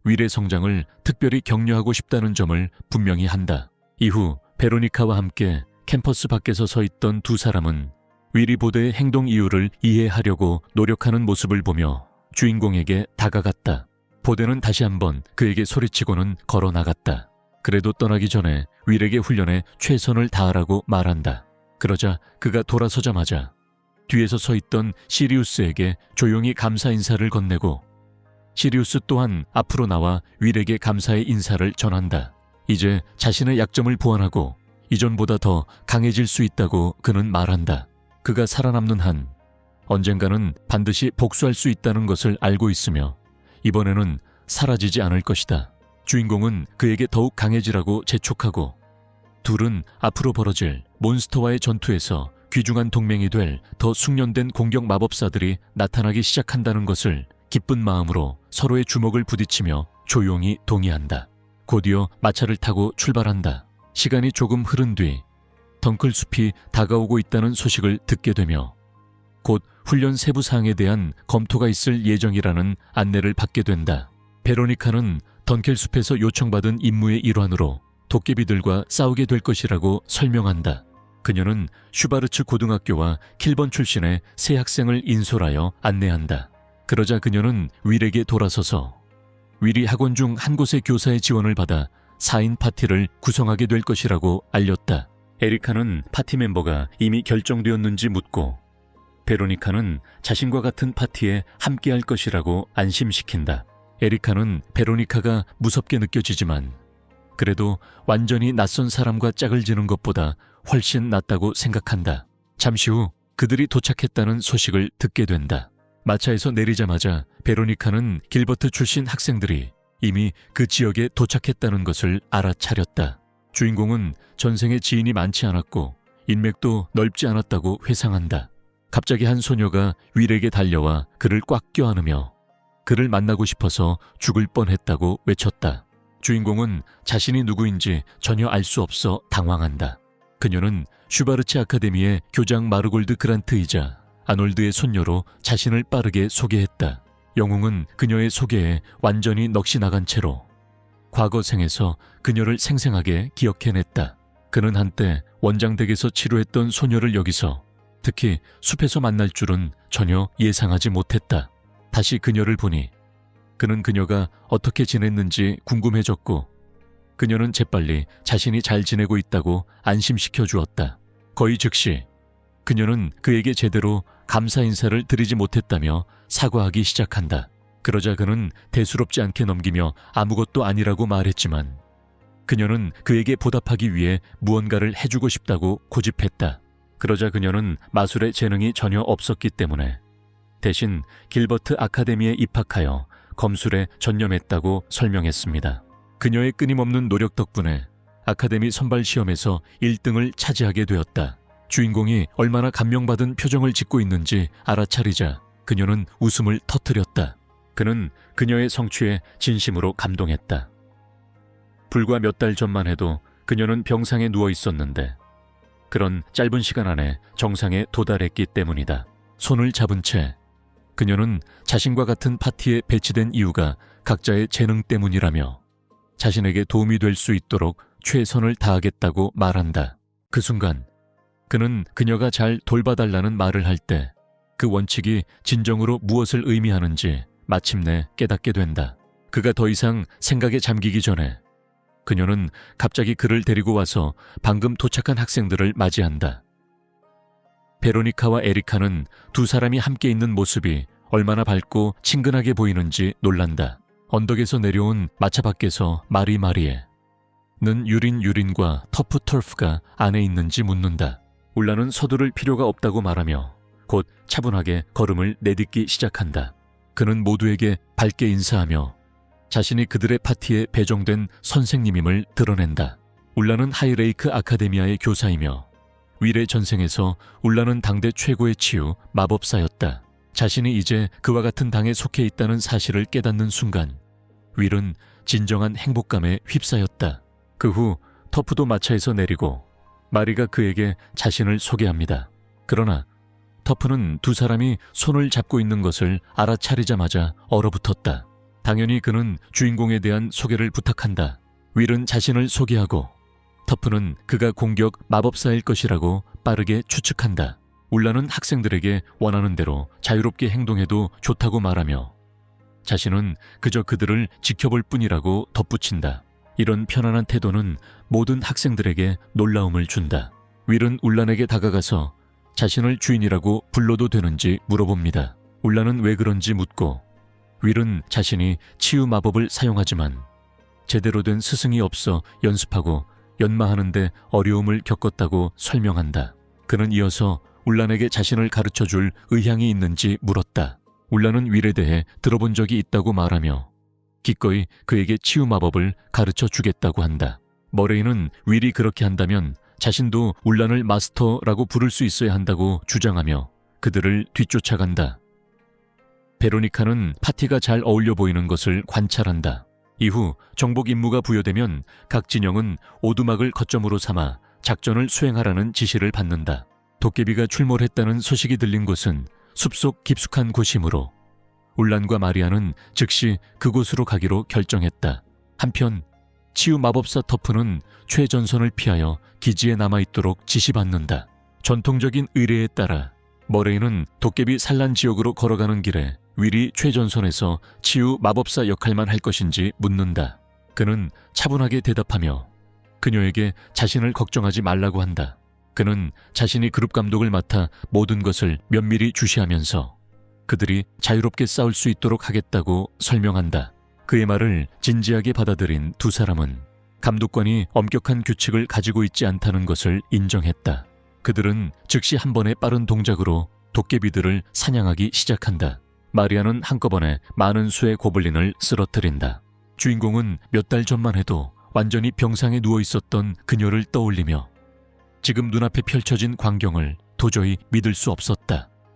윌의 성장을 특별히 격려하고 싶다는 점을 분명히 한다. 이후 베로니카와 함께 캠퍼스 밖에서 서 있던 두 사람은 윌이 보드의 행동 이유를 이해하려고 노력하는 모습을 보며 주인공에게 다가갔다. 보드는 다시 한번 그에게 소리치고는 걸어 나갔다. 그래도 떠나기 전에 윌에게 훈련에 최선을 다하라고 말한다. 그러자 그가 돌아서자마자 뒤에서 서 있던 시리우스에게 조용히 감사 인사를 건네고 시리우스 또한 앞으로 나와 윌에게 감사의 인사를 전한다. 이제 자신의 약점을 보완하고 이전보다 더 강해질 수 있다고 그는 말한다. 그가 살아남는 한 언젠가는 반드시 복수할 수 있다는 것을 알고 있으며 이번에는 사라지지 않을 것이다. 주인공은 그에게 더욱 강해지라고 재촉하고 둘은 앞으로 벌어질 몬스터와의 전투에서 귀중한 동맹이 될 더 숙련된 공격 마법사들이 나타나기 시작한다는 것을 기쁜 마음으로 서로의 주먹을 부딪히며 조용히 동의한다. 곧이어 마차를 타고 출발한다. 시간이 조금 흐른 뒤 덩클숲이 다가오고 있다는 소식을 듣게 되며 곧 훈련 세부 사항에 대한 검토가 있을 예정이라는 안내를 받게 된다. 베로니카는 덩켈숲에서 요청받은 임무의 일환으로 도깨비들과 싸우게 될 것이라고 설명한다. 그녀는 슈바르츠 고등학교와 킬번 출신의 세 학생을 인솔하여 안내한다. 그러자 그녀는 윌에게 돌아서서 윌이 학원 중 한 곳의 교사의 지원을 받아 4인 파티를 구성하게 될 것이라고 알렸다. 에리카는 파티 멤버가 이미 결정되었는지 묻고 베로니카는 자신과 같은 파티에 함께할 것이라고 안심시킨다. 에리카는 베로니카가 무섭게 느껴지지만 그래도 완전히 낯선 사람과 짝을 지는 것보다 훨씬 낫다고 생각한다. 잠시 후 그들이 도착했다는 소식을 듣게 된다. 마차에서 내리자마자 베로니카는 길버트 출신 학생들이 이미 그 지역에 도착했다는 것을 알아차렸다. 주인공은 전생에 지인이 많지 않았고 인맥도 넓지 않았다고 회상한다. 갑자기 한 소녀가 윌에게 달려와 그를 꽉 껴안으며 그를 만나고 싶어서 죽을 뻔했다고 외쳤다. 주인공은 자신이 누구인지 전혀 알 수 없어 당황한다. 그녀는 슈바르츠 아카데미의 교장 마르골드 그란트이자 아놀드의 손녀로 자신을 빠르게 소개했다. 영웅은 그녀의 소개에 완전히 넋이 나간 채로 과거 생에서 그녀를 생생하게 기억해냈다. 그는 한때 원장댁에서 치료했던 소녀를 여기서 특히 숲에서 만날 줄은 전혀 예상하지 못했다. 다시 그녀를 보니 그는 그녀가 어떻게 지냈는지 궁금해졌고 그녀는 재빨리 자신이 잘 지내고 있다고 안심시켜 주었다. 거의 즉시 그녀는 그에게 제대로 감사 인사를 드리지 못했다며 사과하기 시작한다. 그러자 그는 대수롭지 않게 넘기며 아무것도 아니라고 말했지만 그녀는 그에게 보답하기 위해 무언가를 해주고 싶다고 고집했다. 그러자 그녀는 마술에 재능이 전혀 없었기 때문에 대신 길버트 아카데미에 입학하여 검술에 전념했다고 설명했습니다. 그녀의 끊임없는 노력 덕분에 아카데미 선발 시험에서 1등을 차지하게 되었다. 주인공이 얼마나 감명받은 표정을 짓고 있는지 알아차리자 그녀는 웃음을 터뜨렸다. 그는 그녀의 성취에 진심으로 감동했다. 불과 몇 달 전만 해도 그녀는 병상에 누워 있었는데 그런 짧은 시간 안에 정상에 도달했기 때문이다. 손을 잡은 채 그녀는 자신과 같은 파티에 배치된 이유가 각자의 재능 때문이라며 자신에게 도움이 될 수 있도록 최선을 다하겠다고 말한다. 그 순간 그는 그녀가 잘 돌봐달라는 말을 할 때 그 원칙이 진정으로 무엇을 의미하는지 마침내 깨닫게 된다. 그가 더 이상 생각에 잠기기 전에 그녀는 갑자기 그를 데리고 와서 방금 도착한 학생들을 맞이한다. 베로니카와 에리카는 두 사람이 함께 있는 모습이 얼마나 밝고 친근하게 보이는지 놀란다. 언덕에서 내려온 마차 밖에서 마리에 는 유린과 터프가 안에 있는지 묻는다. 울라는 서두를 필요가 없다고 말하며 곧 차분하게 걸음을 내딛기 시작한다. 그는 모두에게 밝게 인사하며 자신이 그들의 파티에 배정된 선생님임을 드러낸다. 울라는 하이레이크 아카데미아의 교사이며 윌의 전생에서 울라는 당대 최고의 치유 마법사였다. 자신이 이제 그와 같은 당에 속해 있다는 사실을 깨닫는 순간 윌은 진정한 행복감에 휩싸였다. 그 후 터프도 마차에서 내리고 마리가 그에게 자신을 소개합니다. 그러나 터프는 두 사람이 손을 잡고 있는 것을 알아차리자마자 얼어붙었다. 당연히 그는 주인공에 대한 소개를 부탁한다. 윌은 자신을 소개하고 터프는 그가 공격 마법사일 것이라고 빠르게 추측한다. 울라는 학생들에게 원하는 대로 자유롭게 행동해도 좋다고 말하며 자신은 그저 그들을 지켜볼 뿐이라고 덧붙인다. 이런 편안한 태도는 모든 학생들에게 놀라움을 준다. 윌은 울란에게 다가가서 자신을 주인이라고 불러도 되는지 물어봅니다. 울란은 왜 그런지 묻고 윌은 자신이 치유 마법을 사용하지만 제대로 된 스승이 없어 연습하고 연마하는데 어려움을 겪었다고 설명한다. 그는 이어서 울란에게 자신을 가르쳐줄 의향이 있는지 물었다. 울란은 윌에 대해 들어본 적이 있다고 말하며 기꺼이 그에게 치유 마법을 가르쳐 주겠다고 한다. 머레이는 윌이 그렇게 한다면 자신도 울란을 마스터라고 부를 수 있어야 한다고 주장하며 그들을 뒤쫓아간다. 베로니카는 파티가 잘 어울려 보이는 것을 관찰한다. 이후 정복 임무가 부여되면 각 진영은 오두막을 거점으로 삼아 작전을 수행하라는 지시를 받는다. 도깨비가 출몰했다는 소식이 들린 곳은 숲속 깊숙한 곳이므로 울란과 마리아는 즉시 그곳으로 가기로 결정했다. 한편 치유 마법사 터프는 최전선을 피하여 기지에 남아있도록 지시받는다. 전통적인 의례에 따라 머레이는 도깨비 산란 지역으로 걸어가는 길에 윌이 최전선에서 치유 마법사 역할만 할 것인지 묻는다. 그는 차분하게 대답하며 그녀에게 자신을 걱정하지 말라고 한다. 그는 자신이 그룹 감독을 맡아 모든 것을 면밀히 주시하면서 그들이 자유롭게 싸울 수 있도록 하겠다고 설명한다. 그의 말을 진지하게 받아들인 두 사람은 감독관이 엄격한 규칙을 가지고 있지 않다는 것을 인정했다. 그들은 즉시 한 번의 빠른 동작으로 도깨비들을 사냥하기 시작한다. 마리아는 한꺼번에 많은 수의 고블린을 쓰러뜨린다. 주인공은 몇 달 전만 해도 완전히 병상에 누워 있었던 그녀를 떠올리며 지금 눈앞에 펼쳐진 광경을 도저히 믿을 수 없었다.